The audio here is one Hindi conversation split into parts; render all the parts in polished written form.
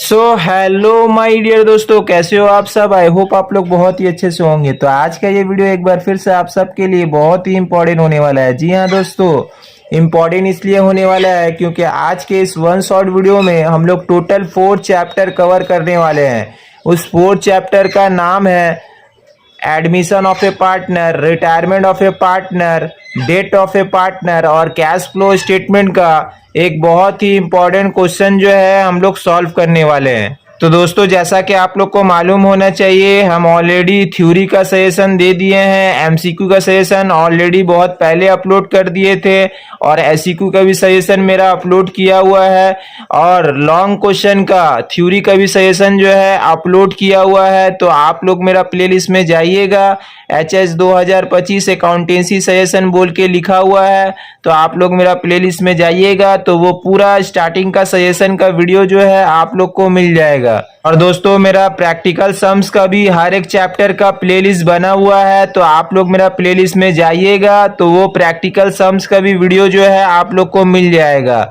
हेलो माय डियर दोस्तों, कैसे हो आप सब। आई होप आप लोग बहुत ही अच्छे से होंगे। तो आज का ये वीडियो एक बार फिर से आप सबके लिए बहुत ही इम्पोर्टेंट होने वाला है। जी हाँ दोस्तों, इम्पोर्टेंट इसलिए होने वाला है क्योंकि आज के इस वन शॉट वीडियो में हम लोग टोटल 4 चैप्टर कवर करने वाले हैं। उस 4 चैप्टर का नाम है admission of a partner, retirement of a partner, death of a partner और कैश फ्लो स्टेटमेंट का एक बहुत ही इंपॉर्टेंट क्वेश्चन जो है हम लोग सॉल्व करने वाले हैं। तो दोस्तों, जैसा कि आप लोग को मालूम होना चाहिए, हम ऑलरेडी थ्योरी का सजेशन दे दिए हैं, एमसीक्यू का सजेशन ऑलरेडी बहुत पहले अपलोड कर दिए थे और एससीक्यू का भी सजेशन मेरा अपलोड किया हुआ है और लॉन्ग क्वेश्चन का थ्योरी का भी सजेशन जो है अपलोड किया हुआ है। तो आप लोग मेरा प्लेलिस्ट में जाइएगा, HS 2025 अकाउंटेंसी सजेशन बोल के लिखा हुआ है। तो आप लोग मेरा प्लेलिस्ट में जाइएगा तो वो पूरा स्टार्टिंग का सजेशन का वीडियो जो है आप लोग को मिल जाएगा। और दोस्तों, मेरा प्रैक्टिकल सम्स का भी हर एक चैप्टर का प्लेलिस्ट बना हुआ है। तो आप लोग मेरा प्लेलिस्ट में जाइएगा तो वो प्रैक्टिकल सम्स का भी वीडियो जो है आप लोग को मिल जाएगा।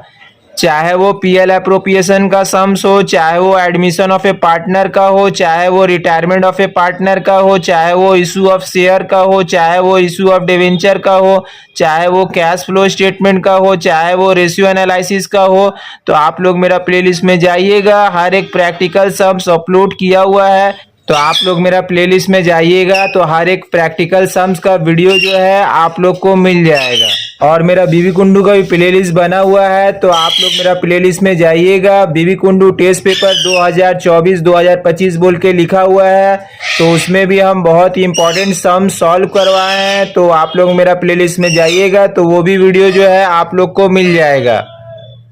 चाहे वो पीएल अप्रोप्रिएशन का सम्स हो, चाहे वो एडमिशन ऑफ ए पार्टनर का हो, चाहे वो रिटायरमेंट ऑफ ए पार्टनर का हो, चाहे वो इशू ऑफ शेयर का हो, चाहे वो इशू ऑफ डिवेंचर का हो, चाहे वो कैश फ्लो स्टेटमेंट का हो, चाहे वो रेशियो एनालिसिस का हो। तो आप लोग मेरा प्लेलिस्ट में जाइएगा, हर एक प्रैक्टिकल सम्स अपलोड किया हुआ है। तो आप लोग मेरा प्लेलिस्ट में जाइएगा तो हर एक प्रैक्टिकल सम्स का वीडियो जो है आप लोग को मिल जाएगा। और मेरा बीबी कुंडू का भी प्लेलिस्ट बना हुआ है। तो आप लोग मेरा प्लेलिस्ट में जाइएगा, बीबी कुंडू टेस्ट पेपर 2024-2025 बोल के लिखा हुआ है। तो उसमें भी हम बहुत ही इंपॉर्टेंट सम सॉल्व करवाए हैं। तो आप लोग मेरा प्लेलिस्ट में जाइएगा तो वो भी वीडियो जो है आप लोग को मिल जाएगा।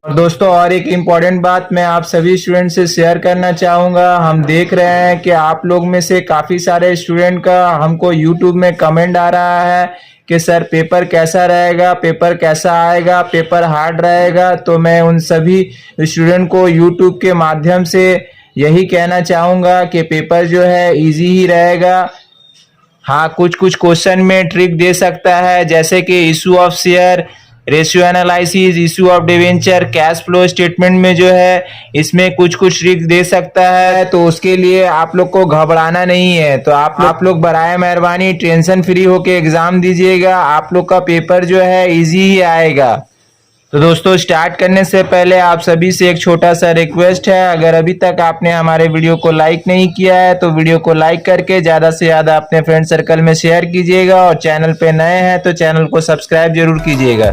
और दोस्तों, और एक इम्पॉर्टेंट बात मैं आप सभी स्टूडेंट से शेयर करना चाहूँगा। हम देख रहे हैं कि आप लोग में से काफ़ी सारे स्टूडेंट का हमको यूट्यूब में कमेंट आ रहा है कि सर पेपर कैसा रहेगा, पेपर कैसा आएगा, पेपर हार्ड रहेगा। तो मैं उन सभी स्टूडेंट को यूट्यूब के माध्यम से यही कहना चाहूँगा कि पेपर जो है इजी ही रहेगा। हाँ, कुछ कुछ क्वेश्चन में ट्रिक दे सकता है, जैसे कि issue of share, ratio analysis, issue of debenture, cash flow statement में जो है इसमें कुछ कुछ ट्रिक दे सकता है। तो उसके लिए आप लोग को घबराना नहीं है। तो आप लोग बराए मेहरबानी टेंशन फ्री होके एग्जाम दीजिएगा, आप लोग का पेपर जो है इजी ही आएगा। तो दोस्तों, स्टार्ट करने से पहले आप सभी से एक छोटा सा रिक्वेस्ट है, अगर अभी तक आपने हमारे वीडियो को लाइक नहीं किया है तो वीडियो को लाइक करके ज़्यादा से ज़्यादा अपने फ्रेंड सर्कल में शेयर कीजिएगा और चैनल पे नए हैं तो चैनल को सब्सक्राइब जरूर कीजिएगा,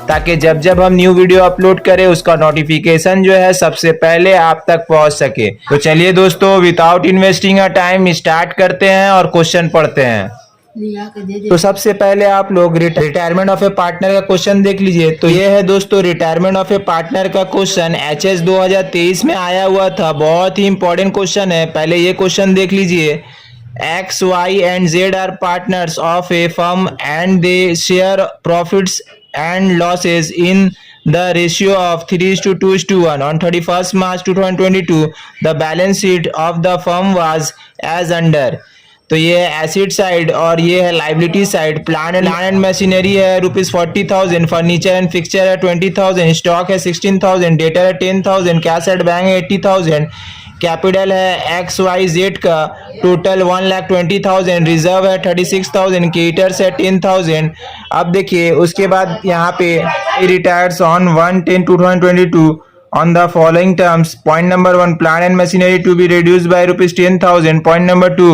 ताकि जब जब हम न्यू वीडियो अपलोड करें उसका नोटिफिकेशन जो है सबसे पहले आप तक पहुंच सके। तो चलिए दोस्तों, without investing a time start करते हैं और क्वेश्चन पढ़ते हैं। तो सबसे पहले आप लोग रिटायरमेंट ऑफ ए पार्टनर का क्वेश्चन देख लीजिए। तो ये है दोस्तों रिटायरमेंट ऑफ ए पार्टनर का क्वेश्चन, HS 2023 में आया हुआ था। बहुत ही इंपॉर्टेंट क्वेश्चन है। पहले ये क्वेश्चन देख लीजिए। X, Y and Z are partners of a firm and they share profits and losses in the ratio of 3:2:1. On 31st March 2022, the balance sheet of the firm was as under। तो ये है एसिड साइड और ये है liability side. Plan and machinery है ₹40,000, फर्नीचर एंड फिक्सचर है 20,000, स्टॉक है 16,000, डेटर है 10,000, कैश एट बैंक है 80,000, कैपिटल है XYZ का टोटल 1,20,000, रिजर्व है 36,000, क्रेडिटर्स है 10,000। अब देखिए उसके बाद यहाँ पे retires on 1/10/2022 on the following terms. Point number 1, plant and machinery to be reduced by ₹10,000. Point number 2,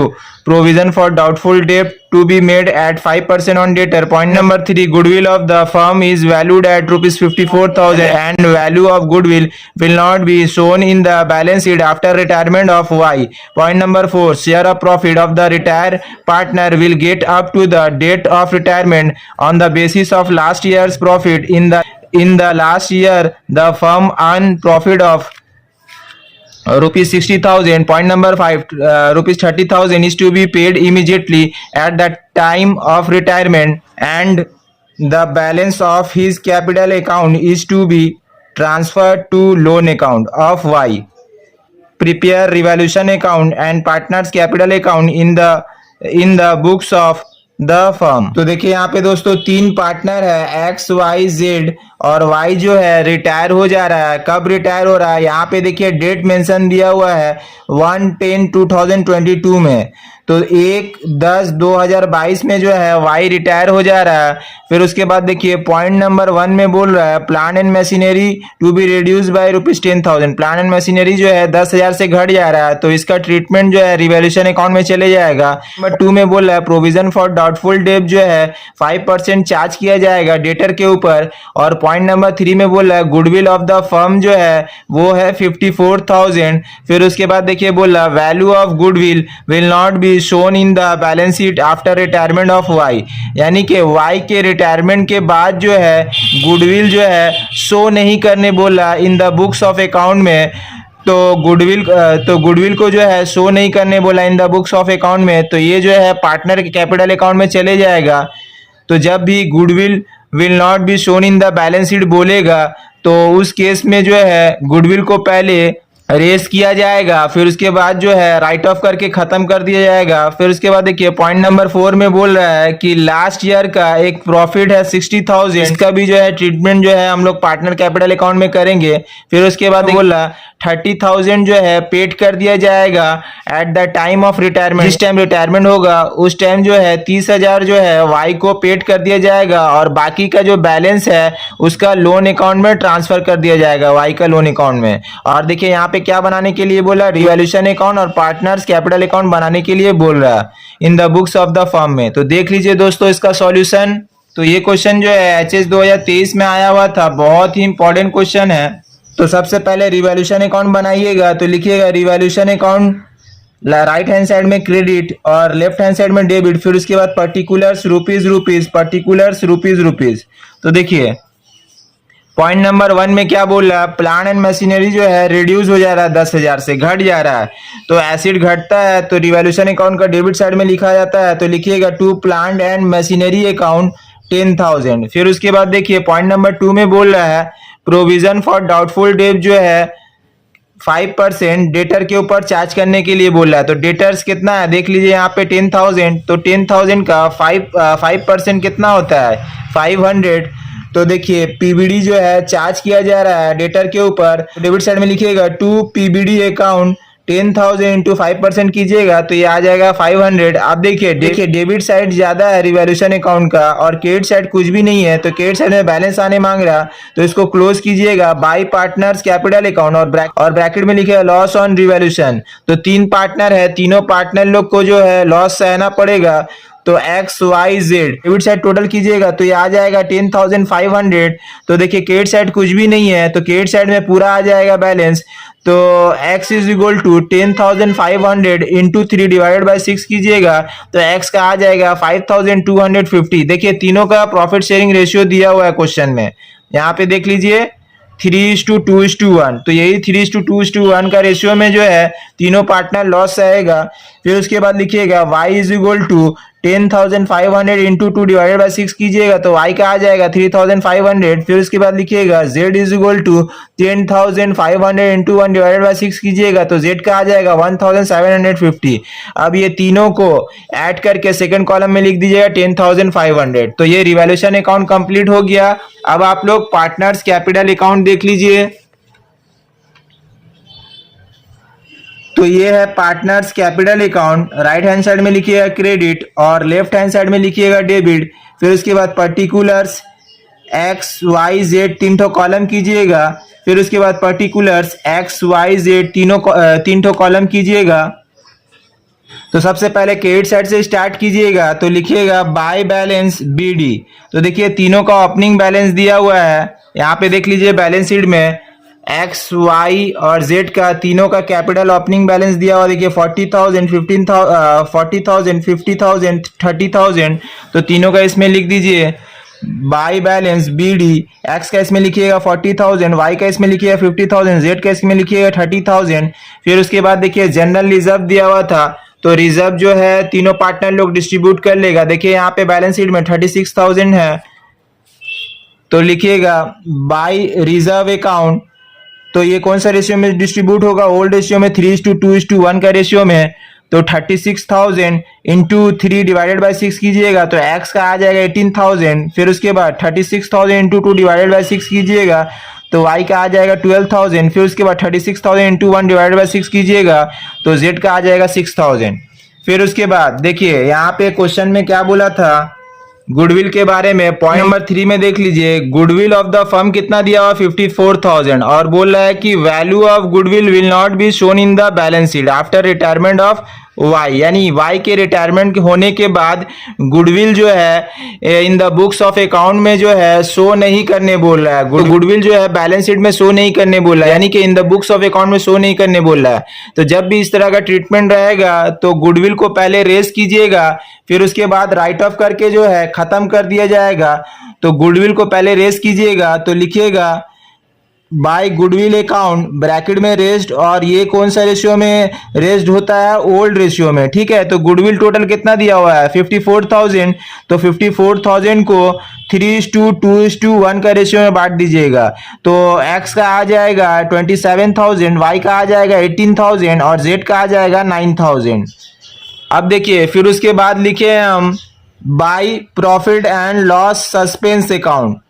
provision for doubtful debt to be made at 5% on debtor. Point number 3, goodwill of the firm is valued at ₹54,000 and value of goodwill will not be shown in the balance sheet after retirement of Y. Point number 4, share of profit of the retired partner will get up to the date of retirement on the basis of last year's profit. In the last year, the firm earned profit of ₹60,000. Point number 5, ₹30,000 is to be paid immediately at the time of retirement, and the balance of his capital account is to be transferred to loan account of Y. Prepare revaluation account and partners capital account in the books of the firm. तो देखिए यहाँ पे दोस्तों तीन पार्टनर है एक्स वाई जेड, और वाई जो है रिटायर हो जा रहा है। कब रिटायर हो रहा है, यहाँ पे देखिए डेट मेंशन दिया हुआ है 1/10/2022 में। तो 1/10/2022 में जो है वाई रिटायर हो जा रहा है। फिर उसके बाद देखिए पॉइंट नंबर 1 में बोल रहा है plan and machinery to be reduce by ₹10,000। Plan and machinery जो है 10,000 से घट जा रहा है, तो इसका ट्रीटमेंट जो है रिवैल्यूएशन अकाउंट में चले जाएगा। नंबर 2 में बोल रहा है प्रोविजन फॉर डाउटफुल डेट जो है 5% चार्ज किया जाएगा डेटर के ऊपर। और पॉइंट नंबर 3 में बोल रहा है गुडविल ऑफ द फर्म जो है वो है 54,000। फिर उसके बाद देखिए बोल रहा value of goodwill will not be shown in the balance sheet after retirement of Y, यानी कि वाई के रिटायरमेंट के बाद जो है गुडविल जो है शो नहीं करने बोला इन द बुक्स ऑफ अकाउंट में। तो गुडविल को जो है शो नहीं करने बोला इन द बुक्स ऑफ अकाउंट में, तो ये जो है पार्टनर के कैपिटल अकाउंट में चले जाएगा। तो जब भी goodwill will not be shown in the balance sheet बोलेगा तो उस केस में जो है गुडविल को पहले रेस किया जाएगा, फिर उसके बाद जो है राइट ऑफ करके खत्म कर दिया जाएगा। फिर उसके बाद देखिए पॉइंट नंबर 4 में बोल रहा है कि लास्ट ईयर का एक प्रॉफिट है 60,000, इसका भी जो है ट्रीटमेंट जो है हम लोग पार्टनर कैपिटल अकाउंट में करेंगे। फिर उसके बाद बोल रहा 30,000 जो है पेड कर दिया जाएगा at the time of retirement. जिस टाइम रिटायरमेंट होगा उस टाइम जो है 30,000 जो है वाई को पेड कर दिया जाएगा, और बाकी का जो बैलेंस है उसका लोन अकाउंट में ट्रांसफर कर दिया जाएगा वाई का लोन अकाउंट में। और देखिए यहाँ पे क्या बनाने के लिए बोला रिवैल्यूएशन अकाउंट और पार्टनर्स कैपिटल अकाउंट बनाने के लिए बोल रहा है in the books of the firm में। तो देख लीजिए दोस्तों इसका सॉल्यूशन। तो ये क्वेश्चन जो है एचएस 2023 में आया हुआ था, बहुत ही इंपॉर्टेंट क्वेश्चन है। तो सबसे पहले रिवैल्यूएशन अकाउंट बनाइएगा, तो लिखिएगा revaluation account right hand side में क्रेडिट और लेफ्ट हैंड साइड में डेबिट। फिर उसके बाद पर्टिकुलर्स रुपीज, पर्टिकुलर्स रुपीज। तो देखिए पॉइंट नंबर 1 में क्या बोल रहा है प्लान एंड मशीनरी जो है रिड्यूस हो जा रहा है 10,000 से, घट जा रहा है। तो एसिड घटता है तो रिवैल्यूएशन अकाउंट का डेबिट साइड में लिखा जाता है, तो लिखिएगा to plant and machinery account 10,000। फिर उसके बाद देखिए पॉइंट नंबर 2 में बोल रहा है प्रोविजन फॉर डाउटफुल डेट जो है 5% डेटर के ऊपर चार्ज करने के लिए बोल रहा है। तो डेटर्स कितना है देख लीजिए यहाँ पे 10,000, तो 10,000 का 5% कितना होता है 500। तो देखिए पीबीडी जो है चार्ज किया जा रहा है डेटर के ऊपर, डेबिट साइड में लिखिएगा टू पीबीडी अकाउंट 10,000 इंटू 5% कीजिएगा तो ये आ जाएगा 500। अब देखिए डेबिट साइड ज्यादा है रिवैल्यूएशन अकाउंट का और क्रेडिट साइड कुछ भी नहीं है, तो क्रेडिट साइड में बैलेंस आने मांग रहा, तो इसको क्लोज कीजिएगा बाय पार्टनर्स कैपिटल अकाउंट और ब्रैकेट में लिखिएगा लॉस ऑन रिवैल्यूएशन। तो 3 पार्टनर है, तीनों पार्टनर लोग को जो है लॉस सहना पड़ेगा। तो X Y Z debit side total कीजिएगा तो ये आ जाएगा 10,500। तो देखिए क्रेडिट साइड कुछ भी नहीं है, तो क्रेडिट साइड में पूरा आ जाएगा बैलेंस। तो x is equal to 10,500 into 3 divided by 6 कीजिएगा तो x का आ जाएगा 5,250। देखिए तीनों का प्रॉफिट शेयरिंग रेशियो दिया हुआ है क्वेश्चन में, यहाँ पे देख लीजिए 3:2:1। तो यही 3:2:1 का रेशियो में जो है तीनों पार्टनर लॉस रहेगा। फिर उसके बाद लिखिएगा y is equal to 10,500 into 2 divided by 6 कीजिएगा तो y का आ जाएगा 3,500। फिर उसके बाद लिखिएगा z is equal to 10,500 into 1 divided by 6 कीजिएगा तो z का आ जाएगा 1,750। अब ये तीनों को ऐड करके सेकंड कॉलम में लिख दीजिएगा 10,500। तो ये रिवैल्यूएशन अकाउंट कंप्लीट हो गया। अब आप लोग पार्टनर्स कैपिटल अकाउंट देख लीजिए। तो ये है partners capital account, right hand side में लिखिएगा क्रेडिट और लेफ्ट हैंड साइड में लिखिएगा डेबिट। फिर उसके बाद पर्टिकुलर्स एक्स वाई जेड 3 ठो कॉलम कीजिएगा। फिर उसके बाद पर्टिकुलर्स एक्स वाई जेड 3 ठो कॉलम कीजिएगा। तो सबसे पहले क्रेडिट साइड से स्टार्ट कीजिएगा तो लिखिएगा बाय बैलेंस बीडी। तो देखिए तीनों का ओपनिंग बैलेंस दिया हुआ है, यहाँ पे देख लीजिए बैलेंस शीट में एक्स वाई और जेड का तीनों का कैपिटल ओपनिंग बैलेंस दिया हुआ देखिए 40,000 40,000 50,000 30,000। तो तीनों का इसमें लिख दीजिए बाय बैलेंस बीडी। एक्स का इसमें लिखिएगा 40,000, वाई का इसमें लिखिएगा 50,000, जेड का इसमें लिखिएगा 30,000। फिर उसके बाद देखिए जनरल रिजर्व दिया हुआ था, तो रिजर्व जो है तीनों पार्टनर लोग डिस्ट्रीब्यूट कर लेगा। देखिए यहाँ पे बैलेंस शीट में 36,000 है, तो लिखिएगा बाय रिजर्व अकाउंट। तो ये कौन सा रेशियो में डिस्ट्रीब्यूट होगा, ओल्ड रेशियो में 3:2:1 का रेशियो में। तो 36,000 इंटू 3 डिवाइडेड बाई 6 कीजिएगा तो x का आ जाएगा 18,000। फिर उसके बाद 36,000 इंटू 2 डिवाइडेड बाई 6 कीजिएगा तो y का आ जाएगा 12,000। फिर उसके बाद 36,000 इंटू 1 डिवाइडेड बाई 6 कीजिएगा तो z का आ जाएगा 6,000। फिर उसके बाद देखिए यहाँ पे क्वेश्चन में क्या बोला था गुडविल के बारे में, पॉइंट नंबर 3 में देख लीजिए, गुडविल ऑफ द फर्म कितना दिया हुआ 54,000 और बोल रहा है कि value of goodwill will not be shown in the balance sheet after retirement of Y, यानी वाई के रिटायरमेंट होने के बाद गुडविल जो है in the books of account में जो है शो नहीं करने बोल रहा है। गुडविल जो है बैलेंस शीट में शो नहीं करने बोल रहा है, यानी कि इन द बुक्स ऑफ अकाउंट में शो नहीं करने बोल रहा है। तो जब भी इस तरह का ट्रीटमेंट रहेगा तो गुडविल को पहले रेज कीजिएगा, फिर उसके बाद राइट ऑफ करके जो है खत्म कर दिया जाएगा। तो गुडविल को पहले रेज कीजिएगा तो लिखिएगा बाय गुडविल अकाउंट ब्रैकेट में रेस्ड, और ये कौन सा रेशियो में रेस्ड होता है, ओल्ड रेशियो में, ठीक है। तो गुडविल टोटल कितना दिया हुआ है 54,000, तो 54,000 को 3:2:1 का रेशियो में बांट दीजिएगा तो x का आ जाएगा 27,000, y का आ जाएगा 18,000 और z का आ जाएगा 9,000। अब देखिए फिर उसके बाद लिखे हैं हम bye profit and loss suspense account,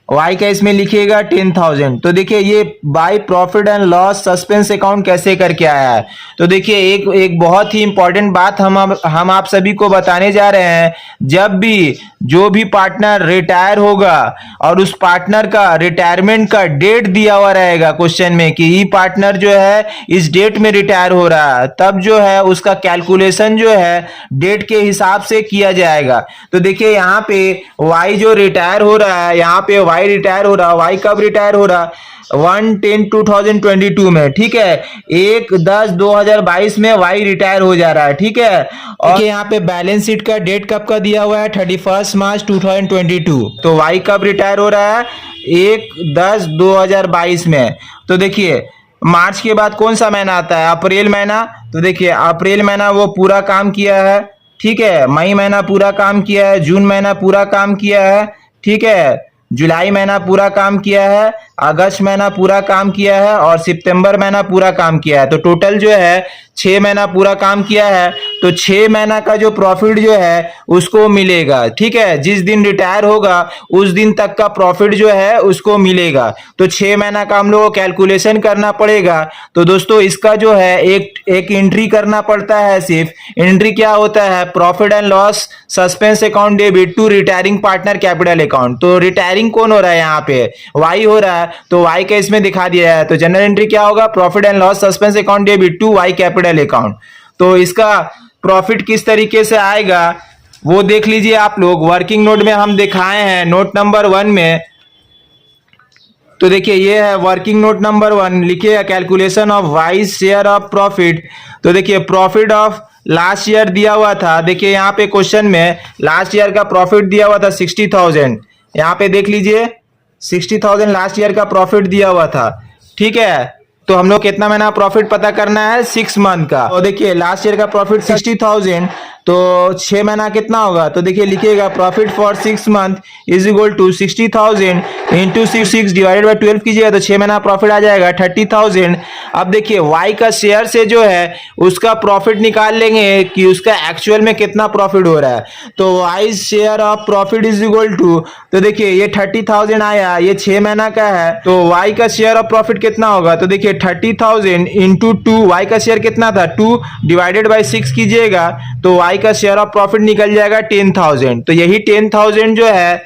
y का इसमें लिखिएगा 10,000। तो देखिए ये bye profit and loss suspense account कैसे करके आया है। तो देखिए एक बहुत ही इंपॉर्टेंट बात हम आप सभी को बताने जा रहे हैं, जब भी जो भी पार्टनर रिटायर होगा और उस पार्टनर का रिटायरमेंट का डेट दिया हुआ रहेगा क्वेश्चन में कि ये पार्टनर जो है इस डेट में रिटायर हो रहा है, तब जो है उसका कैलकुलेशन जो है डेट के हिसाब से किया जाएगा। तो देखिए यहाँ पे y जो रिटायर हो रहा है, यहाँ पे y रिटायर हो रहा, y कब रिटायर हो रहा 1/10/2022 में, ठीक है। 1/10/2022 में y रिटायर हो जा रहा है, ठीक है। और यहाँ पे बैलेंस शीट का डेट कब का दिया हुआ है 31 मार्च 2022, तो y कब रिटायर हो रहा है 1/10/2022 में। तो देखिए मार्च के बाद कौन सा महीना आता है, अप्रैल महीना। तो देखिए अप्रैल महीना वो पूरा काम किया है, ठीक है। मई महीना पूरा काम किया है, जून महीना पूरा काम किया है, ठीक है। जुलाई महीना पूरा काम किया है, अगस्त महीना पूरा काम किया है और सितंबर महीना पूरा काम किया है। तो टोटल जो है 6 महीना पूरा काम किया है, तो 6 महीना का जो प्रॉफिट जो है उसको मिलेगा, ठीक है। जिस दिन रिटायर होगा उस दिन तक का प्रॉफिट जो है उसको मिलेगा। तो 6 महीना का हम लोग को कैलकुलेशन करना पड़ेगा। तो दोस्तों इसका जो है एक एंट्री करना पड़ता है, सिर्फ एंट्री क्या होता है, profit and loss suspense account debit to retiring partner capital account. तो रिटायरिंग कौन हो रहा है, यहाँ पे वाई हो रहा है, तो वाई का इसमें दिखा दिया है। तो जनरल एंट्री क्या होगा, profit and loss suspense account debit to Y capital account. तो इसका प्रॉफिट किस तरीके से आएगा वो देख लीजिए आप लोग, वर्किंग नोट में हम दिखाए हैं नोट नंबर 1 में। तो देखिए ये है वर्किंग नोट नंबर 1, लिखिए calculation of wise share of profit. तो देखिए प्रॉफिट ऑफ लास्ट ईयर दिया हुआ था, देखिए यहाँ पे क्वेश्चन में लास्ट ईयर का प्रॉफिट दिया हुआ था 60,000, यहाँ पे देख लीजिए 60,000 लास्ट ईयर का प्रॉफिट दिया हुआ था, ठीक है। तो हम लोग कितना महीना प्रॉफिट पता करना है 6 मंथ का। तो देखिए लास्ट ईयर का प्रॉफिट 60,000, तो 6 महीना कितना होगा, तो देखिए लिखिएगा profit for 6 month is equal to 60,000 into 6 divided by 12 कीजिएगा तो 6 महीना प्रॉफिट आ जाएगा 30,000। अब देखिए वाई का शेयर से जो है उसका प्रॉफिट निकाल लेंगे कि उसका एक्चुअल में कितना प्रॉफिट हो रहा है। तो Y share of profit is equal to, तो देखिए ये 30,000 आया, ये 6 महीना का है, तो वाई का शेयर ऑफ प्रॉफिट कितना होगा, तो देखिए 30,000 इंटू 2, वाई का शेयर कितना था 2 डिवाइडेड बाई 6 कीजिएगा तो वाई का शेयर ऑफ प्रॉफिट निकल जाएगा 10,000। तो यही 10,000 जो है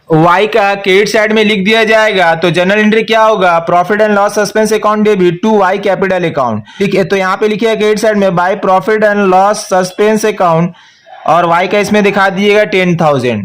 वाई का क्रेडिट साइड में लिख दिया जाएगा। तो जनरल एंट्री क्या होगा, profit and loss suspense account debit to Y capital account, ठीक है। तो यहाँ पे लिखिए क्रेडिट साइड में by profit and loss suspense account और वाई का इसमें दिखा दीजिएगा 10,000।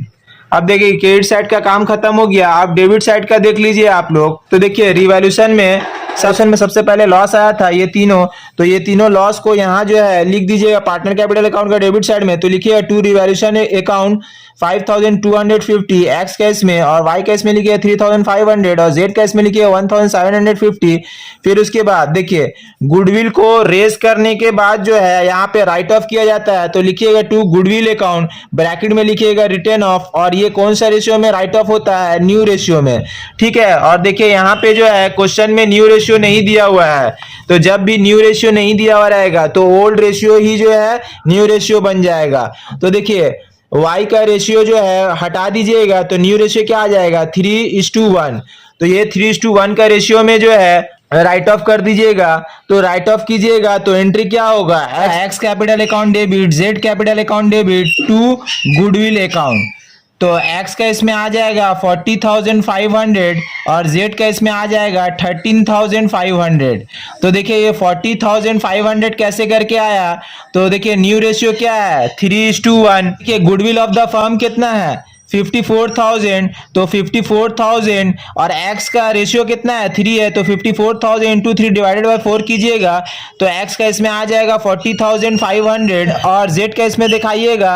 अब देखिए क्रेडिट साइड का काम खत्म हो गया, अब डेबिट साइड का देख लीजिए आप लोग। तो देखिए रिवैल्यूएशन में सेक्शन में सबसे पहले लॉस आया था ये तीनों, तो ये तीनों लॉस को यहाँ जो है लिख दीजिएगा पार्टनर कैपिटल अकाउंट का डेबिट साइड में। तो लिखिए टू रिवैल्यूएशन अकाउंट 5,250 एक्स का इसमें और वाई का इसमें लिखिए 3,500 और जेड का इसमें लिखिए 1,750। फिर उसके बाद देखिए गुडविल को रेज करने के बाद जो है यहाँ पे राइट ऑफ किया जाता है, तो लिखिएगा टू गुडविल अकाउंट ब्रैकेट में लिखिएगा रिटर्न ऑफ, और ये कौन सा रेशियो में राइट ऑफ होता है, न्यू रेशियो में, ठीक है। और देखिए यहाँ पे जो है क्वेश्चन में न्यू रेशियो रेशियो नहीं दिया हुआ है। तो जब भी न्यू रेशियो नहीं दिया हुआ रहेगा तो ओल्ड रेशियो ही जो है न्यू रेशियो बन जाएगा। तो देखिए y का रेशियो जो है हटा दीजिएगा तो न्यू रेशियो क्या आ जाएगा 3:1। तो ये 3:1 का रेशियो में जो है राइट ऑफ कर दीजिएगा। तो राइट ऑफ कीजिएगा तो एंट्री क्या होगा, X capital account debit, Z capital account debit to goodwill account. तो x का इसमें आ जाएगा 40,500 और z का इसमें आ जाएगा 13,500। तो देखिए ये 40,500 कैसे करके आया, तो देखिए न्यू रेशियो क्या है 3:1। देखिए गुडविल ऑफ द फर्म कितना है 54,000। तो 54,000 और x का रेशियो कितना है 3 है, तो 54,000 इंटू 3 डिवाइडेड बाय 4 कीजिएगा तो x का इसमें आ जाएगा 40,500 और z का इसमें दिखाइएगा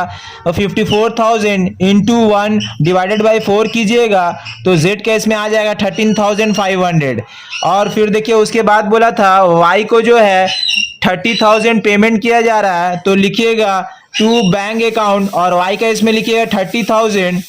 54,000 इंटू 1 डिवाइडेड बाय 4 कीजिएगा तो z का इसमें आ जाएगा 13,500। और फिर देखिए उसके बाद बोला था y को जो है 30,000 पेमेंट किया जा रहा है, तो लिखिएगा टू बैंक अकाउंट और y का इसमें लिखिएगा 30,000।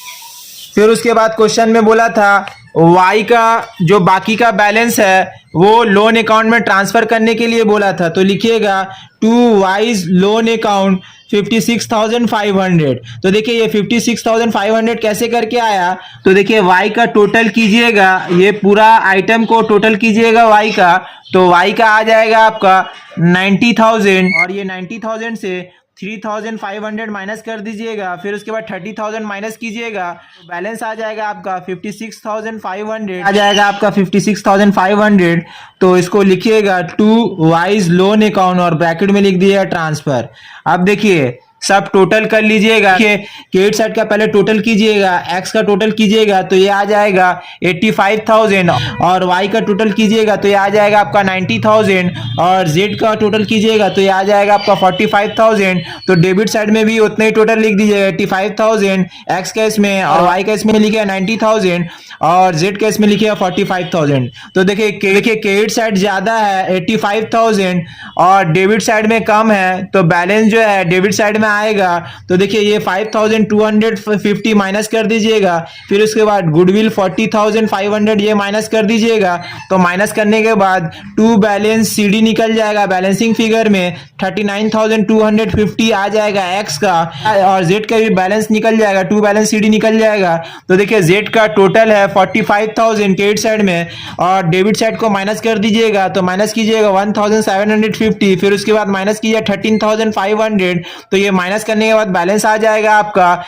फिर उसके बाद क्वेश्चन में बोला था y का जो बाकी का बैलेंस है वो लोन अकाउंट में ट्रांसफर करने के लिए बोला था, तो लिखिएगा टू वाइज लोन अकाउंट 56,500। तो देखिए ये 56,500 कैसे करके आया, तो देखिए y का टोटल कीजिएगा, ये पूरा आइटम को टोटल कीजिएगा y का, तो y का आ जाएगा आपका 90,000 और ये 90,000 से 3,500 माइनस कर दीजिएगा। फिर उसके बाद 30,000 माइनस कीजिएगा तो बैलेंस आ जाएगा आपका 56,500 आ जाएगा आपका 56,500। तो इसको लिखिएगा टू वाइज लोन अकाउंट और ब्रैकेट में लिख दिएगा ट्रांसफर। अब देखिए सब टोटल कर लीजिएगा, क्रेडिट साइड का पहले टोटल कीजिएगा, एक्स का टोटल कीजिएगा तो ये आ जाएगा 85,000 और वाई का टोटल कीजिएगा तो ये आ जाएगा आपका 90,000 और जेड का टोटल कीजिएगा तो ये आ जाएगा आपका 45,000। तो डेबिट साइड में भी उतना ही टोटल लिख दीजिएगा 85,000 एक्स का इसमें और वाई का इसमें लिखिएगा 90,000 और जेड का इसमें लिखिएगा 45,000। तो देखिए क्रेडिट साइड ज्यादा है 85,000 और डेबिट साइड में कम है, तो बैलेंस जो है डेबिट साइड में आएगा। तो देखिए ये 5,250 माइनस कर दीजिएगा। फिर उसके बाद गुडविल 40,500 ये माइनस कर दीजिएगा। तो माइनस करने के बाद टू बैलेंस सीडी निकल जाएगा, बैलेंसिंग फिगर में 39,250 आ जाएगा एक्स का और जेड का भी बैलेंस निकल जाएगा, टू बैलेंस सीडी निकल जाएगा। तो देखिए जेड का टोटल है 45,000 क्रेडिट साइड में और डेबिट साइड को माइनस कर दीजिएगा, तो माइनस कीजिएगा 1,750। फिर उसके बाद माइनस कीजिए 13,500। तो ये माइनस करने के बाद बैलेंस आ जाएगा आपका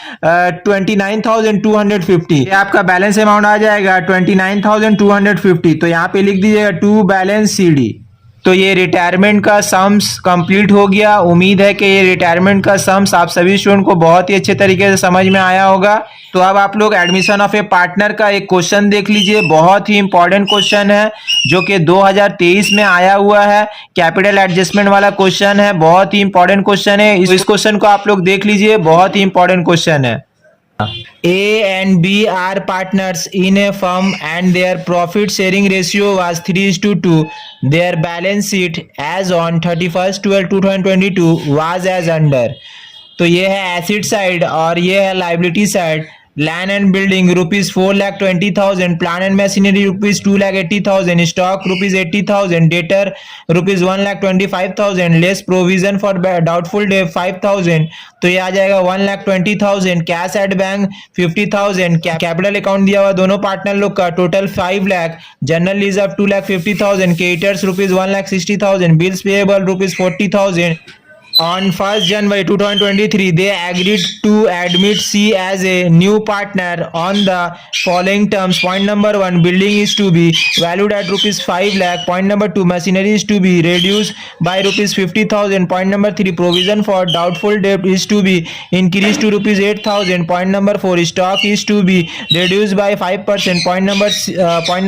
29,250। ये आपका बैलेंस अमाउंट आ जाएगा 29,250। तो यहाँ पे लिख दीजिएगा टू बैलेंस सीडी। तो ये रिटायरमेंट का सम्स कंप्लीट हो गया। उम्मीद है कि ये रिटायरमेंट का सम्स आप सभी स्टूडेंट को बहुत ही अच्छे तरीके से समझ में आया होगा। तो अब आप लोग एडमिशन ऑफ ए पार्टनर का एक क्वेश्चन देख लीजिए, बहुत ही इंपॉर्टेंट क्वेश्चन है जो कि 2023 में आया हुआ है। कैपिटल एडजस्टमेंट वाला क्वेश्चन है, बहुत ही इंपॉर्टेंट क्वेश्चन है। इस क्वेश्चन को आप लोग देख लीजिए, बहुत ही इंपॉर्टेंट क्वेश्चन है। A and B are partners in a firm and their profit sharing ratio was 3:2. Their balance sheet as on 31/12/2022 was as under। तो ये है एसिड साइड और ये है liability side. Land and building ₹4,20,000, plan and machinery ₹2,80,000, stock ₹80,000, debtor ₹1,25,000, less provision for doubtful debt 5,000। तो ये आ जाएगा 1,20,000। Cash at bank 50,000। Capital account दिया हुआ दोनों पार्टनर लोग का total 5 lakh. General reserve 2,50,000। Creditors ₹1,60,000। Bills payable ₹40,000। On 1st January 2023, they agreed to admit C as a new partner on the following terms. Point number 1, building is to be valued at ₹5 lakh. Point number 2, machinery is to be reduced by ₹50,000. Point number 3, provision for doubtful debt is to be increased to ₹8,000. Point number 4, stock is to be reduced by 5%. Point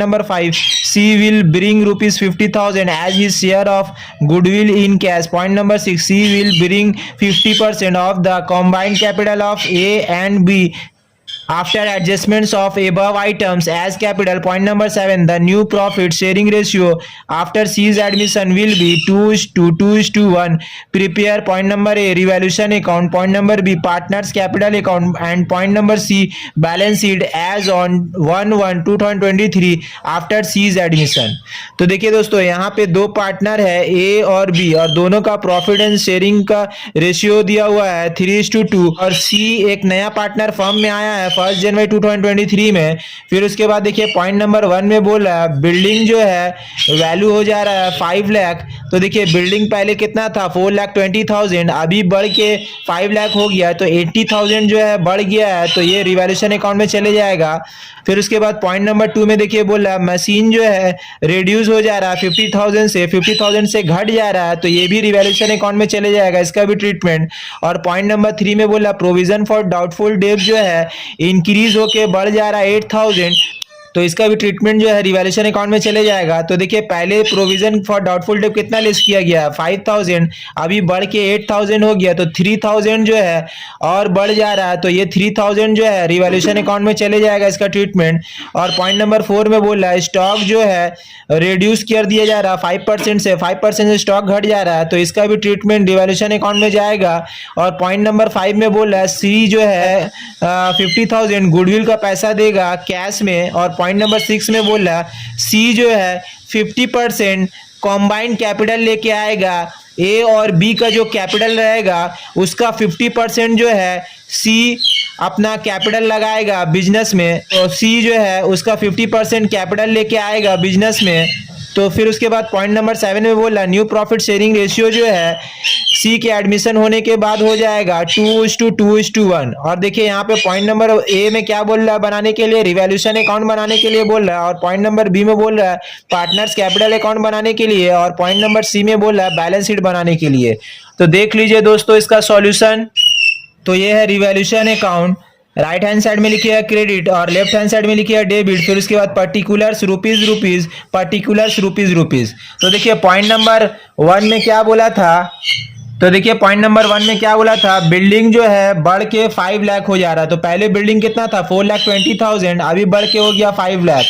number 5, C will bring ₹50,000 as his share of goodwill in cash. Point number 6, C will bring 50% of the combined capital of A and B After adjustments of above items as capital, point number 7, the new profit sharing ratio after C's admission will be 2:2:1. Prepare point number A revaluation account, point number B partners capital account, and point number C balance sheet as on 1/1/2023 after C's admission. तो देखिए दोस्तों, यहाँ पे दो पार्टनर है ए और बी, और दोनों का प्रॉफिट एंड शेयरिंग का रेशियो दिया हुआ है 3:2, और सी एक नया पार्टनर फर्म में आया है 1 जनवरी 2023 में। फिर उसके बाद देखिए पॉइंट नंबर 1 में बोल रहा है बिल्डिंग जो है वैल्यू हो जा रहा है 5 लाख। तो देखिए बिल्डिंग पहले कितना था 4,20,000, अभी बढ़ के 5 लाख हो गया, तो 80,000 जो है बढ़ गया है, तो ये रिवैल्यूएशन अकाउंट में चले जाएगा। फिर उसके बाद पॉइंट नंबर 2 में देखिए बोल रहा है मशीन जो है रिड्यूस हो जा रहा है 50,000 से घट जा रहा है, तो ये भी रिवैल्यूएशन अकाउंट में चले जाएगा, इसका भी ट्रीटमेंट। और पॉइंट नंबर 3 में बोला प्रोविजन फॉर डाउटफुल डेट जो है इंक्रीज होके बढ़ जा रहा है 8,000, तो इसका भी ट्रीटमेंट जो है रिवैल्यूएशन अकाउंट में चले जाएगा। तो देखिए पहले प्रोविजन फॉर डाउटफुल डेट कितना लेस किया गया 5,000, अभी बढ़ के 8,000 हो गया, तो 3,000 जो है और बढ़ जा रहा है, तो ये 3,000 जो है रिवैल्यूएशन अकाउंट में चले जाएगा, इसका ट्रीटमेंट। और पॉइंट नंबर 4 में बोल रहा है स्टॉक जो है रिड्यूस कर दिया जा रहा है 5% से स्टॉक घट जा रहा है, तो इसका भी ट्रीटमेंट रिवैल्यूएशन अकाउंट में जाएगा। और पॉइंट नंबर 5 में बोल रहा है सी जो है 50,000 गुडविल का पैसा देगा कैश में। और पॉइंट नंबर 6 में बोल रहा है सी जो है 50% कॉम्बाइंड कैपिटल लेके आएगा, ए और बी का जो कैपिटल रहेगा उसका 50% जो है सी अपना कैपिटल लगाएगा बिजनेस में, तो सी जो है उसका 50% कैपिटल लेके आएगा बिजनेस में। तो फिर उसके बाद पॉइंट नंबर 7 में बोला न्यू प्रॉफिट शेयरिंग रेशियो जो है सी के एडमिशन होने के बाद हो जाएगा 2:2:1। और देखिए यहाँ पे पॉइंट नंबर ए में क्या बोल रहा है बनाने के लिए रिवैल्यूएशन अकाउंट बनाने के लिए बोल रहा है, और पॉइंट नंबर बी में बोल रहा है पार्टनर्स कैपिटल अकाउंट बनाने के लिए, और पॉइंट नंबर सी में बोल रहा है बैलेंस शीट बनाने के लिए। तो देख लीजिए दोस्तों इसका सॉल्यूशन। तो ये है revaluation account, right hand side में लिखिए क्रेडिट और लेफ्ट हैंड साइड में लिखिए डेबिट, फिर उसके बाद पर्टिकुलर्स रुपीज, पर्टिकुलर्स रुपीज। तो देखिए पॉइंट नंबर 1 में क्या बोला था, तो देखिए पॉइंट नंबर 1 में क्या बोला था बिल्डिंग जो है बढ़ के 5 लाख हो जा रहा है, तो पहले बिल्डिंग कितना था 4,20,000, अभी बढ़ के हो गया 5 लाख,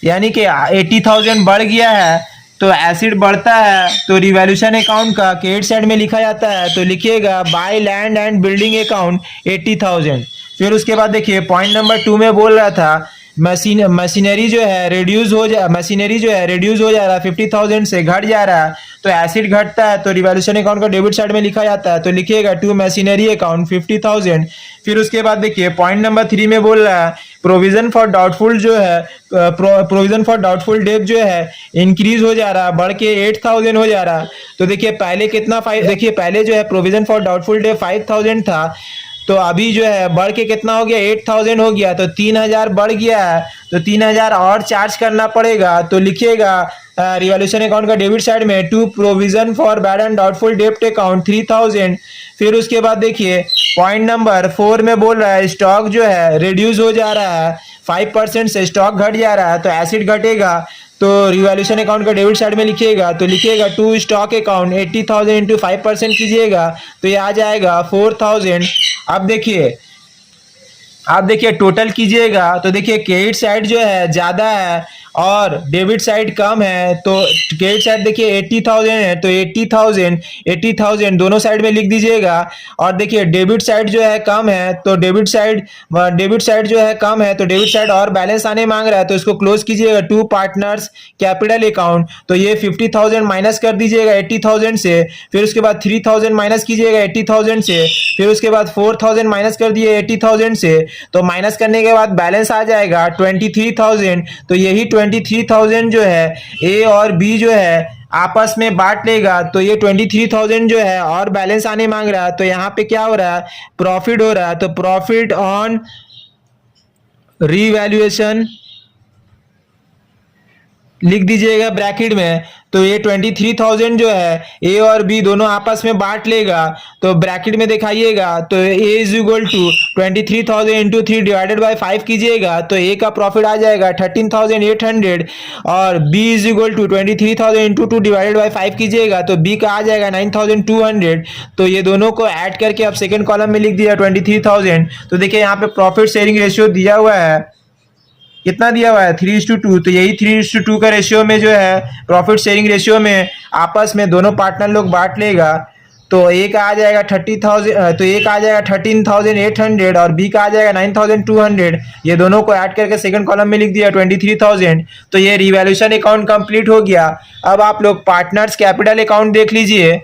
यानी कि 80,000 बढ़ गया है। तो एसिड बढ़ता है तो रिवैल्यूएशन अकाउंट का क्रेडिट साइड में लिखा जाता है, तो लिखिएगा by land and building account 80,000। फिर उसके बाद देखिए पॉइंट नंबर 2 में बोल रहा था मशीनरी जो है रिड्यूस हो जा रहा है 50,000 से घट जा रहा है, तो एसिड घटता है तो रिवैल्यूएशन अकाउंट का डेबिट साइड में लिखा जाता है, तो लिखिएगा टू मशीनरी अकाउंट 50,000। फिर उसके बाद देखिए पॉइंट नंबर 3 में बोल रहा है प्रोविजन फॉर डाउटफुल जो है प्रोविजन फॉर डाउटफुल डेट जो है इंक्रीज हो जा रहा है, बढ़ के 8,000 हो जा रहा है। तो देखिए पहले कितना देखिए पहले जो है प्रोविजन फॉर डाउटफुल डेट 5,000 था, तो अभी जो है बढ़ के कितना हो गया 8,000 हो गया, तो 3,000 बढ़ गया है, तो 3,000 और चार्ज करना पड़ेगा। तो लिखिएगा रिवैल्यूएशन अकाउंट का डेबिट साइड में to provision for bad and doubtful डेब्ट अकाउंट 3,000। फिर उसके बाद देखिए पॉइंट नंबर 4 में बोल रहा है स्टॉक जो है रिड्यूस हो जा रहा है 5% से स्टॉक घट जा रहा है, तो एसिड घटेगा, तो रिवैल्यूएशन अकाउंट का डेबिट साइड में लिखिएगा, तो लिखिएगा टू स्टॉक अकाउंट 80,000 इंटू 5% कीजिएगा, तो ये आ जाएगा 4,000। अब देखिए टोटल कीजिएगा, तो देखिए क्रेडिट साइड जो है ज़्यादा है और डेबिट साइड कम है, तो क्रेडिट साइड देखिए 80,000 है, तो 80,000 दोनों साइड में लिख दीजिएगा। और देखिए डेबिट साइड जो है कम है, तो डेबिट साइड जो है कम है, तो डेबिट साइड और बैलेंस आने मांग रहा है, तो इसको क्लोज कीजिएगा टू पार्टनर्स कैपिटल अकाउंट, तो ये 50,000 माइनस कर दीजिएगा 80,000 से, फिर उसके बाद 3,000 माइनस कीजिएगा 80,000 से, फिर उसके बाद 4,000 माइनस कर दिए 80,000 से, तो माइनस करने के बाद बैलेंस आ जाएगा 23,000। तो यही 23,000 जो है ए और बी जो है आपस में बांट लेगा, तो ये 23,000 जो है और बैलेंस आने मांग रहा है, तो यहाँ पे क्या हो रहा है प्रॉफिट हो रहा है, तो प्रॉफिट ऑन रीवैल्यूएशन लिख दीजिएगा ब्रैकेट में। तो ये 23,000 जो है ए और बी दोनों आपस में बांट लेगा, तो ब्रैकेट में दिखाइएगा। तो A is equal to 23,000 into 3 divided by 5 कीजिएगा, तो ए का प्रॉफिट आ जाएगा 13,800 और B is equal to 23,000 into 2 divided by 5 कीजिएगा, तो बी का आ जाएगा 9,200। तो ये दोनों को ऐड करके अब सेकेंड कॉलम में लिख दिया 23,000। तो देखिए यहाँ पे प्रॉफिट शेयरिंग रेशियो दिया हुआ है, कितना दिया हुआ है 3:2। तो यही 3:2 का रेशियो में जो है प्रॉफिट शेयरिंग रेशियो में आपस में दोनों पार्टनर लोग बांट लेगा। तो ए का आ जाएगा 30,000, तो ए का आ जाएगा 13,800 और बी का आ जाएगा 9,200। ये दोनों को ऐड करके सेकंड कॉलम में लिख दिया 23,000। तो ये रिवैल्यूएशन अकाउंट कंप्लीट हो गया। अब आप लोग पार्टनर्स कैपिटल अकाउंट देख लीजिए।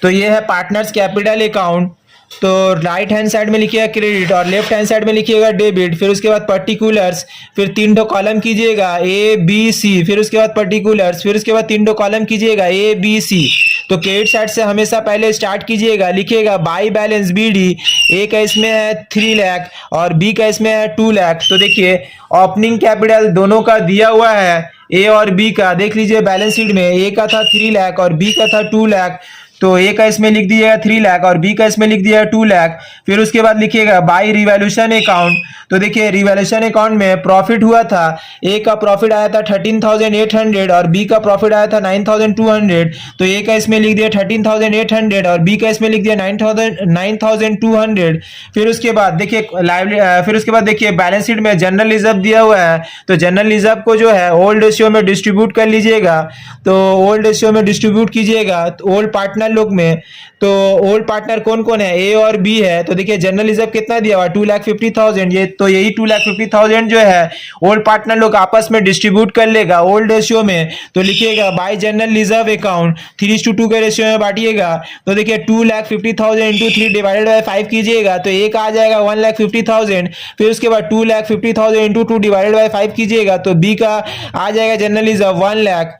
तो ये है पार्टनर्स कैपिटल अकाउंट। तो राइट हैंड साइड में लिखिएगा क्रेडिट और लेफ्ट हैंड साइड में लिखिएगा डेबिट, फिर उसके बाद पर्टिकुलर्स, फिर 3 कॉलम कीजिएगा ए बी सी, फिर उसके बाद पर्टिकुलर्स, फिर उसके बाद 3 कॉलम कीजिएगा ए बी सी। तो क्रेडिट साइड से हमेशा पहले स्टार्ट कीजिएगा, लिखिएगा बाई बैलेंस बी डी। ए का इसमें है 3 लाख और बी का इसमें है 2 लाख। तो देखिए ओपनिंग कैपिटल दोनों का दिया हुआ है, ए और बी का देख लीजिए बैलेंस शीट में। ए का था 3 लाख और बी का था 2 लाख। तो ए का इसमें लिख दिया 3 लाख और बी का इसमें लिख दिया 2 लाख। फिर उसके बाद लिखिएगा बाई रिवैल्यूएशन अकाउंट। तो देखिए रिवैल्यूएशन अकाउंट में प्रॉफिट हुआ था, ए का प्रॉफिट आया था 13,800 और बी का प्रॉफिट आया था 9,200। तो ए का इसमें लिख दिया 13,800 और बी का इसमें लिख दिया 9,200। फिर उसके बाद देखिए फिर उसके बाद देखिए बैलेंस शीट में जनरल रिजर्व दिया हुआ है। तो जनरल रिजर्व को जो है ओल्ड रेशियो में डिस्ट्रीब्यूट कर लीजिएगा। तो ओल्ड रेशियो में डिस्ट्रीब्यूट कीजिएगा ओल्ड पार्टनर लोग में। तो ओल्ड पार्टनर कौन कौन है, ए और बी है। तो देखिए जनरल रिजर्व कितना दिया हुआ 2,50,000। ये तो यही 2,50,000 जो है ओल्ड पार्टनर लोग आपस में डिस्ट्रीब्यूट कर लेगा ओल्ड रेशियो में। तो लिखिएगा बाय जनरल रिजर्व अकाउंट 3:2 के रेशियो में बांटिएगा। तो देखिए 2,50,000 इंटू 3 डिवाइडेड बाय 5 कीजिएगा, तो एक आ जाएगा 1,50,000। फिर उसके बाद 2,50,000 इंटू 2 डिवाइडेड बाय 5 कीजिएगा, तो बी का आ जाएगा जनरल रिजर्व 1 लाख।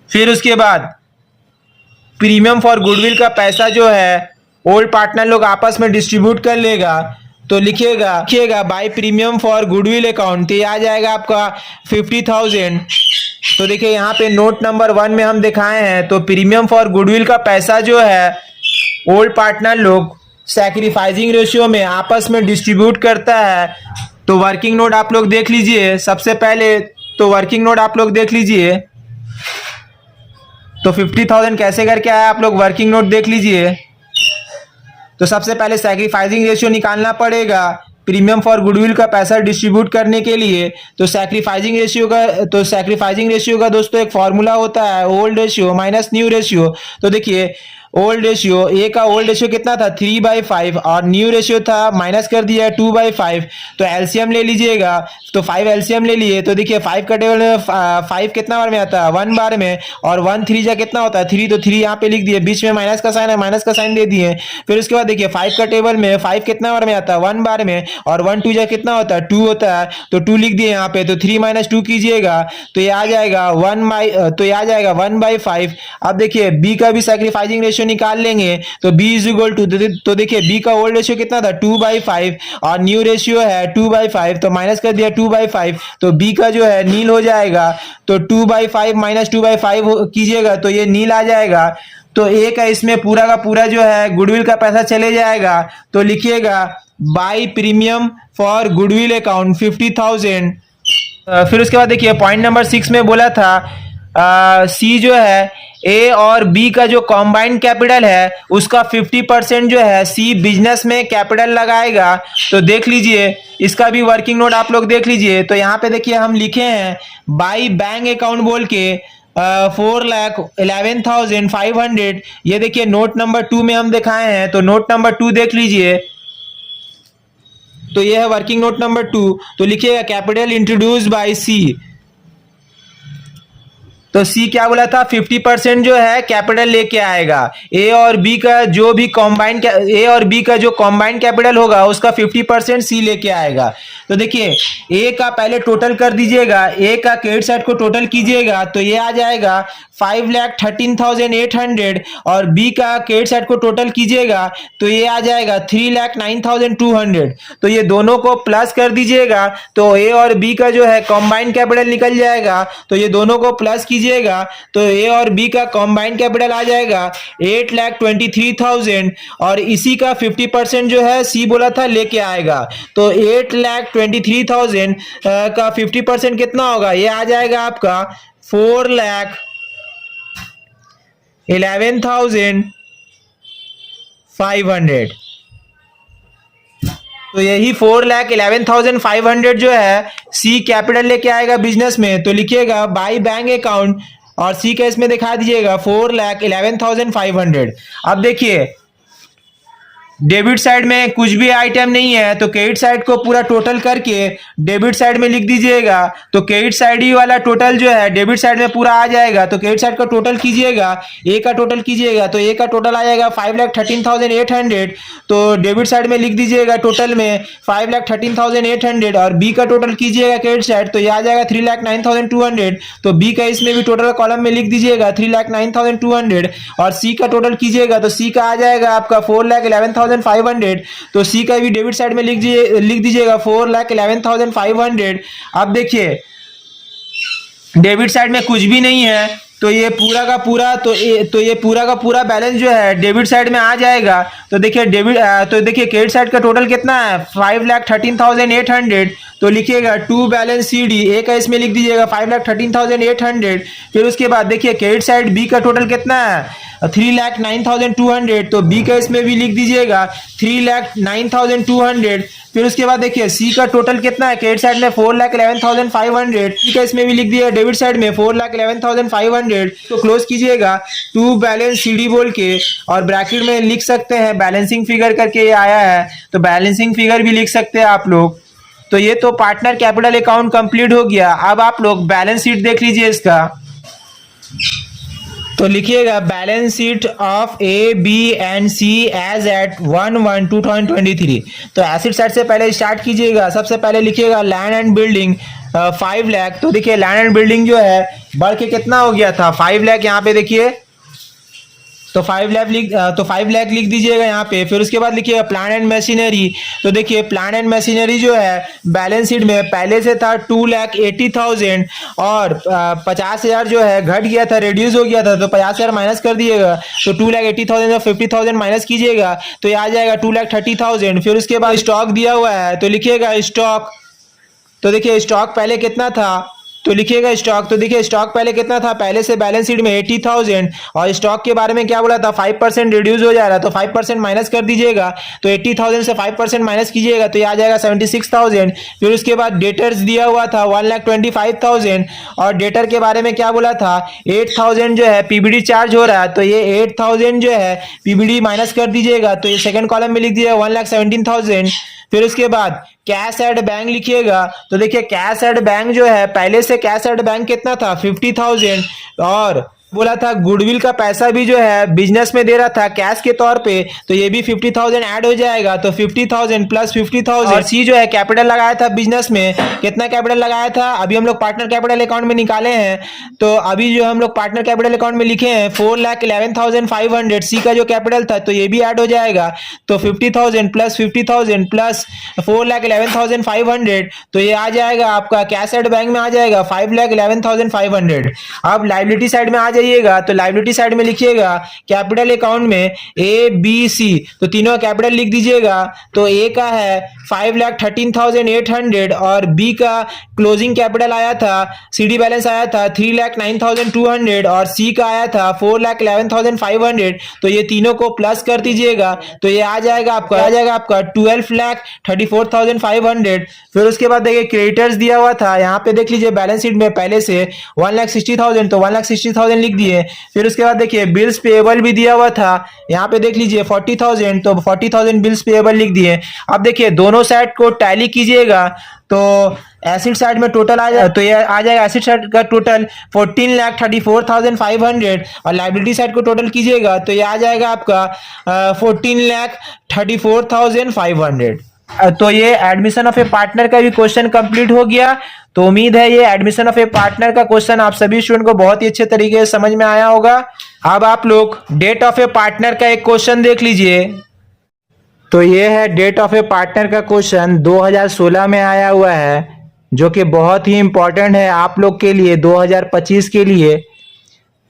फिर उसके बाद प्रीमियम फॉर गुडविल का पैसा जो है ओल्ड पार्टनर लोग आपस में डिस्ट्रीब्यूट कर लेगा। तो लिखिएगा by premium for goodwill account, तो ये आ जाएगा आपका 50,000। तो देखिए यहाँ पे नोट नंबर 1 में हम दिखाए हैं। तो प्रीमियम फॉर गुडविल का पैसा जो है ओल्ड पार्टनर लोग सैक्रिफाइसिंग रेशियो में आपस में डिस्ट्रीब्यूट करता है। तो वर्किंग नोट आप लोग देख लीजिए सबसे पहले। तो वर्किंग नोट आप लोग देख लीजिए। तो 50,000 कैसे करके आया आप लोग वर्किंग नोट देख लीजिए। तो सबसे पहले सैक्रिफाइसिंग रेशियो निकालना पड़ेगा प्रीमियम फॉर गुडविल का पैसा डिस्ट्रीब्यूट करने के लिए। तो सैक्रिफाइसिंग रेशियो का दोस्तों एक फॉर्मूला होता है old ratio minus new ratio. तो देखिए ओल्ड रेशियो, ए का ओल्ड रेशियो कितना था 3/5 और न्यू रेशियो था माइनस कर दिया 2/5। तो एलसीएम ले लीजिएगा। तो 5 एलसीएम ले लिए। तो देखिए 5 का टेबल में 5 कितना बार में आता है 1 बार में, और 1 3 जा कितना होता है 3। तो 3 यहाँ पे लिख दिए, बीच में माइनस का साइन है माइनस का साइन दे दिए। फिर उसके बाद देखिए 5 का टेबल में 5 कितना बार में आता है 1 बार में, और 1 2 जा कितना होता है 2 होता है। तो 2 लिख दिए यहाँ पे। तो 3 - 2 कीजिएगा, तो ये आ जाएगा 1/5। अब देखिए बी का भी सैक्रिफाइसिंग रेशियो निकाल लेंगे। तो b इज इक्वल टू, तो देखिए b का ओल्ड रेशियो कितना था 2/5 और न्यू रेशियो है 2/5। तो माइनस कर दिया 2/5, तो b का जो है नील हो जाएगा। तो 2/5 माइनस 2/5 कीजिएगा, तो ये नील आ जाएगा। तो ए का इसमें पूरा का पूरा जो है गुडविल का पैसा चले जाएगा। तो लिखिएगा by premium for goodwill account 50,000। फिर उसके बाद देखिए पॉइंट नंबर 6 में बोला था सी जो है ए और बी का जो कॉम्बाइंड कैपिटल है उसका 50% जो है सी बिजनेस में कैपिटल लगाएगा। तो देख लीजिए इसका भी वर्किंग नोट आप लोग देख लीजिए। तो यहाँ पे देखिए हम लिखे हैं बाई बैंक अकाउंट बोल के 4,11,500। ये देखिए नोट नंबर 2 में हम दिखाए हैं। तो नोट नंबर 2 देख लीजिए। तो ये है वर्किंग नोट नंबर 2। तो लिखिएगा कैपिटल इंट्रोड्यूस बाय सी। तो सी क्या बोला था, 50% जो है कैपिटल लेके आएगा। ए और बी का जो भी कॉम्बाइंड, ए और बी का जो कॉम्बाइंड कैपिटल होगा उसका 50% सी लेके आएगा। तो देखिए ए का पहले टोटल कर दीजिएगा, ए का क्रेडिट साइड को टोटल कीजिएगा तो ये आ जाएगा 5,13,800 और बी का क्रेडिट साइड को टोटल कीजिएगा तो ये आ जाएगा 3,09,200। तो ये दोनों को प्लस कर दीजिएगा तो ए और बी का जो है कॉम्बाइंड कैपिटल निकल जाएगा। तो ये दोनों को प्लस कीजिएगा तो ए और बी का कॉम्बाइंड कैपिटल आ जाएगा 8,23,000 और इसी का 50% जो है सी बोला था लेके आएगा। तो 8,23,000 का 50% कितना होगा, ये आ जाएगा आपका 4,11,500। तो यही 4,11,500 जो है सी कैपिटल लेके आएगा बिजनेस में। तो लिखिएगा बाई बैंक अकाउंट और सी का इसमें दिखा दीजिएगा 4,11,500। अब देखिए डेबिट साइड में कुछ भी आइटम नहीं है तो क्रेडिट साइड को पूरा टोटल करके डेबिट साइड में लिख दीजिएगा। तो क्रेडिट साइड ही वाला टोटल जो है डेबिट साइड में पूरा आ जाएगा। तो क्रेडिट साइड का टोटल कीजिएगा, ए का टोटल कीजिएगा तो ए का टोटल आ जाएगा 5,13,800। तो डेबिट साइड में लिख दीजिएगा टोटल में 5,13,800 और बी का टोटल कीजिएगा क्रेडिट साइड तो ये आ जाएगा 3,09,200। तो बी का इसमें भी टोटल कॉलम में लिख दीजिएगा 3,09,200 और सी का टोटल कीजिएगा तो सी का आ जाएगा आपका 4,11,500। तो सी का भी डेबिट साइड में लिख दीजिएगा 4,11,500। अब देखिए डेबिट साइड में कुछ भी नहीं है तो ये पूरा का पूरा ये पूरा का पूरा बैलेंस जो है डेबिट साइड में आ जाएगा। तो देखिए क्रेडिट साइड का टोटल कितना है 5,13,800। तो लिखिएगा टू बैलेंस सी डी, ए का इसमें लिख दीजिएगा 5,13,800। फिर उसके बाद देखिए क्रेडिट साइड बी का टोटल कितना है 3,09,200। तो बी का इसमें भी लिख दीजिएगा 3,09,200। फिर उसके बाद देखिए सी का टोटल कितना है क्रेडिट साइड में 4,11,500। सी का इसमें भी लिख दिया डेबिट साइड में 4,11,500। तो क्लोज कीजिएगा टू बैलेंस सी डी बोल के और ब्रैकेट में लिख सकते हैं बैलेंसिंग फिगर करके ये आया है तो बैलेंसिंग फिगर भी लिख सकते हैं आप लोग। तो ये तो पार्टनर कैपिटल अकाउंट कंप्लीट हो गया। अब आप लोग बैलेंस शीट देख लीजिए इसका। तो लिखिएगा balance sheet of A B and C as at 1/1/2023। तो एसिड साइड से पहले स्टार्ट कीजिएगा। सबसे पहले लिखिएगा लैंड एंड बिल्डिंग 5 लाख। तो देखिए लैंड एंड बिल्डिंग जो है बढ़ के कितना हो गया था 5 लाख। यहाँ पे देखिए तो 5 लाख लिख दीजिएगा यहाँ पे। फिर उसके बाद लिखिएगा प्लांट एंड मशीनरी। तो देखिए प्लांट एंड मशीनरी जो है बैलेंस शीट में पहले से था 2,80,000 और 50,000 जो है घट गया था, रिड्यूस हो गया था। तो 50,000 माइनस कर दिएगा तो 2,80,000 और 50,000 माइनस कीजिएगा तो ये आ जाएगा 2,30,000। फिर उसके बाद स्टॉक दिया हुआ है तो लिखिएगा स्टॉक। तो देखिए स्टॉक पहले कितना था तो लिखिएगा स्टॉक। तो देखिए स्टॉक पहले कितना था, पहले से बैलेंस शीट में 80,000 और स्टॉक के बारे में क्या बोला था 5% रिड्यूस हो जा रहा है तो 5% माइनस कर दीजिएगा। तो 80,000 से 5% माइनस कीजिएगा तो ये आ जाएगा 76,000। फिर उसके बाद डेटर्स दिया हुआ था 1,25,000 और डेटर के बारे में क्या बोला था 8,000 जो है पीबीडी चार्ज हो रहा है तो ये 8,000 जो है पीबीडी माइनस कर दीजिएगा। तो ये सेकंड कॉलम में लिख दिया 1,17,000। फिर उसके बाद कैश एट बैंक लिखिएगा। तो देखिए कैश एट बैंक जो है पहले से कैश एट बैंक कितना था 50,000 और बोला था गुडविल का पैसा भी जो है बिजनेस में दे रहा था कैश के तौर पे तो ये भी 50,000 ऐड हो जाएगा। तो 50,000 प्लस 50,000 और सी जो है कैपिटल लगाया था बिजनेस में कितना कैपिटल लगाया था अभी हम लोग पार्टनर कैपिटल अकाउंट में निकाले हैं। तो अभी जो हम लोग पार्टनर कैपिटल अकाउंट में लिखे हैं 4,11,500 सी का जो कैपिटल था तो ये भी ऐड हो जाएगा। तो 50,000 प्लस 50,000 प्लस 4,11,500 तो ये आ जाएगा आपका कैश एट बैंक में आ जाएगा 5,11,500। अब लायबिलिटी साइड में आ जाइएगा। तो लायबिलिटी साइड में लिखिएगा कैपिटल अकाउंट में ए बी सी तो तीनों कैपिटल लिख दीजिएगा। तो ए का है 5,13,800 और बी का क्लोजिंग कैपिटल आया था सीडी बैलेंस आया था 3,09,200 और सी का आया था 4,11,500। तो ये तीनों को प्लस कर दीजिएगा तो ये आ जाएगा आपका 12,34,500। फिर उसके बाद देखिए क्रेडिटर्स दिया हुआ था यहाँ पे देख लीजिए बैलेंस शीट में पहले से 1,60,000 तो 1,60,000 लिख दिए। फिर उसके बाद देखिए बिल्स पेएबल भी दिया हुआ था यहाँ पे देख लीजिए 40,000 तो 40,000 बिल्स पेएबल लिख दिए। अब देखिए दोनों साइड को टैली कीजिएगा। तो एसिड साइड में टोटल आ जाए तो ये आ जाएगा एसिड साइड का टोटल 14,34,500 और लाइबिलिटी साइड को टोटल कीजिएगा तो ये आ जाएगा आपका 14,34,500। तो ये एडमिशन ऑफ ए पार्टनर का भी क्वेश्चन कंप्लीट हो गया। तो उम्मीद है ये एडमिशन ऑफ ए पार्टनर का क्वेश्चन आप सभी स्टूडेंट को बहुत ही अच्छे तरीके से समझ में आया होगा। अब आप लोग डेट ऑफ ए पार्टनर का एक क्वेश्चन देख लीजिए। तो ये है डेट ऑफ ए पार्टनर का क्वेश्चन 2016 में आया हुआ है, जो कि बहुत ही इंपॉर्टेंट है आप लोग के लिए 2025 के लिए।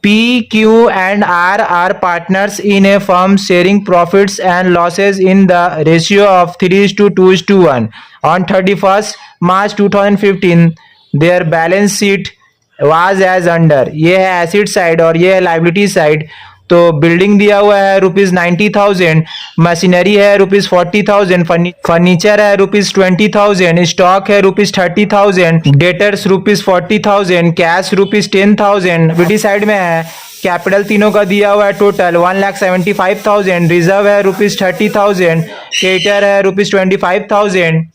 P, Q and R are partners in a firm sharing profits and losses in the ratio of 3:2:1. On 31st March 2015, their balance sheet was as under। ये है एसिड साइड और ये है लाइबिलिटी साइड। तो बिल्डिंग दिया हुआ है ₹90,000, मशीनरी है ₹40,000, फर्नीचर है ₹20,000, स्टॉक है ₹30,000, डेटर्स ₹40,000, कैश ₹10,000। बिटी साइड में है कैपिटल तीनों का दिया हुआ है टोटल 1,75,000, रिजर्व है ₹30,000, क्रेडिटर है ₹25,000।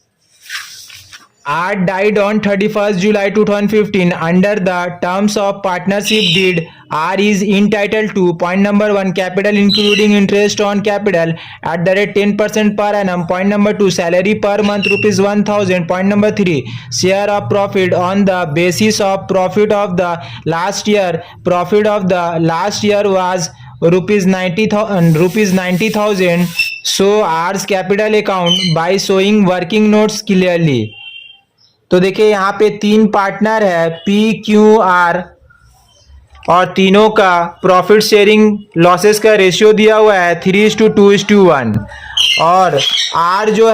R died on 31st July 2015 under the terms of partnership deed. R is entitled to point number 1 capital including interest on capital at the rate 10% per annum. Point number 2 salary per month ₹1,000. Point number 3 share of profit on the basis of profit of the last year. Profit of the last year was ₹90,000. So R's capital account by showing working notes clearly. तो देखिए यहाँ पे तीन पार्टनर है P, Q, R और तीनों का प्रॉफिट शेयरिंग लॉसेस का रेशियो दिया हुआ है 3:2:1 और R जो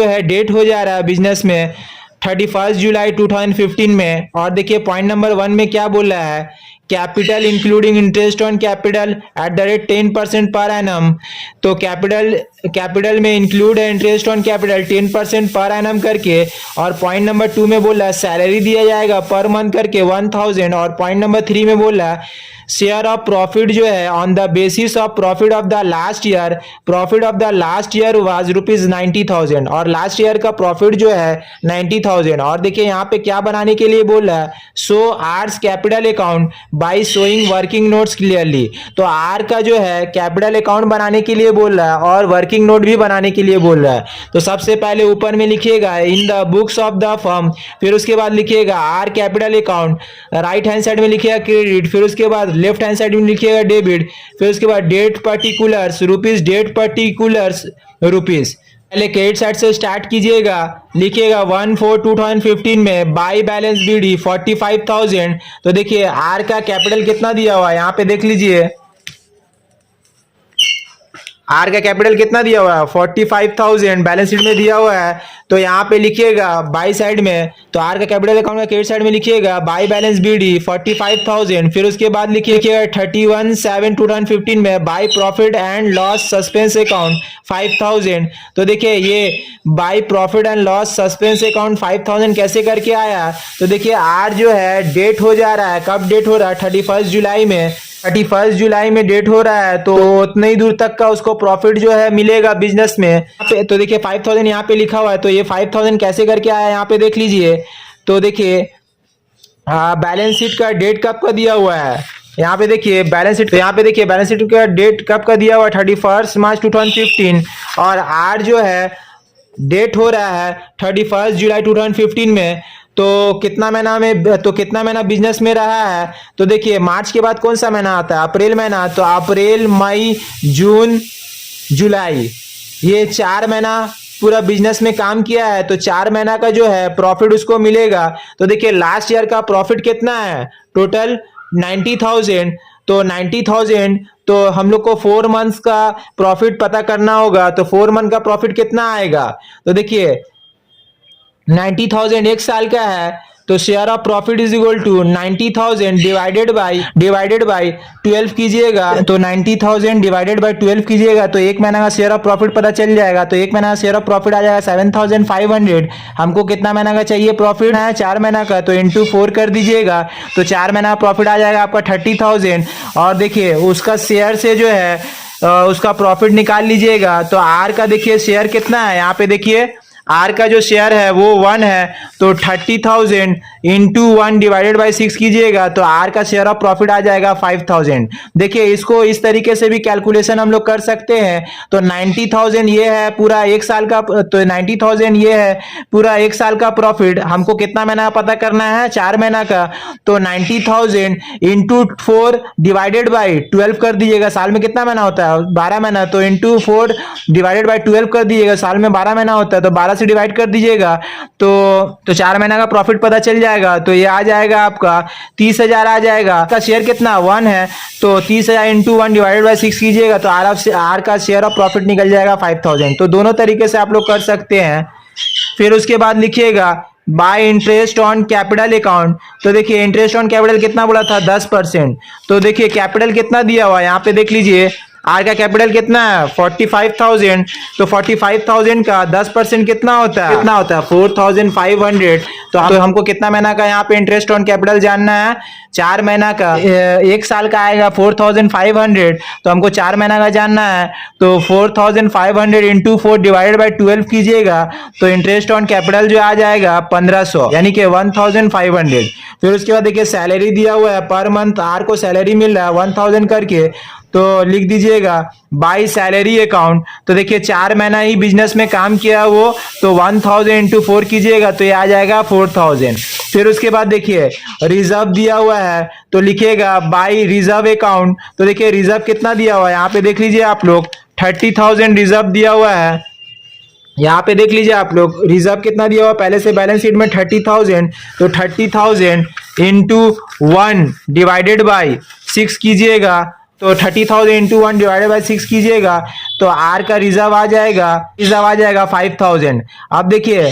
है डेट हो जा रहा है बिजनेस में 31 जुलाई 2015 में। और देखिए पॉइंट नंबर 1 में क्या बोल रहा है, capital including interest on capital at the rate 10% per annum. तो कैपिटल में इंक्लूड है interest on capital 10% per annum करके। और पॉइंट नंबर 2 में बोल रहा है सैलरी दिया जाएगा पर मंथ करके 1,000। और पॉइंट नंबर 3 में बोल रहा है शेयर ऑफ प्रॉफिट जो है on the basis of profit of the last year. Profit of the last year was ₹90,000 और लास्ट ईयर का प्रॉफिट जो है 90,000। और देखिए यहाँ पे क्या बनाने के लिए बोल रहा है, so R's capital account by showing working notes clearly. तो आर का जो है कैपिटल अकाउंट बनाने के लिए बोल रहा है और वर्किंग नोट भी बनाने के लिए बोल रहा है। तो सबसे पहले ऊपर में लिखिएगा इन the books of the firm, फिर उसके बाद लिखिएगा are capital account, right hand side में लिखिएगा क्रेडिट, फिर उसके बाद लेफ्ट हैंड साइड में लिखिएगा डेबिट, फिर उसके बाद date particulars rupees, date particulars rupees. पहले क्रेडिट साइड से स्टार्ट कीजिएगा, लिखिएगा 1/4/2015 में बाई बैलेंस बीडी 45,000। तो देखिए आर का कैपिटल कितना दिया हुआ है यहाँ पे देख लीजिए, आर का कैपिटल कितना दिया हुआ है 45,000 बैलेंस शीट में दिया हुआ है। तो यहाँ पे लिखिएगा बाई साइड में, तो आर का कैपिटल अकाउंट का क्रेडिट साइड में लिखिएगा बाई बैलेंस बीडी 45,000। फिर उसके बाद लिखिएगा 31/7/2015 में by profit and loss suspense account 5,000। तो देखिए ये by profit and loss suspense account 5,000 कैसे करके आया, तो देखिए आर जो है डेट हो जा रहा है, कब डेट हो रहा है 31 जुलाई में, 31 जुलाई में डेट हो रहा है। तो उतने ही दूर तक का उसको प्रॉफिट जो है मिलेगा बिजनेस में। तो देखिए 5,000 यहाँ पे लिखा हुआ है, तो ये 5,000 कैसे करके आया यहाँ पे देख लीजिए। तो देखिए बैलेंस शीट का डेट कब का दिया हुआ है यहाँ पे देखिए बैलेंस शीट, तो यहाँ पे देखिए बैलेंस शीट का डेट कब का दिया हुआ है 31 मार्च 2015 और आर जो है डेट हो रहा है 31 जुलाई 2015 में। तो कितना महीना बिजनेस में रहा है, तो देखिए मार्च के बाद कौन सा महीना आता है, अप्रैल महीना। तो अप्रैल मई जून जुलाई ये 4 महीना पूरा बिजनेस में काम किया है। तो 4 महीना का जो है प्रॉफिट उसको मिलेगा। तो देखिए लास्ट ईयर का प्रॉफिट कितना है टोटल 90,000। तो 90,000 तो हम लोग को 4 मंथ्स का प्रॉफिट पता करना होगा। तो 4 मंथ का प्रॉफिट कितना आएगा, तो देखिए 90,000 एक साल का है, तो share of profit is equal to 90,000 divided by 12 कीजिएगा। तो 90,000 डिवाइडेड बाय 12 कीजिएगा तो एक महीना का शेयर ऑफ प्रॉफिट पता चल जाएगा। तो एक महीना का शेयर ऑफ प्रॉफिट आ जाएगा 7,500। हमको कितना महीना का चाहिए प्रॉफिट है 4 महीना का, तो इंटू 4 कर दीजिएगा। तो 4 महीना का प्रॉफिट आ जाएगा आपका 30,000। और देखिए उसका शेयर से जो है उसका प्रॉफिट निकाल लीजिएगा। तो आर का देखिए शेयर कितना है, यहाँ पे देखिए आर का जो शेयर है वो 1 है, तो 30,000 इंटू 1 डिवाइडेड बाई 6 कीजिएगा तो आर का शेयर ऑफ प्रॉफिट आ जाएगा 5,000। देखिए इसको इस तरीके से भी कैलकुलेशन हम लोग कर सकते हैं। तो 90,000 ये है पूरा एक साल का, तो 90,000 ये है पूरा एक साल का प्रॉफिट। हमको कितना महीना पता करना है, 4 महीना का। तो 90,000 इंटू 4 डिवाइडेड बाई 12 कर दीजिएगा। साल में कितना महीना होता है, 12 महीना। तो इंटू 4 डिवाइडेड बाई 12 कर दीजिएगा, साल में 12 महीना होता है, तो 12 से डिवाइड कर दीजिएगा तो 4 महीना का प्रॉफिट पता चल जाएगा। तो ये आ जाएगा आपका 30,000 आ जाएगा। का शेयर कितना 1 है, तो 30,000 इंटू 1 डिवाइडेड बाई 6 कीजिएगा तो आर का शेयर ऑफ प्रॉफिट निकल जाएगा 5,000। तो दोनों तरीके से आप लोग कर सकते हैं। फिर उसके बाद लिखिएगा bye interest on capital account. तो देखिए इंटरेस्ट ऑन कैपिटल कितना बोला था, 10%। तो देखिए कैपिटल कितना दिया हुआ है यहाँ पे देख लीजिए, आर का कैपिटल कितना है 45,000। तो 45,000 का 10% कितना होता है, 4,500। तो हमको कितना महीना का यहाँ पे इंटरेस्ट ऑन कैपिटल जानना है, 4 महीना का। एक साल का आएगा 4,500, तो हमको 4 महीना का जानना है। तो 4,500 इंटू 4 डिवाइडेड बाई 12 कीजिएगा तो इंटरेस्ट ऑन कैपिटल जो आ जाएगा 1,500 यानी कि 1,500। फिर उसके बाद देखिए सैलरी दिया हुआ है, पर मंथ आर को सैलरी मिल रहा है 1,000 करके, तो लिख दीजिएगा बाई सैलरी अकाउंट। तो देखिए 4 महीना ही बिजनेस में काम किया वो, तो 1,000 इंटू 4 कीजिएगा तो ये आ जाएगा 4,000। फिर उसके बाद देखिए रिजर्व दिया हुआ है, तो लिखिएगा बाई रिजर्व अकाउंट। तो देखिए रिजर्व कितना दिया हुआ है यहाँ पे देख लीजिए आप लोग, 30,000 रिजर्व दिया हुआ है। यहाँ पे देख लीजिए आप लोग रिजर्व कितना दिया हुआ पहले से बैलेंस शीट में 30,000। तो 30,000 इंटू 1 डिवाइडेड बाई 6 कीजिएगा तो 30,000 इंटू 1 डिवाइडेड बाई 6 कीजिएगा तो आर का रिजर्व आ जाएगा 5,000। अब देखिए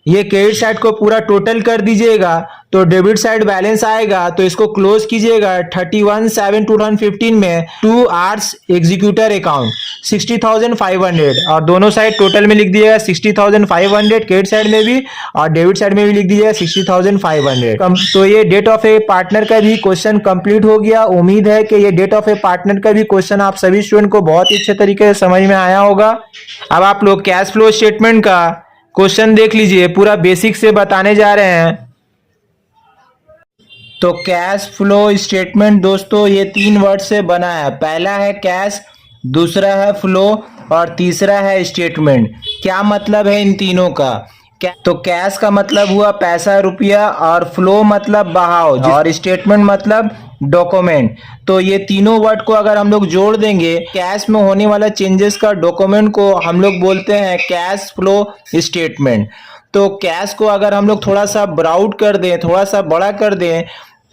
ये क्रेडिट साइड को पूरा टोटल कर दीजिएगा तो डेबिट साइड बैलेंस आएगा, तो इसको क्लोज कीजिएगा 31/7/2015 में 2 आवर्स एग्जीक्यूटर अकाउंट 60,500 और दोनों साइड टोटल में लिख दिएगा 60,500 क्रेडिट साइड में भी और डेबिट साइड में भी लिख दीजिएगा 60,500। तो ये डेट ऑफ ए पार्टनर का भी क्वेश्चन कंप्लीट हो गया। उम्मीद है कि ये डेट ऑफ ए पार्टनर का भी क्वेश्चन आप सभी स्टूडेंट को बहुत ही अच्छे तरीके से समझ में आया होगा। अब आप लोग कैश फ्लो स्टेटमेंट का क्वेश्चन देख लीजिए, पूरा बेसिक से बताने जा रहे हैं। तो कैश फ्लो स्टेटमेंट दोस्तों ये 3 वर्ड से बना है। पहला है कैश, दूसरा है फ्लो और तीसरा है स्टेटमेंट। क्या मतलब है इन तीनों का? तो कैश का मतलब हुआ पैसा रुपया और फ्लो मतलब बहाव और स्टेटमेंट मतलब डॉक्यूमेंट। तो ये तीनों वर्ड को अगर हम लोग जोड़ देंगे, कैश में होने वाला चेंजेस का डॉक्यूमेंट को हम लोग बोलते हैं कैश फ्लो स्टेटमेंट। तो कैश को अगर हम लोग थोड़ा सा ब्राउट कर दें, थोड़ा सा बड़ा कर दें,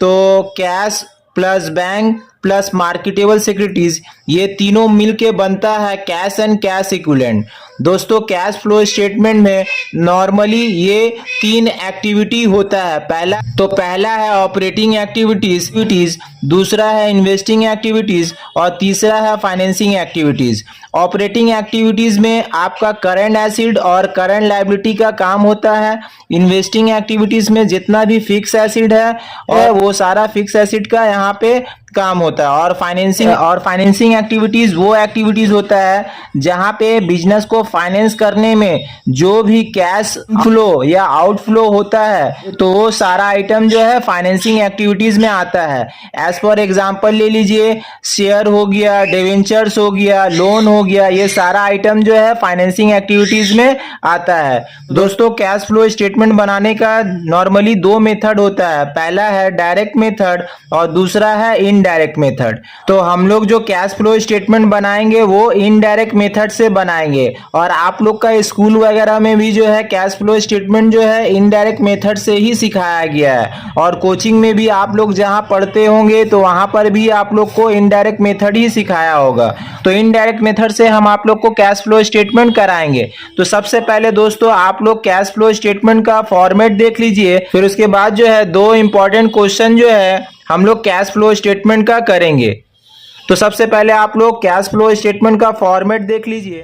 तो cash plus bank plus marketable securities ये तीनों मिलके बनता है कैश एंड कैश इक्विवेलेंट। दोस्तों कैश फ्लो स्टेटमेंट में नॉर्मली ये 3 एक्टिविटी होता है। पहला है ऑपरेटिंग एक्टिविटीज, दूसरा है इन्वेस्टिंग एक्टिविटीज और तीसरा है फाइनेंसिंग एक्टिविटीज। ऑपरेटिंग एक्टिविटीज में आपका करंट एसिड और करंट लायबिलिटी का काम होता है। इन्वेस्टिंग एक्टिविटीज में जितना भी फिक्स एसिड है और वो सारा फिक्स एसिड का यहाँ पे काम होता है। और फाइनेंसिंग एक्टिविटीज वो एक्टिविटीज होता है जहां पे बिजनेस को फाइनेंस करने में जो भी कैश फ्लो या आउटफ्लो होता है तो वो सारा आइटम जो है फाइनेंसिंग एक्टिविटीज में आता है। एज फॉर एग्जांपल ले लीजिए शेयर हो गया, डिवेंचर्स हो गया, लोन हो गया, ये सारा आइटम जो है फाइनेंसिंग एक्टिविटीज में आता है। दोस्तों कैश फ्लो स्टेटमेंट बनाने का नॉर्मली 2 मेथड होता है। पहला है डायरेक्ट मेथड और दूसरा है इनडायरेक्ट मेथड। तो हम लोग जो कैश फ्लो स्टेटमेंट बनाएंगे वो इनडायरेक्ट मेथड से बनाएंगे और आप लोग का स्कूल वगैरह में भी जो है कैश फ्लो स्टेटमेंट जो है इनडायरेक्ट मेथड से ही सिखाया गया है। और कोचिंग में भी आप लोग जहां पढ़ते होंगे तो वहां पर भी आप लोग को इनडायरेक्ट मेथड ही सिखाया होगा। तो इनडायरेक्ट मेथड से हम आप लोग को कैश फ्लो स्टेटमेंट कराएंगे। तो सबसे पहले दोस्तों आप लोग कैश फ्लो स्टेटमेंट का फॉर्मेट देख लीजिए, फिर उसके बाद जो है 2 इंपॉर्टेंट क्वेश्चन जो है हम लोग कैश फ्लो स्टेटमेंट का करेंगे। तो सबसे पहले आप लोग कैश फ्लो स्टेटमेंट का फॉर्मेट देख लीजिए।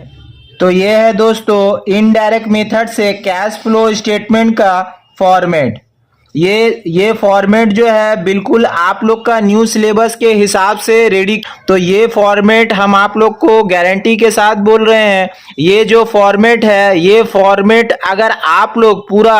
तो ये है दोस्तों इनडायरेक्ट मेथड से कैश फ्लो स्टेटमेंट का फॉर्मेट। ये फॉर्मेट जो है बिल्कुल आप लोग का न्यू सिलेबस के हिसाब से रेडी। तो ये फॉर्मेट हम आप लोग को गारंटी के साथ बोल रहे हैं, ये जो फॉर्मेट है, ये फॉर्मेट अगर आप लोग पूरा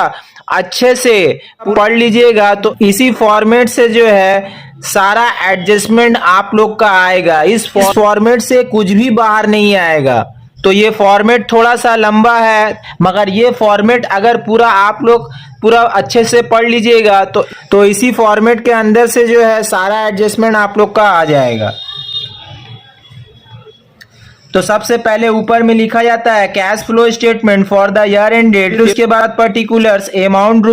अच्छे से पढ़ लीजिएगा तो इसी फॉर्मेट से जो है सारा एडजस्टमेंट आप लोग का आएगा। इस फॉर्मेट से कुछ भी बाहर नहीं आएगा। तो ये फॉर्मेट थोड़ा सा लंबा है, मगर ये फॉर्मेट अगर पूरा आप लोग पूरा अच्छे से पढ़ लीजिएगा तो इसी फॉर्मेट के अंदर से जो है सारा एडजस्टमेंट आप लोग का आ जाएगा। तो सबसे पहले ऊपर में लिखा जाता है cash flow statement for the year end date, उसके बाद पर्टिकुलर्स अमाउंट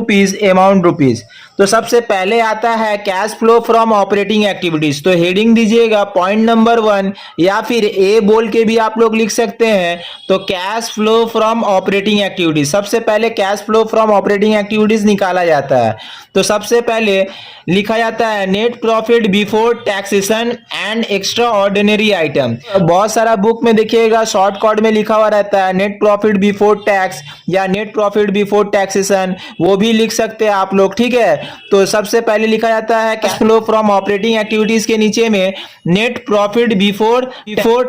रुपीज। तो सबसे पहले आता है cash flow from operating activities. तो हेडिंग दीजिएगा पॉइंट नंबर 1 या फिर ए बोल के भी आप लोग लिख सकते हैं। तो cash flow from operating activities, सबसे पहले cash flow from operating activities निकाला जाता है। तो सबसे पहले लिखा जाता है net profit before taxation and extra ordinary item. बहुत सारा बुक में देखिएगा शॉर्ट कट में लिखा हुआ रहता है नेट प्रॉफिट बिफोर टैक्स या नेट प्रॉफिट बिफोर टैक्सेशन, वो भी लिख सकते हैं आप लोग, ठीक है। तो सबसे पहले लिखा जाता है cash flow from operating activities के नीचे में net profit before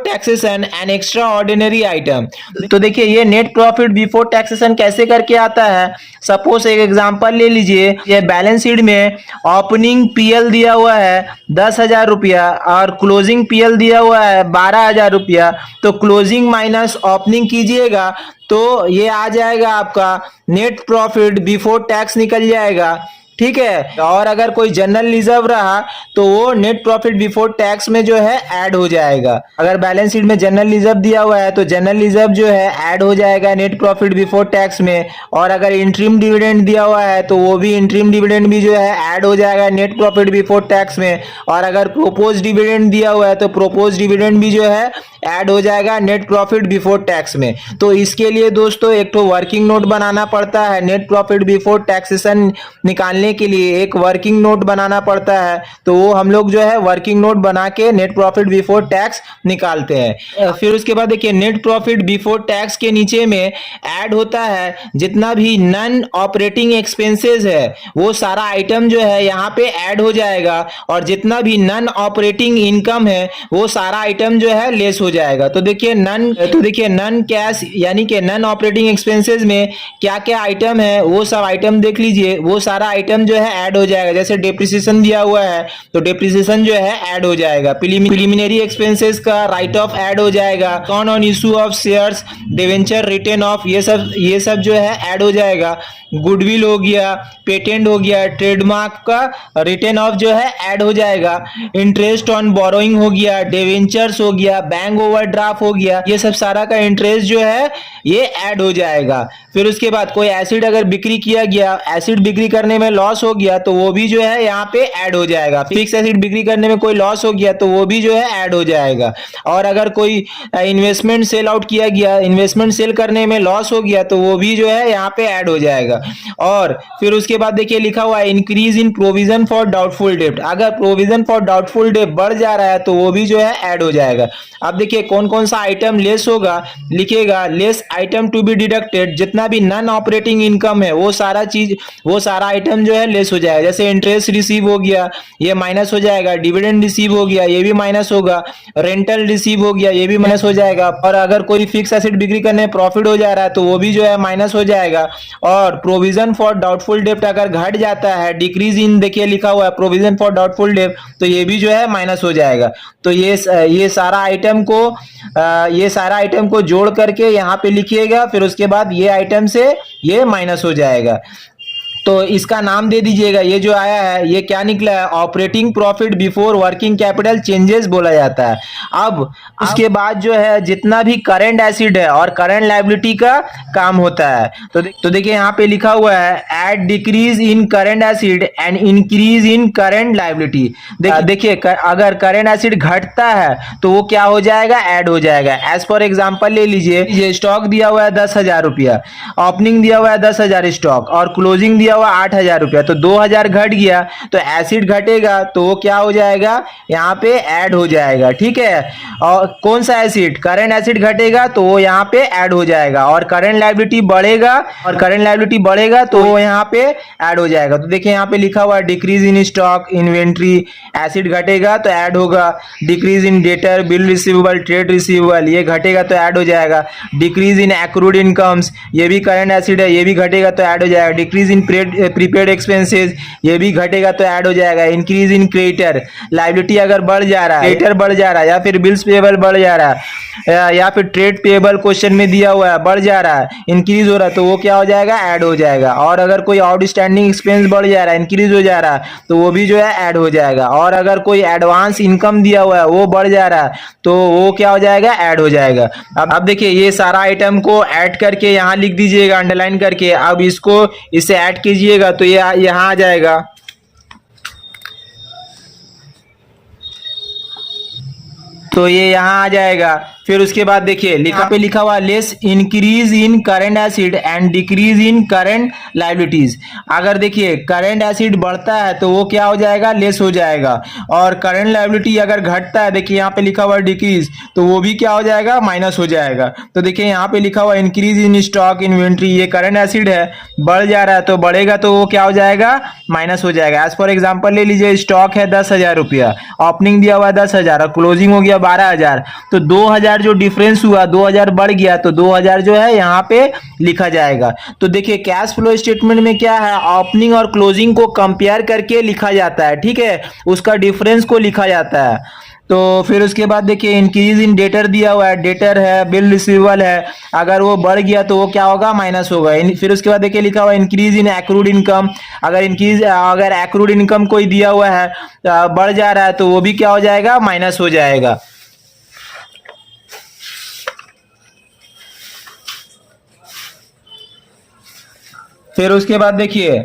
taxation and extra ordinary item. तो देखिए ये नेट प्रॉफिट बिफोर टैक्सेशन कैसे करके आता है। सपोज एक एग्जांपल ले लीजिए, ये बैलेंस शीट में ओपनिंग पीएल दिया हुआ है 10,000 रुपया और क्लोजिंग पीएल दिया हुआ है 12,000 रुपया। तो क्लोजिंग माइनस ओपनिंग कीजिएगा तो ये आ जाएगा आपका नेट प्रॉफिट बिफोर टैक्स निकल जाएगा, ठीक है। और अगर कोई जनरल रिजर्व रहा तो वो नेट प्रॉफिट बिफोर टैक्स में जो है ऐड हो जाएगा। अगर बैलेंस शीट में जनरल रिजर्व दिया हुआ है तो जनरल रिजर्व जो है ऐड हो जाएगा नेट प्रॉफिट बिफोर टैक्स में। और अगर इंटरिम डिविडेंड दिया हुआ है तो वो भी इंटरिम डिविडेंड भी जो है ऐड हो जाएगा नेट प्रॉफिट बिफोर टैक्स में। और अगर प्रोपोज डिविडेंड दिया हुआ है तो प्रोपोज डिविडेंड भी जो है ऐड हो जाएगा नेट प्रॉफिट बिफोर टैक्स में। तो इसके लिए दोस्तों एक तो वर्किंग नोट बनाना पड़ता है, नेट प्रॉफिट बिफोर टैक्सेशन निकालने के लिए एक वर्किंग नोट बनाना पड़ता है। तो वो हम लोग जो है वर्किंग नोट बना के नेट प्रॉफिट बिफोर टैक्स निकालते हैं। फिर उसके बाद देखिए नेट प्रॉफिट बिफोर टैक्स के नीचे में ऐड होता है जितना भी नॉन ऑपरेटिंग एक्सपेंसेस है वो सारा आइटम जो है यहाँ पे ऐड हो जाएगा। और जितना भी नॉन ऑपरेटिंग इनकम है वो सारा आइटम जो है लेस हो जाएगा। तो देखिए नॉन कैश यानी कि नॉन ऑपरेटिंग एक्सपेंसेस में क्या क्या आइटम है वो सब आइटम देख लीजिए, वो सारा आइटम जो है ऐड हो जाएगा। जैसे डेप्रिसिएशन दिया हुआ है तो डेप्रिसिएशन जो है ऐड हो जाएगा। प्रीलिमिनरी एक्सपेंसेस का राइट ऑफ ऐड हो जाएगा। Con on issue of shares, debenture written off, ये सब जो है ऐड हो जाएगा। गुडविल हो गया, पेटेंट हो गया, ट्रेडमार्क का रिटर्न ऑफ जो है ऐड हो जाएगा। इंटरेस्ट ऑन बोरोइंग हो गया, डिवेंचर्स हो गया, बैंक ओवरड्राफ्ट हो गया, ये सब सारा का इंटरेस्ट जो है ये ऐड हो जाएगा। फिर उसके बाद कोई एसिड अगर बिक्री किया गया, एसिड बिक्री करने में लॉस हो गया तो वो भी जो है यहाँ पे ऐड हो जाएगा। फिक्स एसिड बिक्री करने में कोई लॉस हो गया तो वो भी जो है ऐड हो जाएगा। और अगर कोई इन्वेस्टमेंट सेल आउट किया गया, इन्वेस्टमेंट सेल करने में लॉस हो गया तो वो भी जो है यहाँ पे ऐड हो जाएगा। और फिर उसके बाद देखिए लिखा हुआ है increase in provision for doubtful डेब्ट। अगर प्रोविजन फॉर डाउटफुल डेब्ट बढ़ जा रहा है तो वो भी जो है ऐड हो जाएगा। अब देखिए कौन कौन सा आइटम लेस होगा, लिखेगा less item to be deducted. जितना भी नॉन ऑपरेटिंग इनकम है वो सारा आइटम जो है लेस हो जाएगा। जैसे इंटरेस्ट रिसीव हो गया ये माइनस हो जाएगा, डिविडेंड रिसीव हो गया ये भी माइनस होगा, रेंटल रिसीव हो गया ये भी माइनस हो जाएगा। और अगर कोई फिक्स एसेट बिक्री करने में प्रॉफिट हो जा रहा है तो वो भी जो है माइनस हो जाएगा। और प्रोविजन फॉर डाउटफुल डेब्ट अगर घट जाता है, डिक्रीज इन देखिए लिखा हुआ है प्रोविजन फॉर डाउटफुल डेब्ट, तो ये भी जो है माइनस हो जाएगा। तो ये सारा आइटम को जोड़ करके यहाँ पे लिखिएगा। फिर उसके बाद ये आइटम से ये माइनस हो जाएगा। तो इसका नाम दे दीजिएगा, ये जो आया है ये क्या निकला है, operating profit before working capital changes बोला जाता है। अब उसके बाद जो है जितना भी करंट एसिड है और करंट लायबिलिटी का काम होता है। तो देखिए यहाँ पे लिखा हुआ है at decrease in current asset and increase in current liability. देखिए अगर करंट एसिड घटता है तो वो क्या हो जाएगा, ऐड हो जाएगा। एज फॉर एग्जाम्पल ले लीजिए, ये स्टॉक दिया हुआ है 10,000 रुपया, ओपनिंग दिया हुआ है 10,000 स्टॉक और क्लोजिंग दिया दिया हुआ 8,000 रुपया, तो 2,000 घट गया, तो एसिड घटेगा तो वो क्या हो जाएगा, यहाँ पे ऐड हो जाएगा। ठीक है, और कौन सा एसिड, करंट एसिड घटेगा तो वो यहाँ पे ऐड हो जाएगा, और करंट लायबिलिटी बढ़ेगा तो वो यहाँ पे ऐड हो जाएगा। तो देखिए यहाँ पे लिखा हुआ है decrease in stock inventory, acid घटेगा तो ऐड होगा। Decrease in debtor bill receivable trade receivable, ये घटेगा तो ऐड हो जाएगा। डिक्रीज इन एक्रूड इनकम्स, ये भी करंट एसिड है, ये भी घटेगा तो ऐड हो जाएगा। डिक्रीज इन प्रीपेड एक्सपेंसेस, ये भी घटेगा तो ऐड हो जाएगा। इंक्रीज इन क्रेडिटर, लायबिलिटी अगर बढ़ जा रहा है, क्रेडिटर बढ़ जा रहा है, या फिर बिल्स पेएबल बढ़ जा रहा है, या फिर ट्रेड पेएबल क्वेश्चन में दिया हुआ है बढ़ जा रहा है, इंक्रीज हो रहा है, तो वो क्या हो जाएगा, ऐड हो जाएगा। और अगर कोई आउटस्टैंडिंग एक्सपेंस बढ़ जा रहा है, इंक्रीज हो जा रहा है, तो वो भी जो है ऐड हो जाएगा। और अगर कोई एडवांस इनकम दिया हुआ है वो बढ़ जा रहा है, तो वो क्या हो जाएगा, ऐड हो जाएगा। अब देखिए ये सारा आइटम को ऐड करके यहाँ लिख दीजिएगा अंडरलाइन करके। अब इसको इससे ऐड कीजिएगा तो ये यहाँ आ जाएगा। तो ये यहाँ आ जाएगा। फिर उसके बाद देखिए लिखा हुआ less increase in current asset and decrease in current liabilities. अगर देखिए करंट एसिड बढ़ता है तो वो क्या हो जाएगा, लेस हो जाएगा, और करंट लायबिलिटी अगर घटता है, देखिए यहाँ पे लिखा हुआ डिक्रीज, तो वो भी क्या हो जाएगा, माइनस हो जाएगा। तो देखिए यहाँ पे लिखा हुआ इंक्रीज इन स्टॉक इन्वेंट्री, ये करंट एसिड है, बढ़ जा रहा है तो बढ़ेगा तो वो क्या हो जाएगा, माइनस हो जाएगा। एज फॉर एग्जाम्पल ले लीजिए, स्टॉक है 10,000 रुपया, ओपनिंग दिया हुआ है 10,000 और क्लोजिंग हो गया 12,000, तो 2,000 जो डिफरेंस हुआ 2,000 बढ़ गया, तो 2,000 जो है यहाँ पे लिखा जाएगा। तो देखिए कैश फ्लो स्टेटमेंट में क्या है, ओपनिंग और क्लोजिंग को कंपेयर करके लिखा जाता है। ठीक है, उसका डिफरेंस को लिखा जाता है। तो फिर उसके बाद देखिए इंक्रीज इन डेटर दिया हुआ है, डेटर है, बिल रिसीवेबल है, अगर वो बढ़ गया तो वो क्या होगा, माइनस होगा। फिर उसके बाद देखिए लिखा हुआ है इंक्रीज इन एक्रूड इनकम, अगर एक्रूड इनकम कोई दिया हुआ है बढ़ जा रहा है तो वो भी क्या हो जाएगा, माइनस हो जाएगा। फिर उसके बाद देखिए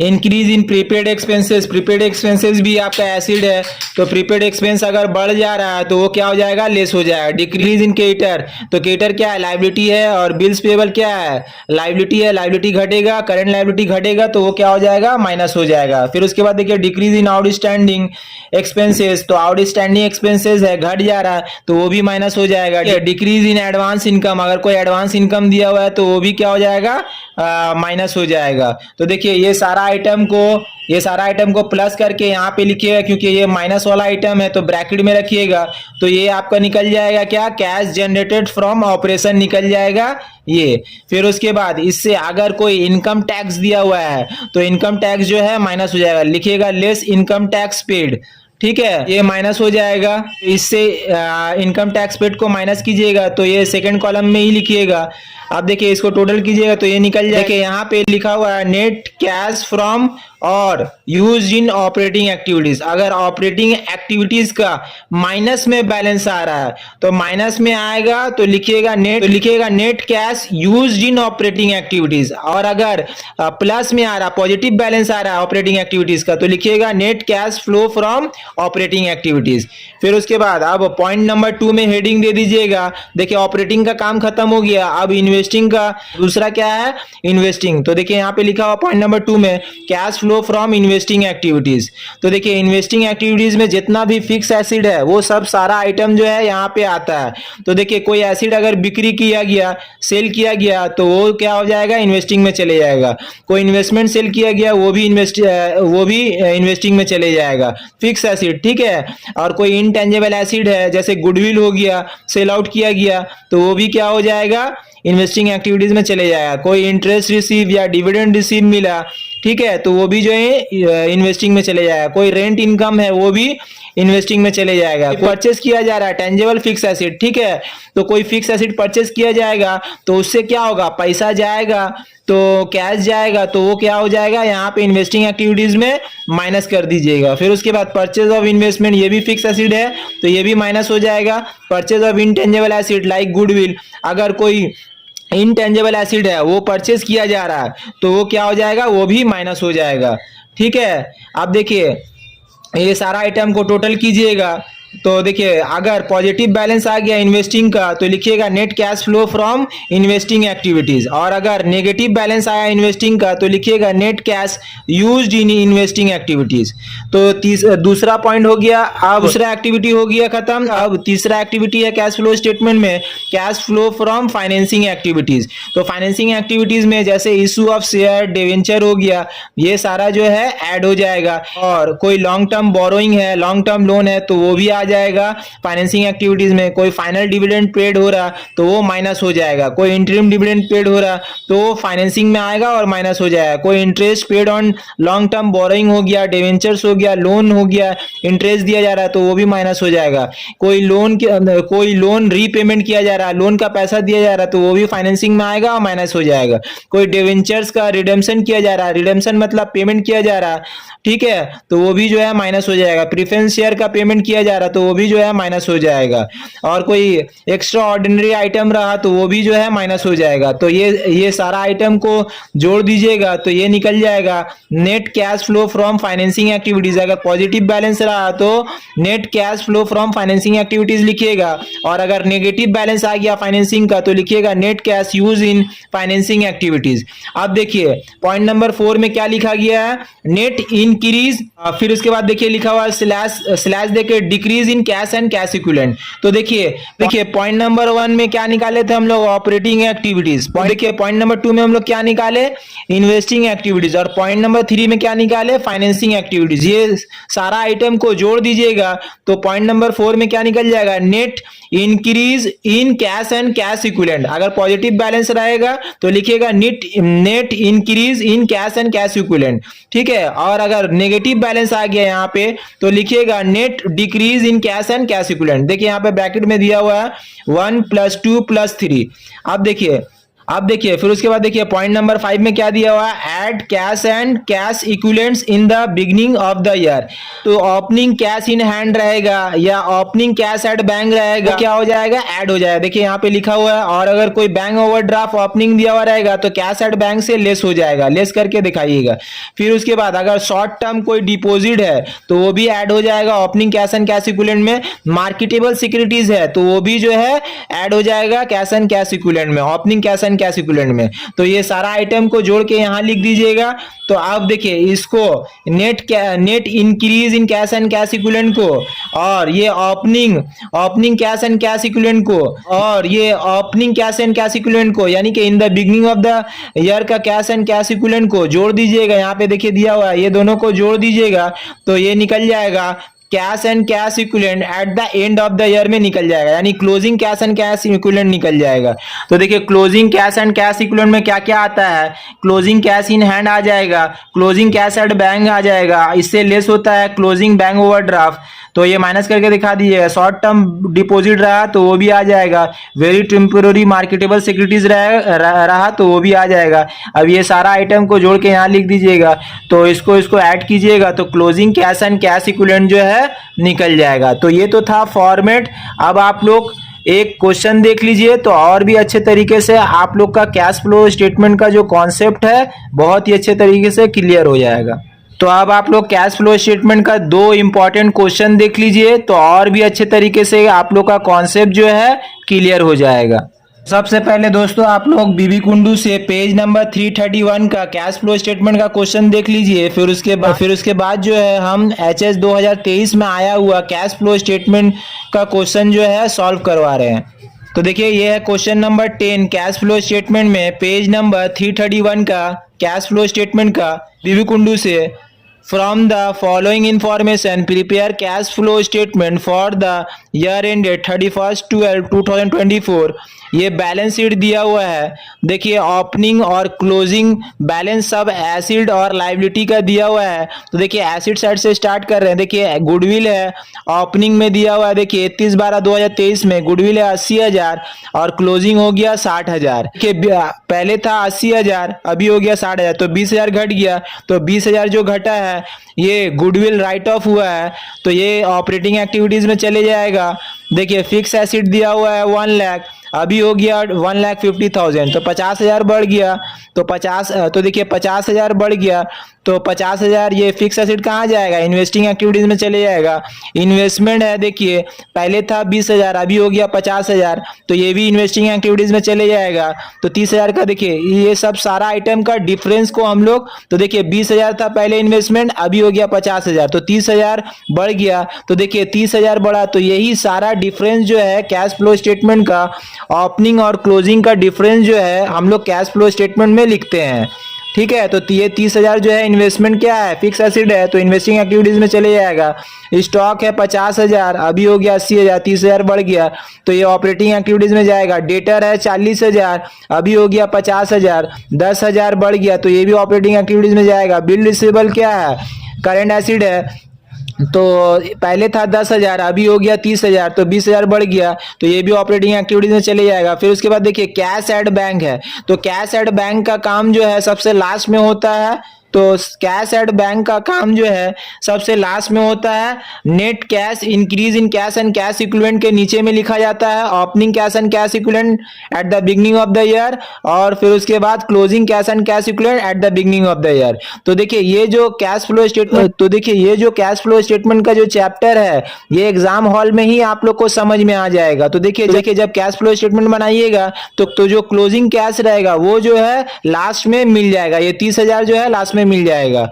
increase in prepaid expenses, prepaid expenses भी आपका एसिड है, तो प्रीपेड एक्सपेंस अगर बढ़ जा रहा है तो वो क्या हो जाएगा, लेस हो जाएगा। डिक्रीज इन क्रेडिटर, तो क्रेडिटर क्या है, लायबिलिटी है, और बिल्स पेएबल क्या है, लायबिलिटी है, लायबिलिटी घटेगा, करंट लायबिलिटी घटेगा तो वो क्या हो जाएगा, माइनस हो जाएगा। फिर उसके बाद देखिए डिक्रीज इन आउटस्टैंडिंग एक्सपेंसेस, तो आउटस्टैंडिंग एक्सपेंसेस है, घट जा रहा है तो वो भी माइनस हो जाएगा। डिक्रीज इन एडवांस इनकम, अगर कोई एडवांस इनकम दिया हुआ है तो वो भी क्या हो जाएगा, माइनस हो जाएगा। तो देखिए ये सारा आइटम को प्लस करके यहाँ पे लिखिएगा, क्योंकि ये माइनस वाला आइटम है तो ब्रैकेट में रखिएगा, तो ये आपका निकल जाएगा क्या, कैश जनरेटेड फ्रॉम ऑपरेशन निकल जाएगा ये। फिर उसके बाद इससे अगर कोई इनकम टैक्स दिया हुआ है तो इनकम टैक्स जो है माइनस हो जाएगा, लिखिएगा लेस इनकम टैक्स पेड। ठीक है, ये माइनस हो जाएगा, इससे इनकम टैक्स पेड को माइनस कीजिएगा तो ये सेकंड कॉलम में ही लिखिएगा। अब देखिए इसको टोटल कीजिएगा तो ये निकल जाएगा। देखिए यहाँ पे लिखा हुआ है नेट कैश फ्रॉम और यूज इन ऑपरेटिंग एक्टिविटीज, अगर ऑपरेटिंग एक्टिविटीज का माइनस में बैलेंस आ रहा है तो माइनस में आएगा तो लिखिएगा net cash use in operating activities, और अगर प्लस में आ रहा, पॉजिटिव बैलेंस आ रहा है ऑपरेटिंग एक्टिविटीज का, तो लिखिएगा net cash flow from operating activities. फिर उसके बाद अब पॉइंट नंबर 2 में हेडिंग दे दीजिएगा। देखिए ऑपरेटिंग का काम खत्म हो गया, अब इन्वेस्टिंग का दूसरा क्या है, इन्वेस्टिंग। तो देखिए यहाँ पे लिखा हुआ पॉइंट नंबर 2 में cash flow from investing activities. तो देखिए इन्वेस्टिंग एक्टिविटीज में जितना भी फिक्स एसिड है वो सब सारा आइटम जो है यहाँ पे आता है। तो देखिए कोई एसिड अगर बिक्री किया गया, सेल किया गया, तो वो क्या हो जाएगा, इन्वेस्टिंग में चले जाएगा। कोई इन्वेस्टमेंट सेल किया गया वो भी इन्वेस्टिंग में चले जाएगा, फिक्स एसिड। ठीक है, और कोई इनटेंजिबल एसिड है जैसे गुडविल हो गया, सेल आउट किया गया, तो वो भी क्या हो जाएगा, इन्वेस्टिंग एक्टिविटीज में चले जाएगा। कोई इंटरेस्ट रिसीव या डिविडेंड रिसीव मिला, ठीक है, तो वो भी जो है इन्वेस्टिंग में चले जाएगा। कोई रेंट इनकम है वो भी इन्वेस्टिंग में चले जाएगा। परचेस किया जा रहा है टेंजेबल फिक्स एसिड, ठीक है, तो कोई फिक्स एसिड परचेस किया जाएगा तो उससे क्या होगा, पैसा जाएगा, तो कैश जाएगा, तो वो क्या हो जाएगा, यहाँ पे इन्वेस्टिंग एक्टिविटीज में माइनस कर दीजिएगा। फिर उसके बाद परचेज ऑफ इन्वेस्टमेंट, ये भी फिक्स एसिड है तो ये भी माइनस हो जाएगा। Purchase of intangible acid like goodwill, अगर कोई इनटेंजेबल एसिड है वो परचेज किया जा रहा है तो वो क्या हो जाएगा, वो भी माइनस हो जाएगा। ठीक है, अब देखिए ये सारा आइटम को टोटल कीजिएगा तो देखिए अगर पॉजिटिव बैलेंस आ गया इन्वेस्टिंग का तो लिखिएगा net cash flow from investing activities, और अगर नेगेटिव बैलेंस आया इन्वेस्टिंग का तो लिखिएगा net cash used in investing activities. तो दूसरा पॉइंट हो गया। अब दूसरा एक्टिविटी हो गया खत्म। अब तीसरा एक्टिविटी है कैश फ्लो स्टेटमेंट में cash flow from financing activities. तो फाइनेंसिंग एक्टिविटीज में जैसे इशू ऑफ शेयर, डिवेंचर हो गया, ये सारा जो है ऐड हो जाएगा। और कोई लॉन्ग टर्म बोरोइंग है, लॉन्ग टर्म लोन है तो वो भी आ जाएगा फाइनेंसिंग एक्टिविटीज में। कोई फाइनल डिविडेंड पेड हो रहा तो वो माइनस हो जाएगा। कोई इंटरिम डिविडेंड पेड हो रहा तो वो फाइनेंसिंग में आएगा और माइनस हो जाएगा। कोई interest paid on long term borrowing हो गया, डिवेंचर्स हो गया, लोन हो गया, इंटरेस्ट दिया जा रहा है तो वो भी माइनस हो जाएगा। कोई लोन रीपेमेंट किया जा रहा है, लोन का पैसा दिया जा रहा है तो वो भी फाइनेंसिंग में आएगा और माइनस हो जाएगा। कोई डिवेंचर्स का रिडेम्पशन किया जा रहा है, रिडेम्पशन मतलब पेमेंट किया जा रहा है, ठीक है, तो वो भी जो है माइनस हो जाएगा। प्रेफरेंस शेयर का पेमेंट किया जा रहा तो वो भी जो है माइनस हो जाएगा। और कोई एक्स्ट्रा ऑर्डिनरी आइटम रहा तो वो भी जो है माइनस हो जाएगा। तो ये सारा आइटम को जोड़ दीजिएगा तो ये निकल जाएगा net cash flow from financing activities. अगर पॉजिटिव बैलेंस रहा तो net cash flow from financing activities लिखिएगा, और अगर नेगेटिव बैलेंस आ गया फाइनेंसिंग का तो लिखिएगा net cash use in financing activities. अब देखिए पॉइंट नंबर 4 में क्या लिखा गया है, नेट इंक्रीज, फिर उसके बाद देखिए लिखा हुआ स्लैश देके decrease in cash and cash equivalent. तो देखिए पॉइंट नंबर 1 में क्या निकाले थे हम लोग, ऑपरेटिंग एक्टिविटीज। देखिए पॉइंट नंबर 2 में हम लोग क्या निकाले, इन्वेस्टिंग एक्टिविटीज, और पॉइंट नंबर 3 में क्या निकाले, फाइनेंसिंग एक्टिविटीज। ये सारा आइटम को जोड़ दीजिएगा तो पॉइंट नंबर 4 में क्या निकल जाएगा, net increase in cash and cash equivalent. अगर पॉजिटिव बैलेंस रहेगा तो लिखिएगा net increase in cash and cash equivalent, ठीक है। और अगर नेगेटिव बैलेंस आ गया यहाँ पे तो लिखिएगा net decrease in cash and cash equivalent. देखिए यहाँ पे ब्रैकेट में दिया हुआ है 1 + 2 + 3। अब देखिए फिर उसके बाद देखिए पॉइंट नंबर 5 में क्या दिया हुआ है, add cash and cash equivalents in the beginning of the year. तो ओपनिंग कैश इन हैंड रहेगा या ओपनिंग कैश एट बैंक रहेगा, तो क्या हो जाएगा, ऐड हो जाएगा। देखिए यहाँ पे लिखा हुआ है। और अगर कोई बैंक ओवरड्राफ्ट ओपनिंग दिया हुआ रहेगा तो कैश एट बैंक से लेस हो जाएगा, लेस करके दिखाइएगा। फिर उसके बाद अगर शॉर्ट टर्म कोई डिपोजिट है तो वो भी ऐड हो जाएगा opening cash and cash equivalent में। मार्केटेबल सिक्योरिटीज है तो वो भी जो है ऐड हो जाएगा कैश एंड कैश इक्विवेलेंट में, opening cash and cash equivalent में। तो ये सारा आइटम को जोड़ के यहां लिख दीजिएगा। तो आप देखिए इसको net increase in cash and cash equivalent को, और ये opening cash and cash equivalent को, और ये opening cash and cash equivalent को, यानी कि in the beginning of the year का कैश एंड कैश इक्विवेलेंट को जोड़ दीजिएगा। यहाँ पे देखिए दिया हुआ है, ये दोनों को जोड़ दीजिएगा तो ये निकल जाएगा cash and cash equivalent at the end of the year में निकल जाएगा, यानी closing cash and cash equivalent निकल जाएगा। तो देखिए closing cash and cash equivalent में क्या क्या आता है, क्लोजिंग कैश इन हैंड आ जाएगा, क्लोजिंग कैश एट बैंक आ जाएगा, इससे लेस होता है क्लोजिंग बैंक ओवरड्राफ्ट, तो ये माइनस करके दिखा दीजिएगा। शॉर्ट टर्म डिपॉजिट रहा तो वो भी आ जाएगा, वेरी टेम्पोररी मार्केटेबल सिक्योरिटीज रहा तो वो भी आ जाएगा। अब ये सारा आइटम को जोड़ के यहाँ लिख दीजिएगा तो इसको ऐड कीजिएगा तो closing cash and cash equivalent जो है निकल जाएगा। तो ये तो था फॉर्मेट। अब आप लोग एक क्वेश्चन देख लीजिए तो और भी अच्छे तरीके से आप लोग का कैश फ्लो स्टेटमेंट का जो कॉन्सेप्ट है बहुत ही अच्छे तरीके से क्लियर हो जाएगा। तो अब आप लोग कैश फ्लो स्टेटमेंट का 2 इंपॉर्टेंट क्वेश्चन देख लीजिए तो और भी अच्छे तरीके से आप लोग का कॉन्सेप्ट जो है क्लियर हो जाएगा। सबसे पहले दोस्तों आप लोग बीबी कुंडू से पेज नंबर 331 का कैश फ्लो स्टेटमेंट का क्वेश्चन देख लीजिए। फिर उसके बाद जो है हम एचएस 2023 में आया हुआ कैश फ्लो स्टेटमेंट का क्वेश्चन जो है सॉल्व करवा रहे हैं। तो देखिए ये है question number 10 cash flow statement में पेज नंबर 331 का कैश फ्लो स्टेटमेंट का बीबी कुंडू से। From the following information, prepare cash flow statement for the year ended 31/12/2024। ये बैलेंस शीट दिया हुआ है। देखिए ओपनिंग और क्लोजिंग बैलेंस सब एसिड और लाइबिलिटी का दिया हुआ है। तो देखिए एसिड साइड से स्टार्ट कर रहे हैं। देखिए गुडविल है, ओपनिंग में दिया हुआ है, देखिए 31/12/2023 में गुडविल है 80,000 और क्लोजिंग हो गया 60,000। देखिए पहले था 80,000 अभी हो गया 60,000 तो 20,000 घट गया। तो 20,000 जो घटा है ये गुडविल राइट ऑफ हुआ है तो ये ऑपरेटिंग एक्टिविटीज में चले जाएगा। देखिए फिक्स एसिड दिया हुआ है 1 लाख अभी हो गया 1,50,000, तो 50,000 बढ़ गया। तो देखिए 50,000 बढ़ गया, तो 50,000 ये फिक्स एसेट कहाँ जाएगा, इन्वेस्टिंग एक्टिविटीज में चले जाएगा। इन्वेस्टमेंट है, देखिए पहले था 20,000, अभी हो गया 50,000, तो ये भी इन्वेस्टिंग एक्टिविटीज में चले जाएगा। तो 30,000 का देखिए ये सब सारा आइटम का डिफरेंस को हम लोग, तो देखिए 20,000 था पहले इन्वेस्टमेंट, अभी हो गया 50,000, तो 30,000 बढ़ गया। तो देखिए 30,000 बढ़ा, तो यही सारा डिफरेंस जो है कैश फ्लो स्टेटमेंट का, ओपनिंग और क्लोजिंग का डिफरेंस जो है हम लोग कैश फ्लो स्टेटमेंट में लिखते हैं। ठीक है, तो ये 30,000 जो है इन्वेस्टमेंट क्या है, फिक्स एसेट है, तो इन्वेस्टिंग एक्टिविटीज में चले जाएगा। स्टॉक है 50,000, अभी हो गया 80,000, 30,000 बढ़ गया, तो ये ऑपरेटिंग एक्टिविटीज में जाएगा। डेटर है 40,000, अभी हो गया 50,000, 10,000 बढ़ गया, तो ये भी ऑपरेटिंग एक्टिविटीज में जाएगा। बिल रिसीवेबल क्या है, करेंट एसिड है, तो पहले था 10,000, अभी हो गया 30,000, तो 20,000 बढ़ गया, तो ये भी ऑपरेटिंग एक्टिविटीज में चले जाएगा। फिर उसके बाद देखिए कैश एट बैंक है, तो कैश एट बैंक का काम जो है सबसे लास्ट में होता है। तो कैश एट बैंक का काम जो है सबसे लास्ट में होता है। Net cash increase in cash and cash equivalent के नीचे में लिखा जाता है, opening cash and cash equivalent at the beginning of the year, और फिर उसके बाद closing cash and cash equivalent at the beginning of the year. तो देखिए ये जो कैश फ्लो स्टेटमेंट का जो चैप्टर है, ये एग्जाम हॉल में ही आप लोग को समझ में आ जाएगा। तो देखिए जब कैश फ्लो स्टेटमेंट बनाइएगा तो जो क्लोजिंग कैश रहेगा वो जो है लास्ट में मिल जाएगा, ये 30,000 जो है लास्ट में मिल जाएगा।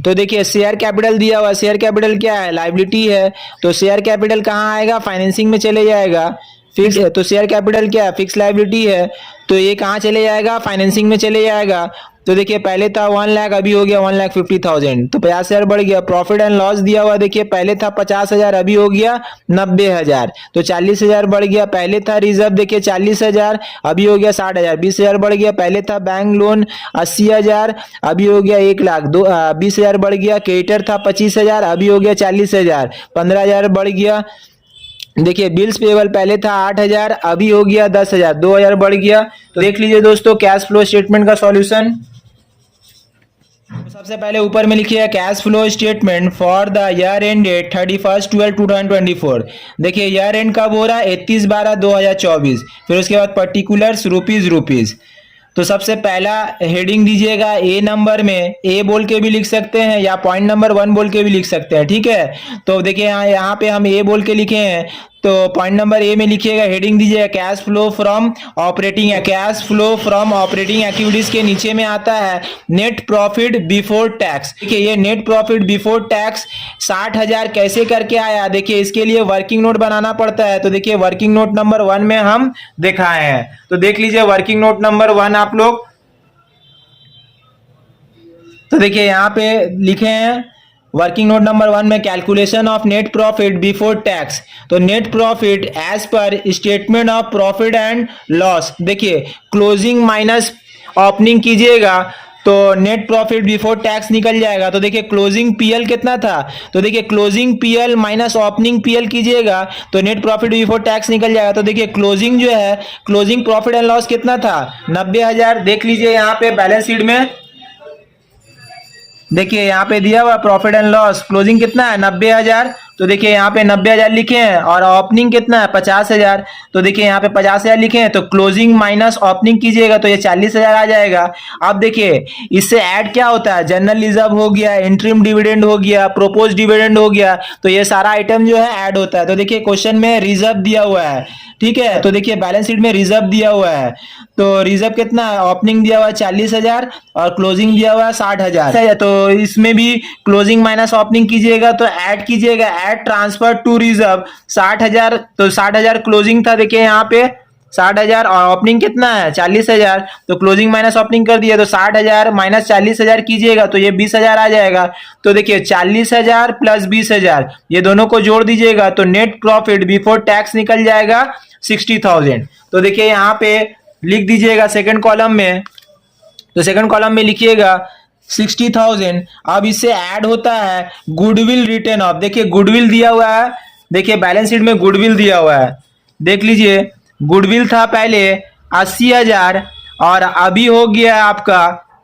तो देखिए शेयर कैपिटल दिया हुआ, शेयर कैपिटल क्या है, लायबिलिटी है, तो शेयर कैपिटल कहाँ आएगा, फाइनेंसिंग में चले जाएगा। फिक्स है, तो शेयर कैपिटल क्या है, फिक्स लायबिलिटी है, तो ये कहाँ चले जाएगा, फाइनेंसिंग में चले जाएगा। तो देखिए पहले था 1 लाख, अभी हो गया 1,50,000, तो 50,000 बढ़ गया। प्रॉफिट एंड लॉस दिया हुआ, देखिए पहले था 50,000, अभी हो गया 90,000, तो 40,000 बढ़ गया। पहले था रिजर्व, देखिए 40,000, अभी हो गया 60,000, 20,000 बढ़ गया। पहले था बैंक लोन 80,000, अभी हो गया 1 लाख, 20,000 बढ़ गया। क्रेडिटर था 25,000, अभी हो गया 40,000, 15,000 बढ़ गया। देखिए बिल्स पेबल पहले था 8,000, अभी हो गया 10,000, 2,000 बढ़ गया। तो देख लीजिए दोस्तों कैश फ्लो स्टेटमेंट का सॉल्यूशन। तो सबसे पहले ऊपर में लिखिए cash flow statement for the year ended 31/12/2024। देखिए ईयर एंड कब हो रहा है, 31/12/2024। फिर उसके बाद पर्टिकुलर्स रुपीज। तो सबसे पहला हेडिंग दीजिएगा ए नंबर में, ए बोल के भी लिख सकते हैं या पॉइंट नंबर 1 बोल के भी लिख सकते हैं। ठीक है, तो देखिए यहाँ पे हम ए बोल के लिखे हैं, तो पॉइंट नंबर ए में लिखिएगा, हेडिंग दीजिएगा cash flow from operating activities के नीचे में आता है नेट प्रॉफिट बिफोर टैक्स। देखिए ये नेट प्रॉफिट बिफोर टैक्स 60,000 कैसे करके आया, देखिए इसके लिए वर्किंग नोट बनाना पड़ता है। तो देखिए वर्किंग नोट नंबर 1 में हम दिखाए हैं, तो देख लीजिए वर्किंग नोट नंबर 1 आप लोग। तो देखिए यहाँ पे लिखे हैं वर्किंग नोट नंबर 1 में calculation of net profit before tax. तो net profit as per statement of profit and loss, देखिए क्लोजिंग माइनस ओपनिंग कीजिएगा तो नेट प्रॉफिट बिफोर टैक्स निकल जाएगा। तो देखिए क्लोजिंग पीएल कितना था, तो देखिए closing PL minus opening PL कीजिएगा तो नेट प्रॉफिट बिफोर टैक्स निकल जाएगा। तो देखिए क्लोजिंग जो है, क्लोजिंग प्रॉफिट एंड लॉस कितना था, 90,000। देख लीजिए यहाँ पे बैलेंस शीट में, देखिए यहाँ पे दिया हुआ प्रॉफिट एंड लॉस, क्लोजिंग कितना है 90,000। तो देखिए यहाँ पे 90,000 लिखे हैं और ओपनिंग कितना है 50,000। तो देखिए यहाँ पे 50,000 लिखे हैं, तो क्लोजिंग माइनस ओपनिंग कीजिएगा तो ये 40,000 आ जाएगा। अब देखिए इससे ऐड क्या होता है, जनरल रिजर्व हो गया, इंटरिम डिविडेंड हो गया, प्रोपोज डिविडेंड हो गया, तो ये सारा आइटम जो है ऐड होता है। तो देखिए क्वेश्चन में रिजर्व दिया हुआ है, ठीक है, तो देखिए बैलेंस शीट में रिजर्व दिया हुआ है, तो रिजर्व कितना है, ओपनिंग दिया हुआ है 40,000 और क्लोजिंग दिया हुआ है 60,000। तो इसमें भी क्लोजिंग माइनस ओपनिंग कीजिएगा तो ऐड कीजिएगा, ऐड ट्रांसफर टू रिजर्व 60,000, तो 60,000 क्लोजिंग था, देखिए यहाँ पे 60,000 और ओपनिंग कितना है 40,000, तो क्लोजिंग माइनस ओपनिंग कर दिया तो 60,000 माइनस 40,000 कीजिएगा तो ये 20,000 आ जाएगा। तो देखिए 40,000 प्लस 20,000 ये दोनों को जोड़ दीजिएगा तो नेट प्रॉफिट बिफोर टैक्स निकल जाएगा 60,000। तो देखिए यहाँ पे लिख दीजिएगा सेकंड कॉलम में, तो सेकंड कॉलम में लिखिएगा 60,000। अब इससे ऐड होता है गुडविल रिटर्न ऑफ, देखिए गुडविल दिया हुआ है, देखिए बैलेंस शीट में गुडविल दिया हुआ है, देख लीजिए गुडविल था पहले 80,000 और अभी हो गया आपका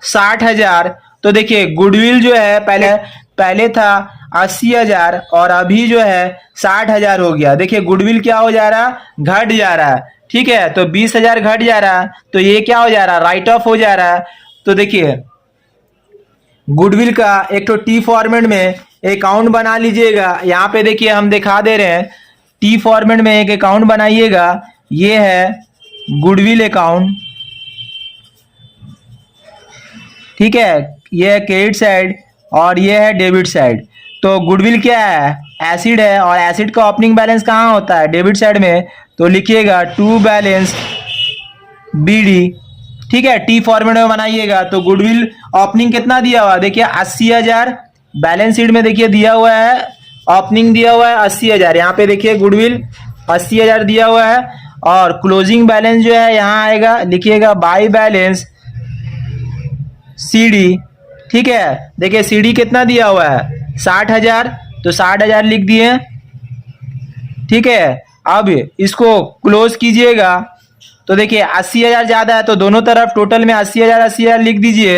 60,000। तो देखिए गुडविल जो है पहले था 80,000 और अभी जो है 60,000 हो गया। देखिए गुडविल क्या हो जा रहा है, घट जा रहा है, ठीक है, तो 20,000 घट जा रहा है, तो ये क्या हो जा रहा है, राइट ऑफ हो जा रहा है। तो देखिए गुडविल का एक तो टी फॉर्मेट में अकाउंट बना लीजिएगा। यहाँ पे देखिए हम दिखा दे रहे हैं, टी फॉर्मेट में एक अकाउंट बनाइएगा। ये है गुडविल अकाउंट, ठीक है, ये है क्रेडिट साइड और ये है डेबिट साइड। तो गुडविल क्या है, एसिड है, और एसिड का ओपनिंग बैलेंस कहाँ होता है, डेबिट साइड में। तो लिखिएगा टू बैलेंस बीडी, ठीक है, टी फॉर्मेट में बनाइएगा। तो गुडविल ओपनिंग कितना दिया हुआ, देखिए 80,000 बैलेंस शीट में देखिए दिया हुआ है, ओपनिंग दिया हुआ है 80,000। यहाँ पे देखिए गुडविल 80,000 दिया हुआ है, और क्लोजिंग बैलेंस जो है यहाँ आएगा, लिखिएगा बाई बैलेंस सीडी, ठीक है। देखिए सीडी कितना दिया हुआ है 60,000, तो 60,000 लिख दिए, ठीक है। अब इसको क्लोज कीजिएगा, तो देखिए 80,000 ज्यादा है, तो दोनों तरफ टोटल में 80,000 लिख दीजिए,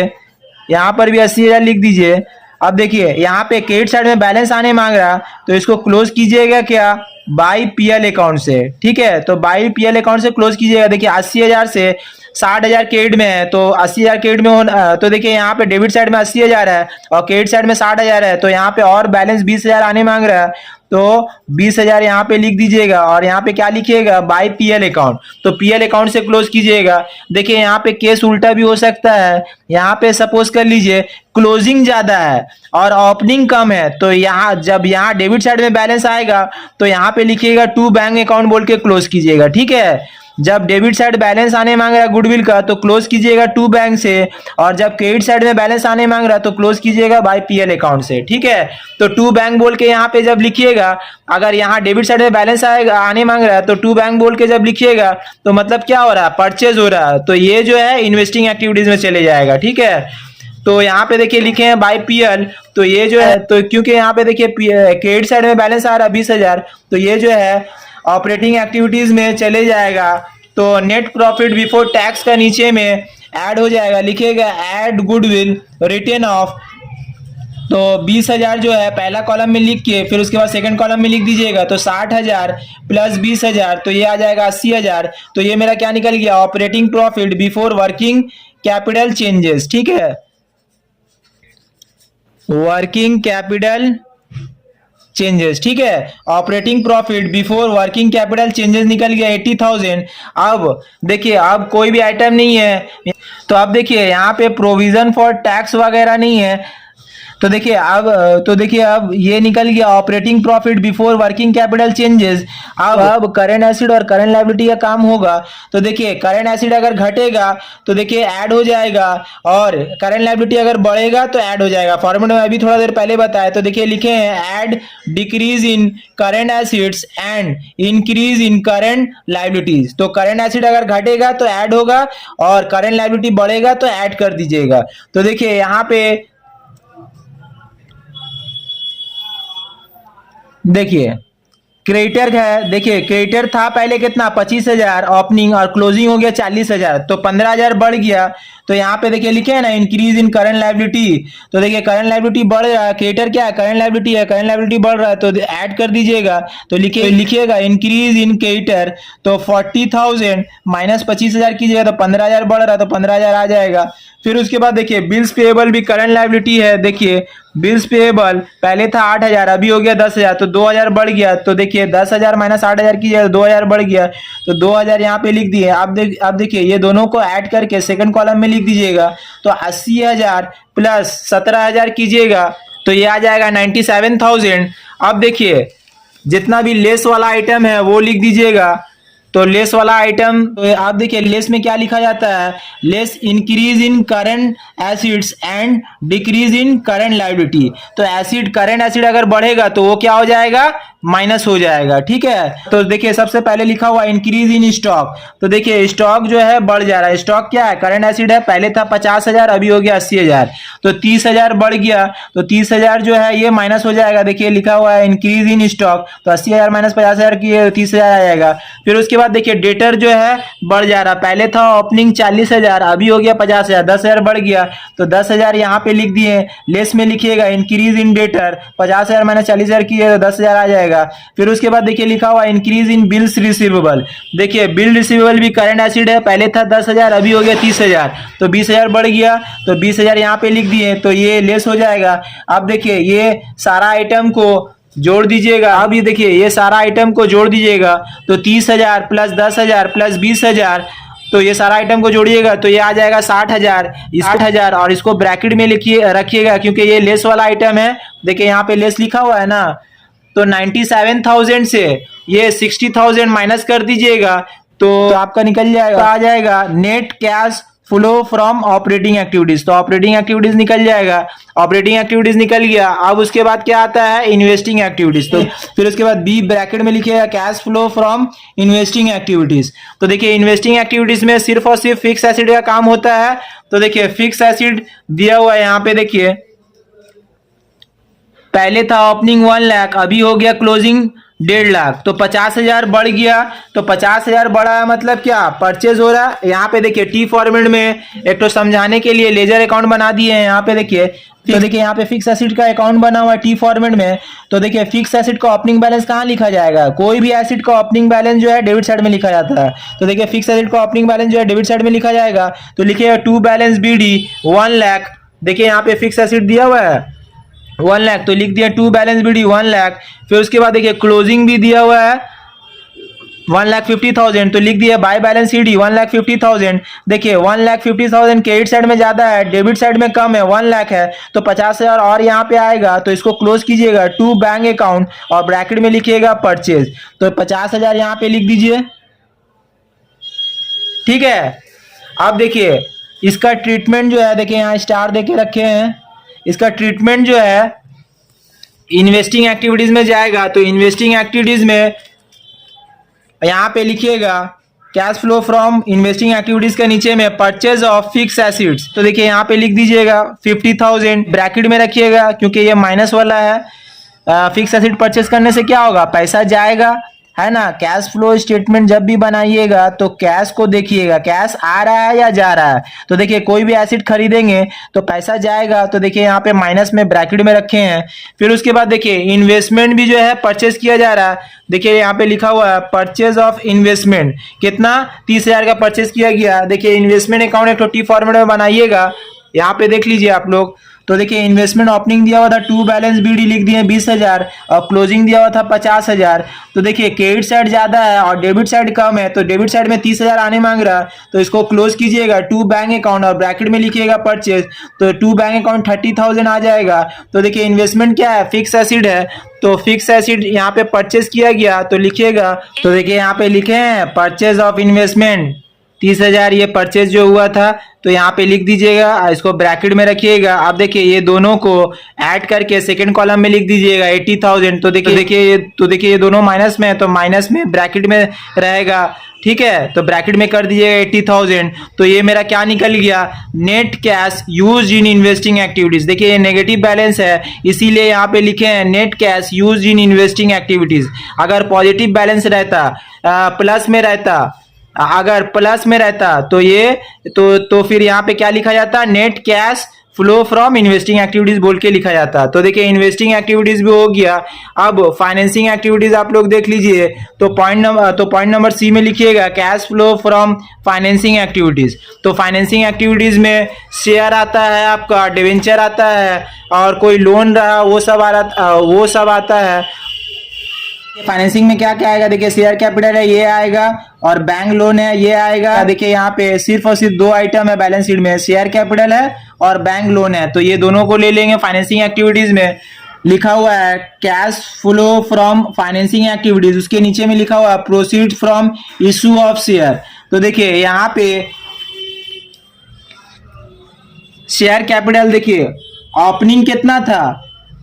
यहाँ पर भी 80,000 लिख दीजिए। अब देखिए यहाँ पे क्रेडिट साइड में बैलेंस आने मांग रहा, तो इसको क्लोज कीजिएगा क्या, बाई पीएल अकाउंट से, ठीक है। तो बाई पीएल अकाउंट से क्लोज कीजिएगा। देखिए 80,000 से 60,000 क्रेडिट में है, तो 80,000 क्रेडिट में होना, तो देखिए यहाँ पे डेबिट साइड में 80,000 है और क्रेडिट साइड में 60,000 है, तो यहाँ पे और बैलेंस 20,000 आने मांग रहा है, तो 20,000 यहाँ पे लिख दीजिएगा। और यहाँ पे क्या लिखिएगा, बाई पीएल अकाउंट, तो पीएल अकाउंट से क्लोज कीजिएगा। देखिए यहाँ पे केस उल्टा भी हो सकता है, यहाँ पे सपोज कर लीजिए क्लोजिंग ज्यादा है और ओपनिंग कम है, तो यहाँ जब यहाँ डेबिट साइड में बैलेंस आएगा तो यहाँ पे लिखिएगा टू बैंक अकाउंट बोल के क्लोज कीजिएगा, ठीक है। जब डेबिट साइड बैलेंस आने मांग रहा है गुडविल का, तो क्लोज कीजिएगा टू बैंक से, और जब क्रेडिट साइड में बैलेंस आने मांग रहा है तो क्लोज कीजिएगा बाय पीएल अकाउंट से, ठीक है। तो टू बैंक बोल के यहाँ पे जब लिखिएगा, अगर यहाँ डेबिट साइड में बैलेंस आएगा आने मांग रहा है तो टू बैंक बोल के जब लिखिएगा, तो मतलब क्या हो रहा है, परचेज हो रहा है, तो ये जो है इन्वेस्टिंग एक्टिविटीज में चले जाएगा, ठीक है। तो यहाँ पे देखिए लिखे हैं बाय पीएल, तो ये जो है, तो क्योंकि यहाँ पे देखिए क्रेडिट साइड में बैलेंस आ रहा है 20,000, तो ये जो है ऑपरेटिंग एक्टिविटीज में चले जाएगा। तो नेट प्रॉफिट बिफोर टैक्स का नीचे में ऐड हो जाएगा, लिखिएगा ऐड गुडविल रिटर्न ऑफ, तो 20,000 जो है पहला कॉलम में लिख के फिर उसके बाद सेकंड कॉलम में लिख दीजिएगा। तो 60,000 प्लस 20,000, तो ये आ जाएगा 80,000। तो ये मेरा क्या निकल गया, operating profit before working capital changes, ठीक है, वर्किंग कैपिटल चेंजेस, ठीक है। Operating profit before working capital changes निकल गया 80,000। अब देखिए अब कोई भी आइटम नहीं है, तो अब देखिए यहाँ पे प्रोविजन फॉर टैक्स वगैरह नहीं है, तो देखिए अब ये निकल गया operating profit before working capital changes. अब करंट एसिड और करंट लायबिलिटी का काम होगा। तो देखिए करंट एसिड अगर घटेगा तो देखिए ऐड हो जाएगा, और करंट लायबिलिटी अगर बढ़ेगा तो ऐड हो जाएगा। फॉर्मूला में अभी थोड़ा देर पहले बताया, तो देखिए लिखे हैं add decrease in current assets and increase in current liabilities. तो करंट एसिड अगर घटेगा तो ऐड होगा, और करंट लायबिलिटी बढ़ेगा तो ऐड कर दीजिएगा। तो देखिए यहाँ पे देखिए क्रेडिटर है, देखिए क्रेडिटर था पहले कितना 25,000 ओपनिंग, और क्लोजिंग हो गया 40,000, तो 15,000 बढ़ गया। तो यहाँ पे देखिए लिखे है ना इंक्रीज इन करंट लायबिलिटी, तो देखिए करंट लायबिलिटी बढ़ रहा है, क्रेडिटर क्या है, करंट लायबिलिटी है, करंट लायबिलिटी बढ़ रहा है, तो ऐड कर दीजिएगा। तो लिखिएगा इंक्रीज इन क्रेडिटर, तो 40,000 माइनस 25,000 कीजिएगा, तो 15,000 बढ़ रहा है, तो 15,000 आ जाएगा। फिर उसके बाद देखिए बिल्स पेएबल भी करंट लायबिलिटी है, देखिए बिल्स पेएबल पहले था 8,000, अभी हो गया 10,000, तो 2,000 बढ़ गया। तो देखिए 10,000 माइनस 8,000 कीजिए, 2,000 बढ़ गया, तो 2,000 यहाँ पे लिख दिए। अब देखिए ये दोनों को ऐड करके सेकंड कॉलम में लिख दीजिएगा। तो 80,000 प्लस 17,000 कीजिएगा, तो ये आ जाएगा 97,000। अब देखिए जितना भी लेस वाला आइटम है वो लिख दीजिएगा। तो लेस वाला आइटम, तो आप देखिए लेस में क्या लिखा जाता है, less increase in current assets and decrease in current liability. तो एसिड करंट एसिड अगर बढ़ेगा तो वो क्या हो जाएगा, माइनस हो जाएगा, ठीक है। तो देखिए सबसे पहले लिखा हुआ इंक्रीज इन स्टॉक, तो देखिए स्टॉक जो है बढ़ जा रहा है। स्टॉक क्या है, करंट एसिड है, पहले था 50,000, अभी हो गया 80,000, तो 30,000 बढ़ गया। तो 30,000 जो है ये माइनस हो जाएगा, देखिए लिखा हुआ है इंक्रीज इन स्टॉक, तो 80,000 माइनस 50,000 की 30,000 आ जाएगा। फिर उसके बाद देखिए डेटर जो है बढ़ जा रहा, पहले था ओपनिंग 40,000, अभी हो गया 50,000, 10,000 बढ़ गया, तो 10,000 यहाँ पे लिख दिए। लेस में लिखिएगा इंक्रीज इन डेटर, 50,000 माइनस 40,000 किए तो 10,000 आ जाएगा। फिर उसके बाद देखिए लिखा हुआ इंक्रीज इन बिल्स रिसीवेबल, देखिए बिल रिसीवेबल भी करंट एसिड है, पहले था 10,000 अभी हो गया 30,000, तो 20,000 बढ़ गया, तो 20,000 यहाँ पे लिख दिए, तो ये लेस हो जाएगा। अब देखिए ये सारा आइटम को जोड़ दीजिएगा, अब ये देखिए ये सारा आइटम को जोड़ दीजिएगा, तो 30,000 प्लस 10,000 प्लस 20,000, तो ये सारा आइटम को जोड़िएगा तो ये आ जाएगा 60,000, 60,000, और इसको ब्रैकेट में लिखिए रखिएगा क्योंकि ये लेस वाला आइटम है। देखिए यहाँ पे लेस लिखा हुआ है ना, तो 97,000 से ये 60,000 माइनस कर दीजिएगा तो आपका निकल जाएगा, तो आ जाएगा net cash flow from operating activities, तो ऑपरेटिंग एक्टिविटीज निकल जाएगा, ऑपरेटिंग एक्टिविटीज निकल गया। अब उसके बाद क्या आता है, इन्वेस्टिंग एक्टिविटीज, तो फिर उसके बाद बी ब्रैकेट में लिखिएगा cash flow from investing activities. तो देखिए इन्वेस्टिंग एक्टिविटीज में सिर्फ और सिर्फ फिक्स एसिड का काम होता है, तो देखिए फिक्स एसिड दिया हुआ है यहाँ पे, देखिए पहले था ओपनिंग 1 लाख, अभी हो गया क्लोजिंग 1.5 लाख, तो 50,000 बढ़ गया, तो 50,000 बढ़ा है मतलब क्या, परचेज हो रहा है। यहाँ पे देखिए टी फॉर्मेट में एक तो समझाने के लिए लेजर अकाउंट बना दिए हैं यहाँ पे, देखिए तो देखिए यहाँ पे फिक्स एसिड का अकाउंट बना हुआ है टी फॉर्मेट में। तो देखिए फिक्स एसिड का ओपनिंग बैलेंस कहाँ लिखा जाएगा, कोई भी एसिड का ओपनिंग बैलेंस जो है डेबिट साइड में लिखा जाता है, तो देखिए फिक्स एसिड का ओपनिंग बैलेंस जो है डेबिट साइड में लिखा जाएगा, तो लिखिएगा टू बैलेंस BD 1 लाख, देखिए यहाँ पे फिक्स एसिड दिया हुआ है 1 लाख, तो लिख दिया टू बैलेंस BD 1 लाख। फिर उसके बाद देखिए क्लोजिंग भी दिया हुआ है 1,50,000, तो लिख दिया बाय बैलेंस CD 1,50,000। देखिए 1,50,000 क्रेडिट साइड में ज्यादा है, डेबिट साइड में कम है, 1 लाख है, तो 50,000 और यहाँ पे आएगा, तो इसको क्लोज कीजिएगा टू बैंक अकाउंट और ब्रैकेट में लिखिएगा परचेज, तो 50,000 यहाँ पे लिख दीजिए, ठीक है। अब देखिए इसका ट्रीटमेंट जो है, देखिए यहाँ स्टार देके रखे हैं, इसका ट्रीटमेंट जो है इन्वेस्टिंग एक्टिविटीज में जाएगा, तो इन्वेस्टिंग एक्टिविटीज में यहां पे लिखिएगा cash flow from investing activities के नीचे में परचेज ऑफ फिक्स एसिड्स, तो देखिए यहां पे लिख दीजिएगा 50,000 ब्रैकेट में रखिएगा क्योंकि ये माइनस वाला है। फिक्स एसिड परचेज करने से क्या होगा, पैसा जाएगा, है ना। कैश फ्लो स्टेटमेंट जब भी बनाइएगा तो कैश को देखिएगा, कैश आ रहा है या जा रहा है, तो देखिए कोई भी एसिड खरीदेंगे तो पैसा जाएगा, तो देखिए यहाँ पे माइनस में ब्रैकेट में रखे हैं। फिर उसके बाद देखिए इन्वेस्टमेंट भी जो है परचेज किया जा रहा है, देखिए यहाँ पे लिखा हुआ है परचेज ऑफ इन्वेस्टमेंट, कितना 30,000 का परचेज किया गया। देखिए इन्वेस्टमेंट अकाउंट एक टी फॉर्मेट में बनाइएगा, यहाँ पे देख लीजिए आप लोग, तो देखिए इन्वेस्टमेंट ओपनिंग दिया हुआ था टू बैलेंस BD लिख दिए 20,000 और क्लोजिंग दिया हुआ था 50,000, तो देखिए क्रेडिट साइड ज्यादा है और डेबिट साइड कम है, तो डेबिट साइड में 30,000 आने मांग रहा है, तो इसको क्लोज कीजिएगा टू बैंक अकाउंट और ब्रैकेट में लिखिएगा परचेज, तो टू बैंक अकाउंट 30,000 आ जाएगा। तो देखिए इन्वेस्टमेंट क्या है, फिक्स एसिड है, तो फिक्स एसिड यहाँ पे परचेज किया गया तो लिखिएगा, तो देखिए यहाँ पे लिखे हैं परचेज ऑफ इन्वेस्टमेंट 30,000 ये परचेज जो हुआ था, तो यहाँ पे लिख दीजिएगा, इसको ब्रैकेट में रखिएगा। अब देखिए ये दोनों को ऐड करके सेकंड कॉलम में लिख दीजिएगा 80,000, तो देखिए ये दोनों माइनस में है, तो माइनस में ब्रैकेट में रहेगा, ठीक है, तो ब्रैकेट में कर दीजिएगा 80,000। तो ये मेरा क्या निकल गया, net cash use in investing activities. देखिए ये नेगेटिव बैलेंस है इसीलिए यहाँ पे लिखे हैं net cash use in investing activities. अगर पॉजिटिव बैलेंस रहता, प्लस में रहता, अगर प्लस में रहता तो ये तो फिर यहाँ पे क्या लिखा जाता, net cash flow from investing activities बोल के लिखा जाता। तो देखिए इन्वेस्टिंग एक्टिविटीज भी हो गया। अब फाइनेंसिंग एक्टिविटीज आप लोग देख लीजिए, तो पॉइंट नंबर सी में लिखिएगा cash flow from financing activities. तो फाइनेंसिंग एक्टिविटीज में शेयर आता है, आपका डिवेंचर आता है, और कोई लोन रहा वो सब आता है। फाइनेंसिंग में क्या क्या आएगा, देखिए शेयर कैपिटल है ये आएगा, और बैंक लोन है ये आएगा। देखिए यहाँ पे सिर्फ और सिर्फ दो आइटम है बैलेंस शीट में, शेयर कैपिटल है और बैंक लोन है, तो ये दोनों को ले लेंगे। फाइनेंसिंग एक्टिविटीज में लिखा हुआ है cash flow from financing activities, उसके नीचे में लिखा हुआ है proceed from issue of share. तो देखिए यहाँ पे शेयर कैपिटल देखिए ओपनिंग कितना था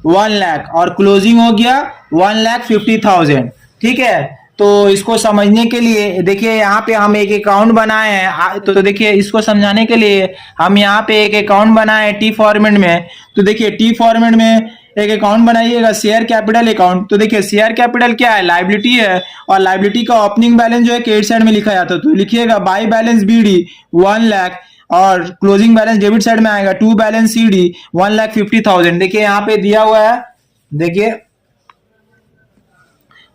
1 लाख और क्लोजिंग हो गया 1,50,000, ठीक है। तो इसको समझने के लिए देखिए यहाँ पे हम एक अकाउंट बनाए हैं, तो देखिए इसको समझाने के लिए हम यहाँ पे एक अकाउंट बनाए टी फॉर्मेट में। तो देखिए टी फॉर्मेट में एक अकाउंट बनाइएगा शेयर कैपिटल अकाउंट। तो देखिए शेयर कैपिटल क्या है, लाइबिलिटी है, और लाइबिलिटी का ओपनिंग बैलेंस जो है क्रेडिट साइड में लिखा जाता है। तो लिखिएगा बाई बैलेंस BD 1 लाख, और क्लोजिंग बैलेंस डेबिट साइड में आएगा टू बैलेंस CD 1,50,000। देखिए यहाँ पे दिया हुआ है, देखिए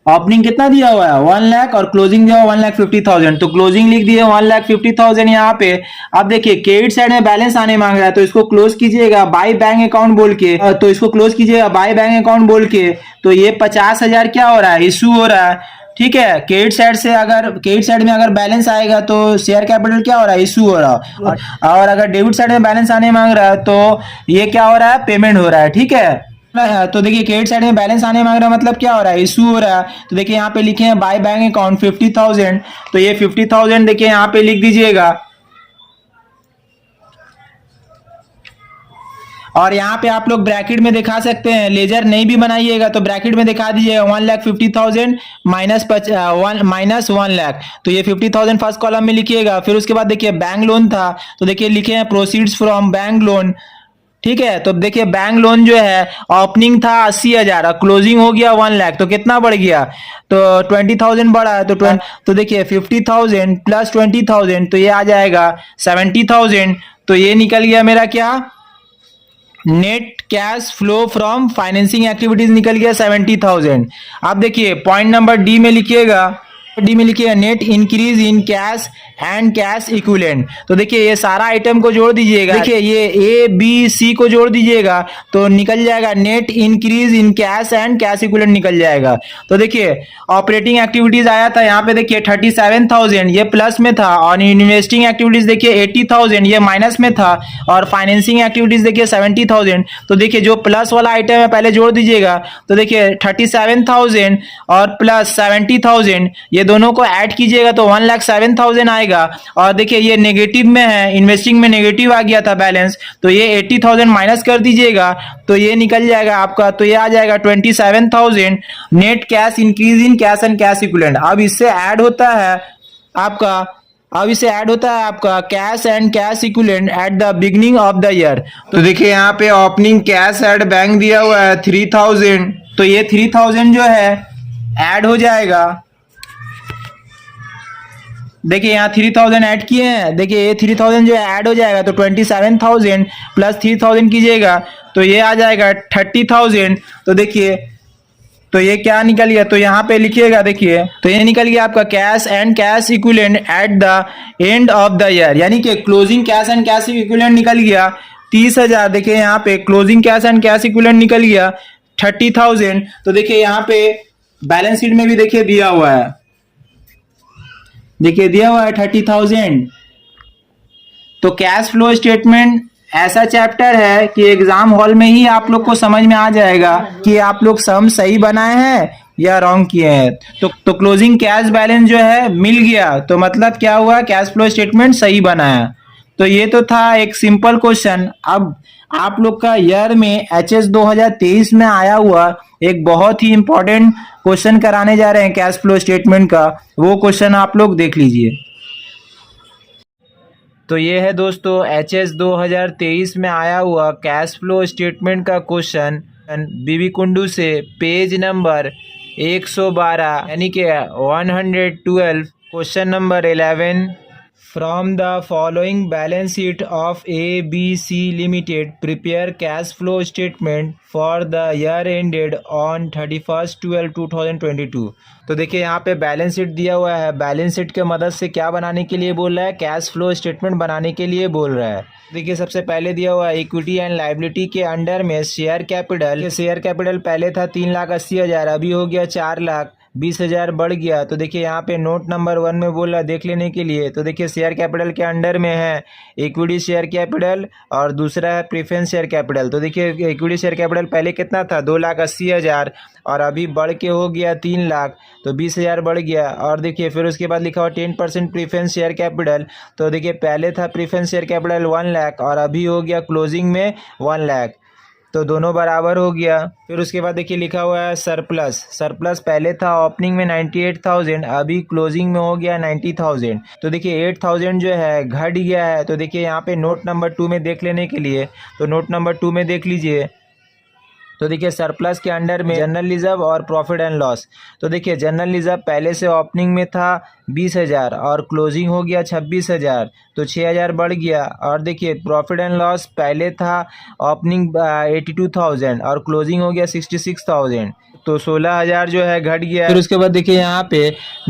ओपनिंग कितना दिया हुआ है 1 लाख, और क्लोजिंग दिया हुआ 1,50,000। तो क्लोजिंग लिख दिए 1,50,000 यहाँ पे। अब देखिए क्रेडिट साइड में बैलेंस आने मांग रहा है, तो इसको क्लोज कीजिएगा बाई बैंक अकाउंट बोल के। तो इसको क्लोज कीजिएगा बाई बैंक अकाउंट बोल के। तो ये 50,000 क्या हो रहा है, इशू हो रहा है। ठीक है, क्रेडिट साइड से अगर क्रेडिट साइड में अगर बैलेंस आएगा तो शेयर कैपिटल क्या हो रहा है, इशू हो रहा है। और अगर डेबिट साइड में बैलेंस आने मांग रहा है तो ये क्या हो रहा है, पेमेंट हो रहा है। ठीक है, तो देखिए क्रेडिट साइड में बैलेंस आने मांग रहा है मतलब क्या हो रहा है, इशू हो रहा है। तो देखिए यहाँ पे लिखे हैं बाय बैंक अकाउंट 50,000। तो ये 50,000 देखिए यहाँ पे लिख दीजिएगा, और यहाँ पे आप लोग ब्रैकेट में दिखा सकते हैं, लेजर नहीं भी बनाइएगा तो ब्रैकेट में दिखा दीजिएगा 1,50,000 माइनस 1 लाख। तो ये 50,000 फर्स्ट कॉलम में लिखिएगा। फिर उसके बाद देखिए बैंक लोन था, तो देखिए लिखे हैं प्रोसीड्स फ्रॉम बैंक लोन। ठीक है, तो देखिए बैंक लोन जो है ओपनिंग था 80,000, क्लोजिंग हो गया 1 लाख, तो कितना बढ़ गया, तो 20,000 बढ़ा है। तो देखिए 50,000 प्लस 20,000 तो ये आ जाएगा 70,000। तो ये निकल गया मेरा क्या, net cash flow from financing activities निकल गया 70,000। अब देखिए पॉइंट नंबर डी में लिखिएगा, net increase in cash and cash equivalent. तो देखिए ये सारा आइटम को जोड़ दीजिएगा, देखिए ये ABC को जोड़ दीजिएगा तो निकल जाएगा net increase in cash and cash equivalent निकल जाएगा। तो देखिए ऑपरेटिंग एक्टिविटीज आया था यहाँ पे, देखिए 37,000 ये प्लस में था, और इन्वेस्टिंग एक्टिविटीज देखिए 80,000 ये माइनस में था, और फाइनेंसिंग एक्टिविटीज देखिए 70,000। तो देखिए जो प्लस वाला आइटम है पहले जोड़ दीजिएगा। तो देखिए 37,000 और प्लस 70,000 ये दोनों को ऐड कीजिएगा तो 1,07,000 आएगा। और देखिए ये नेगेटिव में है, इन्वेस्टिंग में नेगेटिव आ गया था बैलेंस, तो ये 80,000 माइनस कर दीजिएगा तो ये निकल जाएगा आपका, तो ये आ जाएगा 27,000 net cash increase in cash and cash equivalent. अब इससे ऐड होता है आपका cash and cash equivalent at the beginning of the year. तो देखिए यहाँ पे ओपनिंग कैश एट बैंक दिया हुआ है 3,000, तो ये 3,000 जो है ऐड हो जाएगा। देखिए यहाँ 3,000 ऐड किए हैं, देखिए ये 3,000 जो है ऐड हो जाएगा, तो 27,000 प्लस 3,000 कीजिएगा तो ये आ जाएगा 30,000। तो देखिए तो ये क्या निकल गया, तो यहाँ पे लिखिएगा, देखिए तो ये निकल गया आपका cash and cash equivalent at the end of the year, यानी कि closing cash and cash equivalent निकल गया 30,000। देखिए यहाँ पे closing cash and cash equivalent निकल गया 30,000। तो देखिए यहाँ पे बैलेंस शीट में भी देखिए दिया हुआ है, देखिए दिया हुआ है 30,000। तो कैश फ्लो स्टेटमेंट ऐसा चैप्टर है कि एग्जाम हॉल में ही आप लोग को समझ में आ जाएगा कि आप लोग सम सही बनाए हैं या रॉन्ग किए हैं। तो क्लोजिंग कैश बैलेंस जो है मिल गया, तो मतलब क्या हुआ, कैश फ्लो स्टेटमेंट सही बनाया। तो ये तो था एक सिंपल क्वेश्चन। अब आप लोग का ईयर में HS 2023 में आया हुआ एक बहुत ही इंपॉर्टेंट क्वेश्चन कराने जा रहे हैं कैश फ्लो स्टेटमेंट का, वो क्वेश्चन आप लोग देख लीजिए। तो ये है दोस्तों HS 2023 में आया हुआ कैश फ्लो स्टेटमेंट का क्वेश्चन, बीबी कुंडू से पेज नंबर 112 यानी कि 112, question number 11। From the following balance sheet of ABC Limited, prepare cash flow statement for the year ended on 31/12/2022। तो देखिए यहाँ पे बैलेंस शीट दिया हुआ है, बैलेंस शीट के मदद से क्या बनाने के लिए बोल रहा है, कैश फ्लो स्टेटमेंट बनाने के लिए बोल रहा है। देखिए सबसे पहले दिया हुआ है इक्विटी एंड लायबिलिटी के अंडर में शेयर कैपिटल पहले था 3,80,000, अभी हो गया 4,20,000 बढ़ गया। तो देखिए यहाँ पे नोट नंबर 1 में बोल रहा है देख लेने के लिए। तो देखिए शेयर कैपिटल के अंडर में है इक्विटी शेयर कैपिटल और दूसरा है प्रेफरेंस शेयर कैपिटल। तो देखिए इक्विटी शेयर कैपिटल पहले कितना था 2,80,000 और अभी बढ़ के हो गया 3 लाख, तो 20,000 बढ़ गया। और देखिए फिर उसके बाद लिखा हुआ 10% प्रेफरेंस शेयर कैपिटल। तो देखिए पहले था प्रेफरेंस शेयर कैपिटल 1 लाख और अभी हो गया क्लोजिंग में 1 लाख, तो दोनों बराबर हो गया। फिर उसके बाद देखिए लिखा हुआ है सरप्लस पहले था ओपनिंग में 98,000, अभी क्लोजिंग में हो गया 90,000। तो देखिए 8,000 जो है घट गया है। तो देखिए यहाँ पे नोट नंबर 2 में देख लेने के लिए, तो नोट नंबर 2 में देख लीजिए। तो देखिए सरप्लस के अंडर में जनरल रिजर्व और प्रॉफिट एंड लॉस। तो देखिए जनरल रिजर्व पहले से ओपनिंग में था 20,000 और क्लोजिंग हो गया 26,000, तो 6,000 बढ़ गया। और देखिए प्रॉफिट एंड लॉस पहले था ओपनिंग 82,000 और क्लोजिंग हो गया 66,000, तो 16,000 जो है घट गया। फिर उसके बाद देखिए यहाँ पे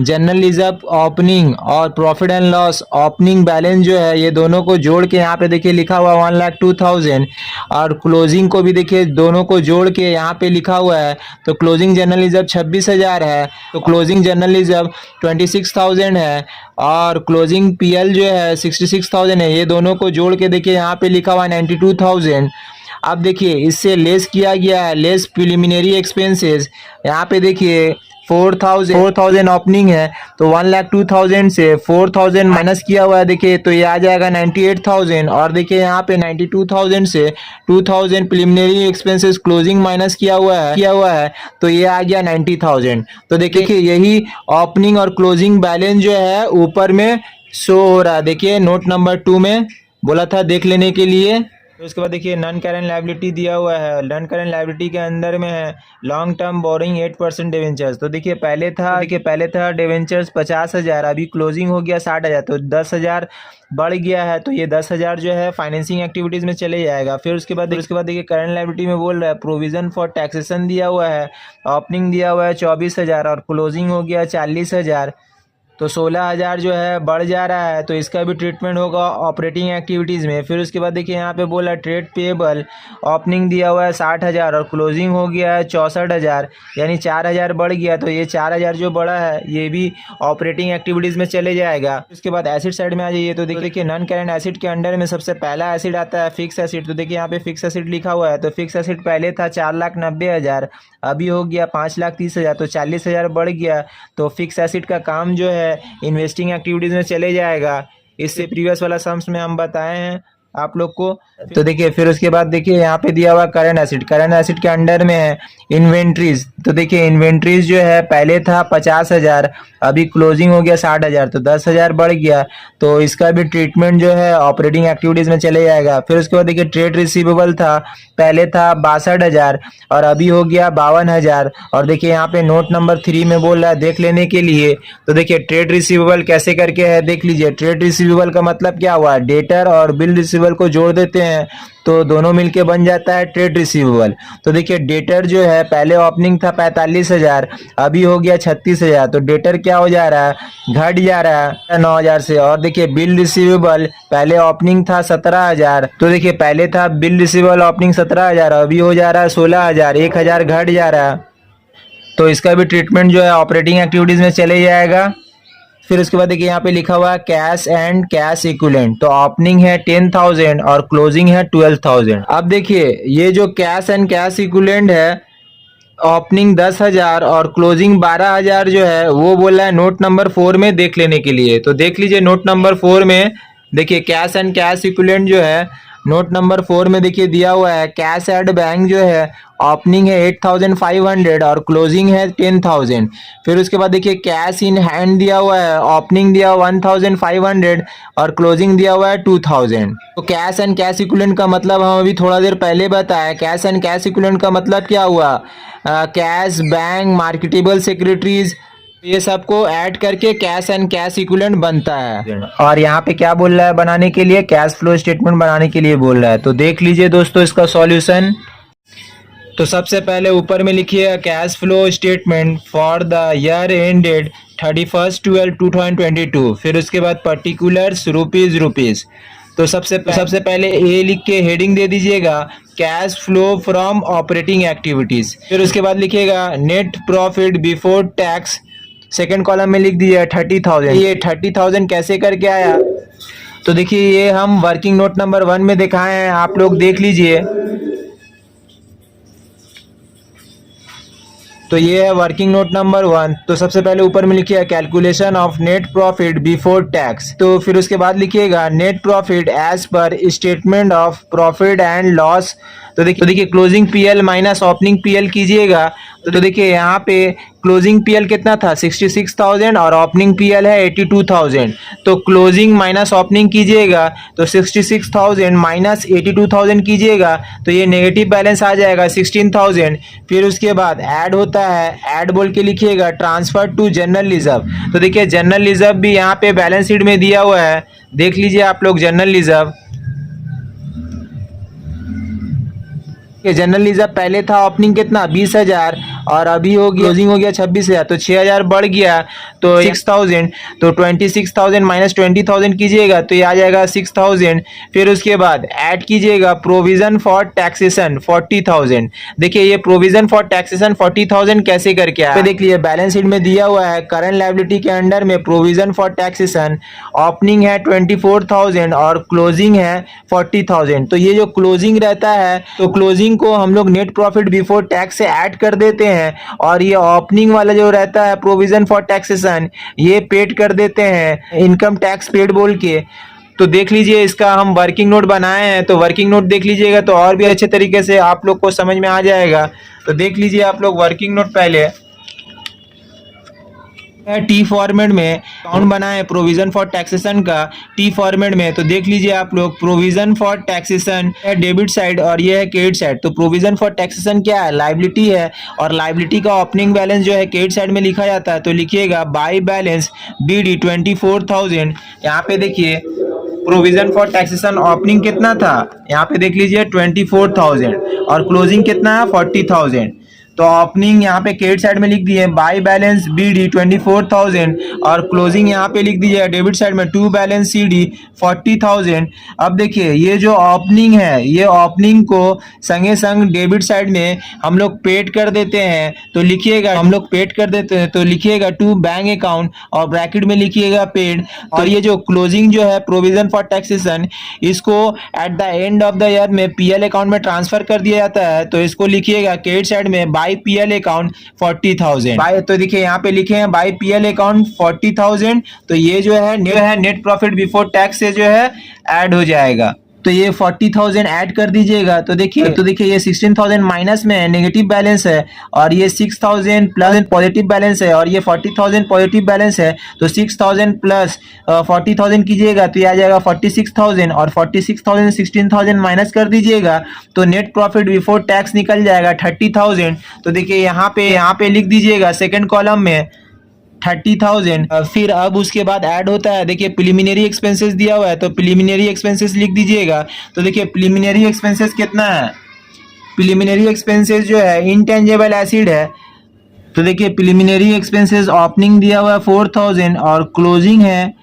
जनरल रिजर्व ओपनिंग और profit and loss opening balance जो है ये दोनों को जोड़ के यहाँ पे देखिए लिखा हुआ 1,02,000 और क्लोजिंग को भी देखिए दोनों को जोड़ के यहाँ पे लिखा हुआ है। तो क्लोजिंग जनरल रिजर्व 26,000 है, तो क्लोजिंग जनरल रिजर्व 26,000 है और क्लोजिंग पीएल जो है 66,000 है। ये दोनों को जोड़ के देखिए यहाँ पे लिखा हुआ 92,000। अब देखिए इससे लेस किया गया है, लेस प्रिलिमिनरी एक्सपेंसेस। यहाँ पे देखिए 4,000 ओपनिंग है, तो 1,02,000 से 4,000 माइनस किया हुआ है देखिए, तो ये आ जाएगा 98,000। और देखिए यहाँ पे 92,000 से 2,000 प्रिलिमिनरी एक्सपेंसेस क्लोजिंग माइनस किया हुआ है तो ये आ गया 90,000। तो देखिए यही ओपनिंग और क्लोजिंग बैलेंस जो है ऊपर में शो हो रहा है। देखिए नोट नंबर 2 में बोला था देख लेने के लिए। तो उसके बाद देखिए नॉन करेंट लायबिलिटी दिया हुआ है। नॉन करेंट लायबिलिटी के अंदर में है लॉन्ग टर्म बोरिंग 8% डिवेंचर्स। तो देखिए पहले था डिवेंचर्स 50,000, अभी क्लोजिंग हो गया 60,000, तो 10,000 बढ़ गया है। तो ये 10,000 जो है फाइनेंसिंग एक्टिविटीज में चले जाएगा। फिर उसके बाद देखिए करंट लायबिलिटी में बोल रहा है प्रोविजन फॉर टैक्सेशन दिया हुआ है, ओपनिंग दिया हुआ है 24,000 और क्लोजिंग हो गया 40,000, तो 16,000 जो है बढ़ जा रहा है। तो इसका भी ट्रीटमेंट होगा ऑपरेटिंग एक्टिविटीज़ में। फिर उसके बाद देखिए यहाँ पे बोला ट्रेड पेएबल, ओपनिंग दिया हुआ है 60,000 और क्लोजिंग हो गया है 64,000, यानी 4,000 बढ़ गया। तो ये 4,000 जो बढ़ा है ये भी ऑपरेटिंग एक्टिविटीज़ में चले जाएगा। उसके बाद एसिड साइड में आ जाइए, तो देखिए नॉन करेंट एसिड के अंडर में सबसे पहला एसिड आता है फिक्स एसिड। तो देखिए यहाँ पे फिक्स एसिड लिखा हुआ है, तो फिक्स एसिड पहले था 4,90,000, अभी हो गया 5,30,000, तो 40,000 बढ़ गया। तो फिक्स एसिड का काम जो है इन्वेस्टिंग एक्टिविटीज में चले जाएगा। इससे प्रीवियस वाला सम्स में हम बताए हैं आप लोग को। तो देखिए फिर उसके बाद देखिए यहाँ पे दिया हुआ करंट एसिड के अंडर में है इन्वेंट्रीज। तो देखिए इन्वेंट्रीज जो है पहले था 50,000, अभी क्लोजिंग हो गया 60,000, तो 10,000 बढ़ गया। तो इसका भी ट्रीटमेंट जो है ऑपरेटिंग एक्टिविटीज में चले जाएगा। फिर उसके बाद देखिए ट्रेड रिसीवेबल था, पहले था 62,000 और अभी हो गया 52,000। और देखिए यहाँ पे नोट नंबर 3 में बोल रहा है देख लेने के लिए। तो देखिए ट्रेड रिसीवेबल कैसे करके है देख लीजिए। ट्रेड रिसीवेबल का मतलब क्या हुआ, डेटर और बिल रिसीवेबल को जोड़ देते हैं तो दोनों मिलके बन जाता है ट्रेड रिसीवेबल। तो देखिए डेटर जो है पहले ओपनिंग था 45,000, अभी हो गया 36,000, तो डेटर क्या हो जा रहा है, घट जा रहा है 9,000 से। और देखिए बिल रिसीवेबल पहले ओपनिंग था 17,000, तो देखिए पहले था बिल रिसीवेबल ओपनिंग 17,000, अभी हो जा रहा है 16,000, 1,000 घट जा रहा है। तो इसका भी ट्रीटमेंट जो है ऑपरेटिंग एक्टिविटीज में चले जाएगा। फिर उसके बाद देखिए यहाँ पे लिखा हुआ है कैश एंड कैश इक्विवेलेंट। तो ओपनिंग है 10,000 और क्लोजिंग है 12,000। अब देखिए ये जो कैश एंड कैश इक्विवेलेंट है, ओपनिंग 10,000 और क्लोजिंग 12,000 जो है वो बोल रहा है नोट नंबर 4 में देख लेने के लिए। तो देख लीजिए नोट नंबर 4 में देखिए कैश एंड कैश इक्विवेलेंट जो है नोट नंबर 4 में देखिए दिया हुआ है कैश एट बैंक जो है ओपनिंग है 8,500 और क्लोजिंग है 10,000। फिर उसके बाद देखिए कैश इन हैंड दिया हुआ है, ओपनिंग दिया 1,500 और क्लोजिंग दिया हुआ है 2,000। तो कैश एंड कैश इक्विवेलेंट का मतलब हम अभी थोड़ा देर पहले बताया। कैश एंड कैश इक्विवेलेंट का मतलब क्या हुआ, कैश, बैंक, मार्केटेबल सिक्योरिटीज, ये सबको ऐड करके कैश एंड कैश इक्विवेलेंट बनता है। और यहाँ पे क्या बोल रहा है बनाने के लिए, कैश फ्लो स्टेटमेंट बनाने के लिए बोल रहा है। तो देख लीजिए दोस्तों इसका सॉल्यूशन। तो सबसे पहले ऊपर में लिखिए cash flow statement for the year ended 31/12/2022। फिर उसके बाद पर्टिकुलर्स रुपीज। तो सबसे पहले ए लिख के हेडिंग दे दीजिएगा cash flow from operating activities. फिर उसके बाद लिखिएगा net profit before tax, second column में लिख दीजिए 30,000। ये 30,000 कैसे करके आया, तो देखिए ये हम वर्किंग नोट नंबर 1 में दिखाए हैं, आप लोग देख लीजिए। तो ये है वर्किंग नोट नंबर 1। तो सबसे पहले ऊपर में लिखिए calculation of net profit before tax. तो फिर उसके बाद लिखिएगा net profit as per statement of profit and loss तो देखिए closing PL minus opening PL कीजिएगा तो देखिए यहाँ पे क्लोजिंग पीएल कितना था 66,000 और ओपनिंग पीएल है 82,000। तो क्लोजिंग माइनस ओपनिंग कीजिएगा तो 66,000 माइनस 82,000 कीजिएगा तो ये नेगेटिव बैलेंस आ जाएगा 16,000। फिर उसके बाद ऐड होता है, ऐड बोल के लिखिएगा ट्रांसफर टू जनरल रिजर्व। तो देखिए जनरल रिजर्व भी यहाँ पे बैलेंस शीट में दिया हुआ है, देख लीजिए आप लोग जनरल रिजर्व। जनरल रिजर्व पहले था ओपनिंग कितना 20,000 और अभी हो गया क्लोजिंग हो गया 26,000 तो 6,000 बढ़ गया तो 6,000। तो 26,000 माइनस 20,000 कीजिएगा तो ये आ जाएगा 6,000। फिर उसके बाद ऐड कीजिएगा प्रोविजन फॉर टैक्सेशन 40,000। देखिए ये प्रोविजन फॉर टैक्सेशन 40,000 कैसे करके आया देख लीजिए बैलेंस शीट में दिया हुआ है। करंट लायबिलिटी के अंडर में प्रोविजन फॉर टैक्सेशन ओपनिंग है 24,000 और क्लोजिंग है 40,000। तो ये जो क्लोजिंग रहता है तो क्लोजिंग को हम लोग नेट प्रॉफिट बिफोर टैक्स से ऐड कर देते हैं और ये ओपनिंग वाला जो रहता है प्रोविजन फॉर टैक्सेशन ये पेड कर देते हैं इनकम टैक्स पेड बोल के। तो देख लीजिए इसका हम वर्किंग नोट बनाए हैं तो वर्किंग नोट देख लीजिएगा तो और भी अच्छे तरीके से आप लोग को समझ में आ जाएगा। तो देख लीजिए आप लोग वर्किंग नोट पहले टी फॉर्मेट में अकाउंट बनाए प्रोविजन फॉर टैक्सेशन का टी फॉर्मेट में। तो देख लीजिए आप लोग प्रोविजन फॉर टैक्सेशन है डेबिट साइड और ये है क्रेडिट साइड। तो प्रोविजन फॉर टैक्सेशन क्या है लायबिलिटी है और लायबिलिटी का ओपनिंग बैलेंस जो है क्रेडिट साइड में लिखा जाता है। तो लिखिएगा बाई बैलेंस BD 24,000। यहाँ पे देखिए प्रोविजन फॉर टैक्सेशन ओपनिंग कितना था यहाँ पे देख लीजिए 24,000 और क्लोजिंग कितना है 40,000। तो ओपनिंग यहाँ पे क्रेडिट साइड में लिख दिए बाई बैलेंस BD 24,000 और क्लोजिंग यहाँ पे लिख दीजिए डेबिट साइड में टू बैलेंस CD 40,000। अब देखिए ये जो ओपनिंग है ये ओपनिंग को संगे संग डेबिट साइड में हम लोग पेड कर देते हैं। तो लिखिएगा हम लोग पेड कर देते हैं तो लिखिएगा टू बैंक अकाउंट और ब्रैकेट में लिखिएगा पेड। और ये जो क्लोजिंग जो है प्रोविजन फॉर टैक्सेशन इसको at the end of the year में PL अकाउंट में ट्रांसफर कर दिया जाता है। तो इसको लिखिएगा क्रेडिट साइड में बाई PL अकाउंट 40,000 बाई। तो देखिए यहाँ पे लिखे हैं बाई PL अकाउंट 40,000। तो ये जो है नेट प्रॉफिट बिफोर टैक्स से जो है ऐड हो जाएगा। तो ये 40,000 ऐड कर दीजिएगा तो देखिए ये 16,000 माइनस में है नेगेटिव बैलेंस है और ये 6,000 प्लस पॉजिटिव बैलेंस है और ये 40,000 पॉजिटिव बैलेंस है। तो 6,000 प्लस 40,000 कीजिएगा तो ये आ जाएगा 46,000 और 46,000 16,000 माइनस कर दीजिएगा तो नेट प्रॉफिट बिफोर टैक्स निकल जाएगा 30,000। तो देखिए यहाँ पे लिख दीजिएगा सेकेंड कॉलम में 30,000। फिर अब उसके बाद ऐड होता है देखिए प्रिलिमिनरी एक्सपेंसेस दिया हुआ है तो प्रिलिमिनरी एक्सपेंसेस लिख दीजिएगा। तो देखिए प्रिलिमिनरी एक्सपेंसेस कितना है प्रिलिमिनरी एक्सपेंसेस जो है इंटेंजिबल एसिड है। तो देखिए प्रिलिमिनरी एक्सपेंसेस ओपनिंग दिया हुआ है 4,000 और क्लोजिंग है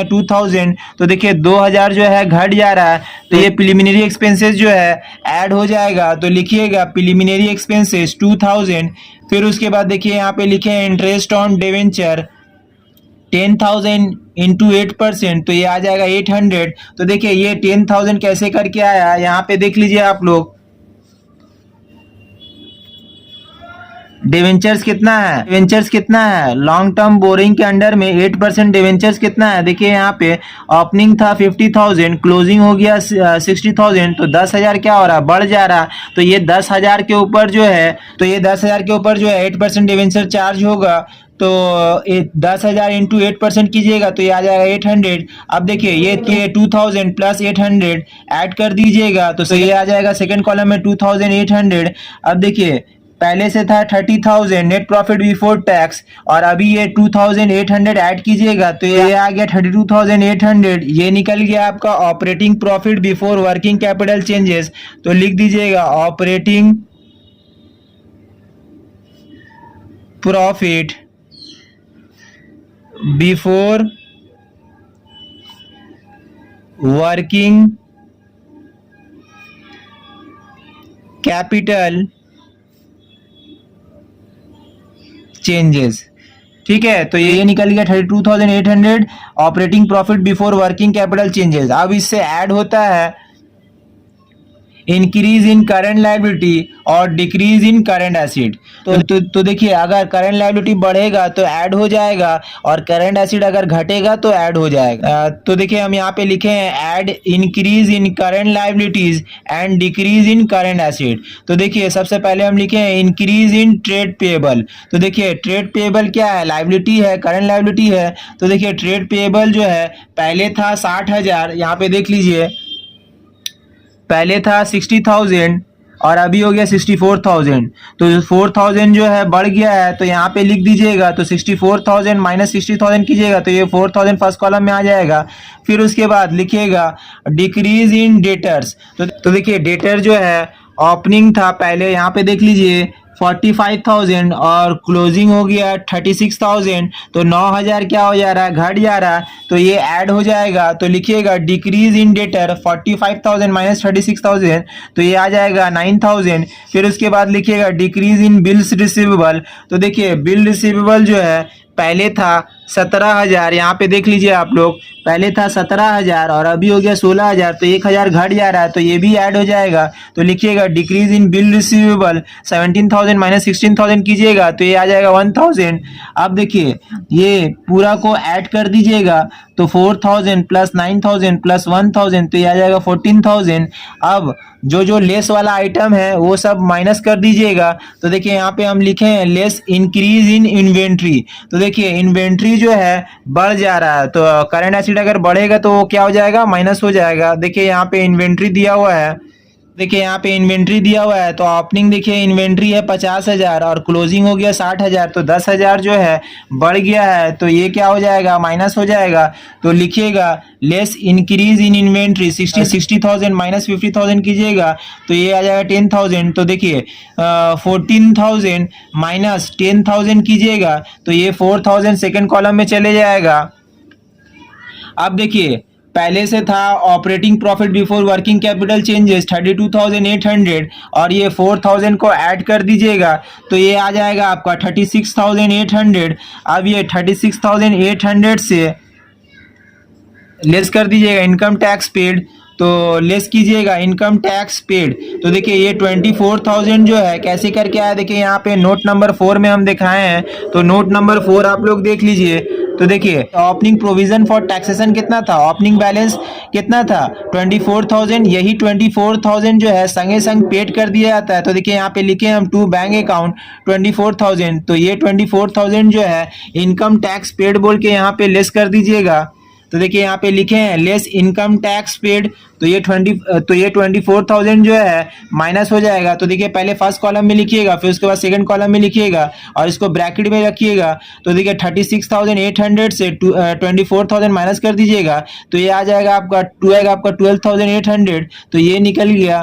2,000। तो देखिए 2,000 जो है घट जा रहा है तो ये प्रिलिमिनरी एक्सपेंसेस जो है ऐड हो जाएगा। तो लिखिएगा प्रिलिमिनरी एक्सपेंसेस 2,000। फिर उसके बाद देखिए यहाँ पे लिखे हैं इंटरेस्ट ऑन डिवेंचर 10,000 इंटू 8% तो ये आ जाएगा 800। तो देखिए ये 10,000 कैसे करके आया यहाँ पे देख लीजिए आप लोग। डिवेंचर्स कितना है लॉन्ग टर्म बोरिंग के अंडर में 8% डिवेंचर्स कितना है देखिए यहाँ पे ओपनिंग था 50,000 क्लोजिंग हो गया 60,000। तो 10,000 क्या हो रहा है बढ़ जा रहा। तो ये 10,000 के ऊपर जो है 8% डिवेंचर चार्ज होगा। तो 10,000 इंटू 8% कीजिएगा तो ये आ जाएगा 800। अब देखिए ये 2,000 प्लस 800 ऐड कर दीजिएगा तो ये आ जाएगा सेकेंड कॉलम में 2,800। अब देखिए पहले से था 30,000 नेट प्रॉफिट बिफोर टैक्स और अभी ये 2,800 ऐड कीजिएगा तो ये आ गया 32,800। ये निकल गया आपका operating profit before working capital changes. तो लिख दीजिएगा operating profit before working capital changes. ठीक है तो ये निकल गया 32,800 operating profit before working capital changes. अब इससे ऐड होता है इंक्रीज इन करंट लायबिलिटी और डिक्रीज इन करंट एसिड। तो देखिए, अगर करंट लायबिलिटी बढ़ेगा तो ऐड हो जाएगा और करंट एसिड अगर घटेगा तो ऐड हो जाएगा। तो देखिए, हम यहाँ पे लिखे हैं add increase in current liabilities and decrease in current acid. तो देखिए, सबसे पहले हम लिखे हैं इंक्रीज इन ट्रेड पेएबल। तो देखिए, ट्रेड पेएबल क्या है? लायबिलिटी है, करंट लायबिलिटी है। तो देखिए, ट्रेड पेएबल जो है पहले था 60,000, यहाँ पे देख लीजिए, पहले था 60,000 और अभी हो गया 64,000। तो 4,000 जो है बढ़ गया है, तो यहाँ पे लिख दीजिएगा। तो 64,000 माइनस 60,000 कीजिएगा तो ये 4,000 फर्स्ट कॉलम में आ जाएगा। फिर उसके बाद लिखिएगा डिक्रीज इन डेटर्स। तो देखिए, डेटर जो है ओपनिंग था पहले, यहाँ पे देख लीजिए 45,000 और क्लोजिंग हो गया 36,000। तो 9,000 क्या हो जा रहा है? घट जा रहा है। तो ये ऐड हो जाएगा। तो लिखिएगा डिक्रीज इन डेटर 45,000 माइनस 36,000, तो ये आ जाएगा 9,000। फिर उसके बाद लिखिएगा डिक्रीज इन बिल्स रिसीवेबल। तो देखिए, बिल रिसीवेबल जो है पहले था 17,000, यहाँ पे देख लीजिए आप लोग, पहले था 17,000 और अभी हो गया 16,000। तो 1,000 घट जा रहा है, तो ये भी ऐड हो जाएगा। तो लिखिएगा decrease in bill receivable 17,000 minus 16,000 कीजिएगा तो ये आ जाएगा 1,000। अब देखिए, ये पूरा को ऐड कर दीजिएगा तो 4,000 प्लस 9,000 प्लस 1,000, तो ये आ जाएगा 14,000। अब जो लेस वाला आइटम है वो सब माइनस कर दीजिएगा। तो देखिए, यहाँ पे हम लिखे हैं लेस इंक्रीज इन इन्वेंट्री। तो देखिए, इन्वेंट्री जो है बढ़ जा रहा है, तो करंट एसिड अगर बढ़ेगा तो वो क्या हो जाएगा? माइनस हो जाएगा। देखिए, यहाँ पे इन्वेंट्री दिया हुआ है, देखिए यहाँ पे इन्वेंट्री दिया हुआ है। तो ओपनिंग देखिए इन्वेंट्री है 50,000 और क्लोजिंग हो गया 60,000। तो 10,000 जो है बढ़ गया है, तो ये क्या हो जाएगा? माइनस हो जाएगा। तो लिखिएगा less increase in inventory 60,000 minus 50,000 कीजिएगा तो ये आ जाएगा 10,000। तो देखिए 14,000 माइनस 10,000 कीजिएगा तो ये 4,000 सेकेंड कॉलम में चले जाएगा। अब देखिए, पहले से था operating profit before working capital changes 32,800 और ये 4,000 को ऐड कर दीजिएगा तो ये आ जाएगा आपका 36,800। अब ये 36,800 से लेस कर दीजिएगा इनकम टैक्स पेड, तो लेस कीजिएगा इनकम टैक्स पेड। तो देखिए, ये 24,000 जो है कैसे करके आया, देखिए यहाँ पे नोट नंबर 4 में हम दिखाए हैं। तो नोट नंबर 4 आप लोग देख लीजिए। तो देखिए, ओपनिंग प्रोविजन फॉर टैक्सेशन कितना था? ओपनिंग बैलेंस कितना था? 24,000। यही 24,000 जो है संगे संग पेड कर दिया जाता है। तो देखिए, यहाँ पे लिखे हम टू बैंक अकाउंट 24,000। तो ये 24,000 जो है इनकम टैक्स पेड बोल के यहाँ पे लेस कर दीजिएगा। तो देखिए, यहाँ पे लिखे हैं लेस इनकम टैक्स पेड। तो ये 24,000 जो है माइनस हो जाएगा। तो देखिए, पहले फर्स्ट कॉलम में लिखिएगा, फिर उसके बाद सेकंड कॉलम में लिखिएगा और इसको ब्रैकेट में रखिएगा। तो देखिए 36,800 से 24,000 माइनस कर दीजिएगा तो ये आ जाएगा आपका 12,800। तो ये निकल गया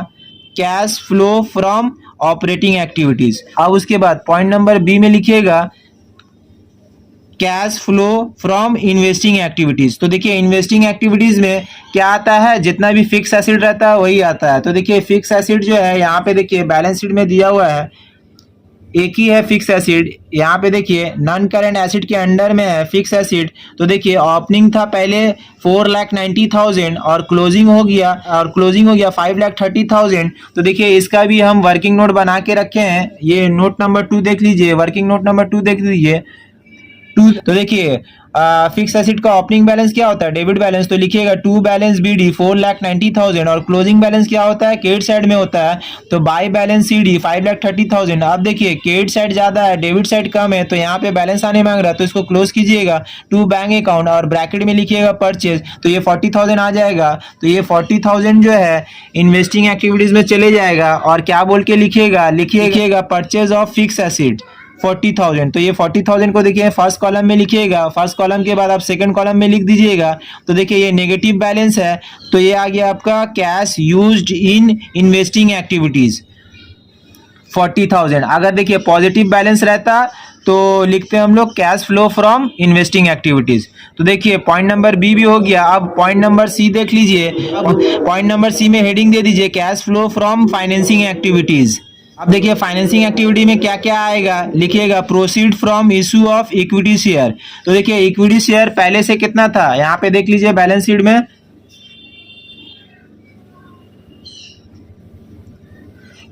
cash flow from operating activities. अब उसके बाद पॉइंट नंबर बी में लिखिएगा cash flow from investing activities. तो देखिए, इन्वेस्टिंग एक्टिविटीज में क्या आता है? जितना भी फिक्स एसिड रहता है वही आता है। तो देखिए, फिक्स एसिड जो है यहाँ पे देखिए बैलेंस शीट में दिया हुआ है, एक ही है फिक्स एसिड। यहाँ पे देखिए नॉन करंट एसिड के अंडर में है फिक्स एसिड। तो देखिए, ओपनिंग था पहले 4,90,000 और क्लोजिंग हो गया 5,30,000। तो देखिए, इसका भी हम वर्किंग नोट बना के रखे हैं। ये नोट नंबर 2 देख लीजिए, वर्किंग नोट नंबर 2 देख लीजिए। तो देखिए, फिक्स एसिड का ओपनिंग बैलेंस क्या होता है? Debit balance. तो लिखिएगा टू बैलेंस बीडी 4,90,000 और क्लोजिंग बैलेंस क्या होता है? क्रेडिट साइड में होता है। तो बाय बैलेंस सीडी 5,30,000। अब देखिए, क्रेडिट साइड ज्यादा है, डेबिट साइड कम है, तो यहाँ पे बैलेंस आने मांग रहा है, तो इसको क्लोज कीजिएगा टू बैंक अकाउंट और ब्रैकेट में लिखिएगा परचेज। तो ये 40,000 आ जाएगा। तो ये 40,000 जो है इन्वेस्टिंग एक्टिविटीज में चले जाएगा और क्या बोल के लिखिएगा परचेज ऑफ फिक्स एसिड 40,000। तो ये 40,000 को देखिए फर्स्ट कॉलम में लिखिएगा, फर्स्ट कॉलम के बाद आप सेकंड कॉलम में लिख दीजिएगा। तो देखिए, ये नेगेटिव बैलेंस है, तो ये आ गया आपका cash used in investing activities 40,000। अगर देखिए पॉजिटिव बैलेंस रहता तो लिखते हैं हम लोग cash flow from investing activities. तो देखिए, पॉइंट नंबर बी भी हो गया। अब पॉइंट नंबर सी देख लीजिए। पॉइंट नंबर सी में हेडिंग दे दीजिए cash flow from financing activities. अब देखिए, फाइनेंसिंग एक्टिविटी में क्या क्या आएगा, लिखिएगा proceed from issue of equity share. तो देखिए, इक्विटी शेयर पहले से कितना था, यहाँ पे देख लीजिए बैलेंस शीट में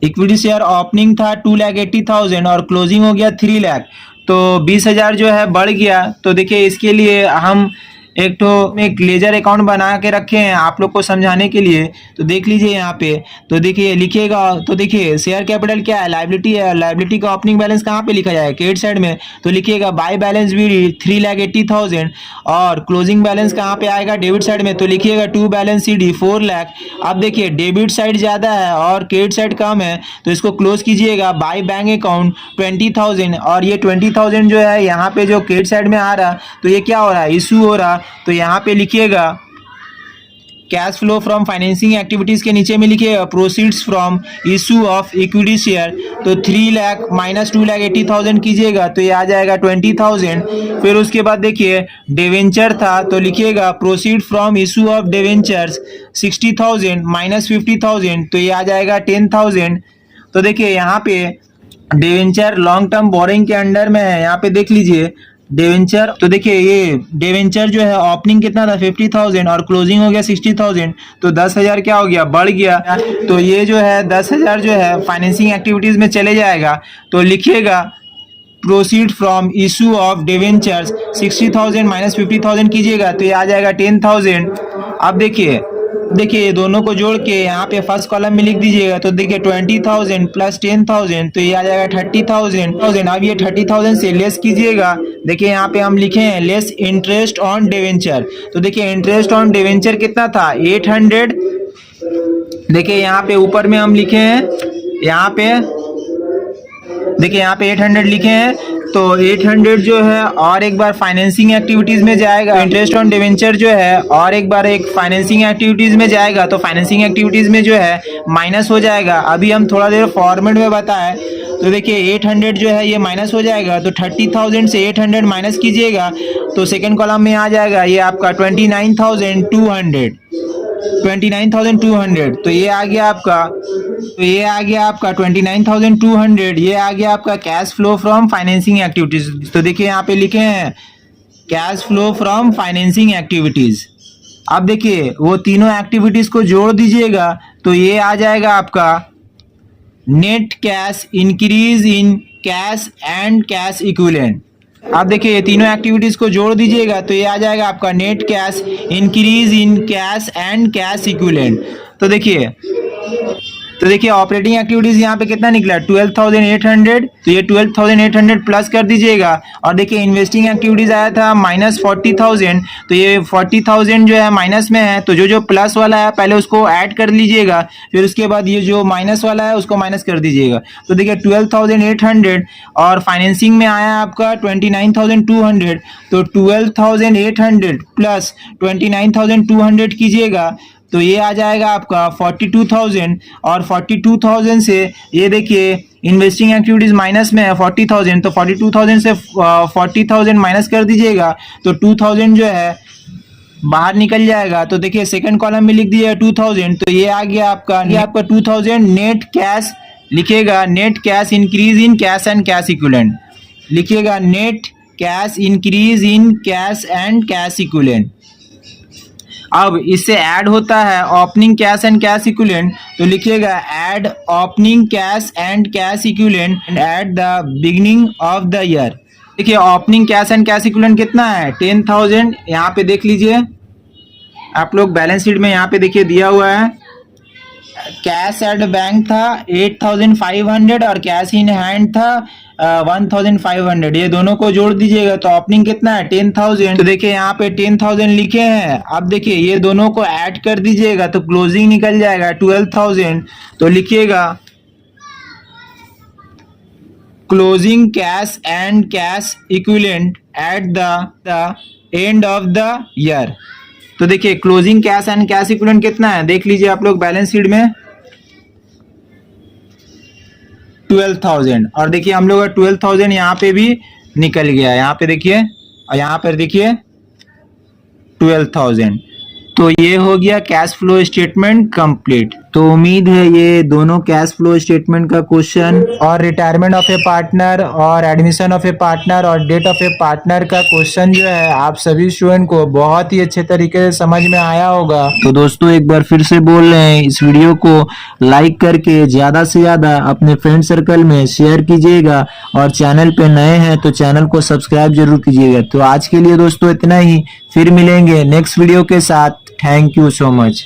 इक्विटी शेयर ओपनिंग था 2,80,000 और क्लोजिंग हो गया 3 लाख, तो 20,000 जो है बढ़ गया। तो देखिए इसके लिए हम एक लेजर अकाउंट बना के रखे हैं आप लोग को समझाने के लिए। तो देख लीजिए यहाँ पे, तो देखिए लिखिएगा, तो देखिए शेयर कैपिटल क्या है, लायबिलिटी है, लायबिलिटी का ओपनिंग बैलेंस कहाँ पे लिखा जाए, क्रेडिट साइड में, तो लिखिएगा बाय बैलेंस भी 3,80,000 और क्लोजिंग बैलेंस कहाँ पे आएगा, डेबिट साइड में, तो लिखिएगा टू बैलेंस CD 4 लाख। अब देखिए डेबिट साइड ज़्यादा है और क्रेडिट साइड कम है, तो इसको क्लोज कीजिएगा बाय बैंक अकाउंट 20,000 और ये 20,000 जो है यहाँ पे जो क्रेडिट साइड में आ रहा, तो ये क्या हो रहा है, इशू हो रहा। तो यहाँ पे लिखिएगा cash flow from financing activities के नीचे में लिखिएगा proceeds from issue of equity share, तो 3 लाख माइनस 2,80,000 कीजिएगा तो ये आ जाएगा 20,000। फिर उसके बाद देखिए डिवेंचर था, तो लिखिएगा proceed from issue of debentures 60,000 minus 50,000 तो ये आ जाएगा 10,000। तो देखिए यहाँ पे डिवेंचर लॉन्ग टर्म बोरिंग के अंडर में है, यहाँ पे देख लीजिए डिवेंचर, तो देखिए ये डिवेंचर जो है ओपनिंग कितना था 50,000 और क्लोजिंग हो गया 60,000, तो 10,000 क्या हो गया, बढ़ गया। तो ये जो है 10,000 जो है फाइनेंसिंग एक्टिविटीज में चले जाएगा, तो लिखिएगा proceed from issue of debentures 60,000 minus 50,000 कीजिएगा तो ये आ जाएगा 10,000। अब देखिए ये दोनों को जोड़ के यहाँ पे फर्स्ट कॉलम में लिख दीजिएगा, तो देखिए 20,000 प्लस 10,000 तो ये आ जाएगा 30,000। अब ये 30,000 से लेस कीजिएगा, देखिए यहाँ पे हम लिखे हैं लेस इंटरेस्ट ऑन डिवेंचर, तो देखिए इंटरेस्ट ऑन डिवेंचर कितना था 800। देखिए यहाँ पे ऊपर में हम लिखे हैं, यहाँ पे देखिए यहाँ पे 800 लिखे हैं, तो 800 जो है और एक बार फाइनेंसिंग एक्टिविटीज में जाएगा, इंटरेस्ट ऑन डिवेंचर जो है और एक बार एक फाइनेंसिंग एक्टिविटीज में जाएगा, तो फाइनेंसिंग एक्टिविटीज में जो है माइनस हो जाएगा। अभी हम थोड़ा देर फॉर्मेट में बताएं, तो देखिए 800 जो है ये माइनस हो जाएगा, तो 30,000 से 800 माइनस कीजिएगा तो सेकेंड कॉलम में आ जाएगा ये आपका 29,200, तो ये आ गया आपका, 29,200, ये आ गया आपका cash flow from financing activities. तो देखिए यहाँ पे लिखे हैं cash flow from financing activities. अब देखिए वो तीनों एक्टिविटीज को जोड़ दीजिएगा तो ये आ जाएगा आपका net cash increase in cash and cash equivalent. आप देखिए ये तीनों एक्टिविटीज को जोड़ दीजिएगा तो ये आ जाएगा आपका net cash increase in cash and cash equivalent. तो देखिए ऑपरेटिंग एक्टिविटीज यहाँ पे कितना निकला 12,800, तो ये 12,800 प्लस कर दीजिएगा। और देखिए इन्वेस्टिंग एक्टिविटीज आया था माइनस 40,000, तो ये 40,000 जो है माइनस में है, तो जो प्लस वाला है पहले उसको ऐड कर लीजिएगा, फिर उसके बाद ये जो माइनस वाला है उसको माइनस कर दीजिएगा। तो देखिए 12,800 और फाइनेंसिंग में आया आपका 29,200, तो 12,800 प्लस 29,200 कीजिएगा तो ये आ जाएगा आपका 42,000। और 42,000 से ये देखिए इन्वेस्टिंग एक्टिविटीज माइनस में है 40,000, तो 42,000 से 40,000 माइनस कर दीजिएगा तो 2,000 जो है बाहर निकल जाएगा। तो देखिए सेकंड कॉलम में लिख दिया 2,000, तो ये आ गया आपका 2,000 नेट कैश। लिखिएगा net cash increase in cash and cash equivalent, लिखिएगा net cash increase in cash and cash equivalent. अब इससे ऐड होता है opening cash and cash equivalent, तो लिखिएगा add opening cash and cash equivalent at the beginning of the year. देखिए opening cash and cash equivalent कितना है 10,000, यहाँ पे देख लीजिए आप लोग बैलेंस शीट में, यहाँ पे देखिए दिया हुआ है कैश एट बैंक था 8,500 और कैश इन हैंड था 1,500, ये दोनों को जोड़ दीजिएगा तो ओपनिंग कितना है 10,000। तो देखिए यहाँ पे 10,000 लिखे हैं। अब देखिए ये दोनों को ऐड कर दीजिएगा तो क्लोजिंग निकल जाएगा 12,000। तो लिखिएगा closing cash and cash equivalent at the end of the year. तो देखिए closing cash and cash equivalent कितना है देख लीजिए आप लोग बैलेंस शीट में 12,000। और देखिए हम लोग का 12,000 यहाँ पे भी निकल गया, यहाँ पे देखिए और यहाँ पर देखिए 12,000। तो ये हो गया कैश फ्लो स्टेटमेंट कंप्लीट। तो तो उम्मीद है ये दोनों कैश फ्लो स्टेटमेंट का क्वेश्चन और रिटायरमेंट ऑफ ए पार्टनर और एडमिशन ऑफ ए पार्टनर और डेट ऑफ ए पार्टनर का क्वेश्चन जो है आप सभी स्टूडेंट को बहुत ही अच्छे तरीके से समझ में आया होगा। तो दोस्तों एक बार फिर से बोल रहे हैं, इस वीडियो को लाइक करके ज्यादा से ज्यादा अपने फ्रेंड सर्कल में शेयर कीजिएगा और चैनल पे नए हैं तो चैनल को सब्सक्राइब जरूर कीजिएगा। तो आज के लिए दोस्तों इतना ही, फिर मिलेंगे नेक्स्ट वीडियो के साथ। Thank you so much.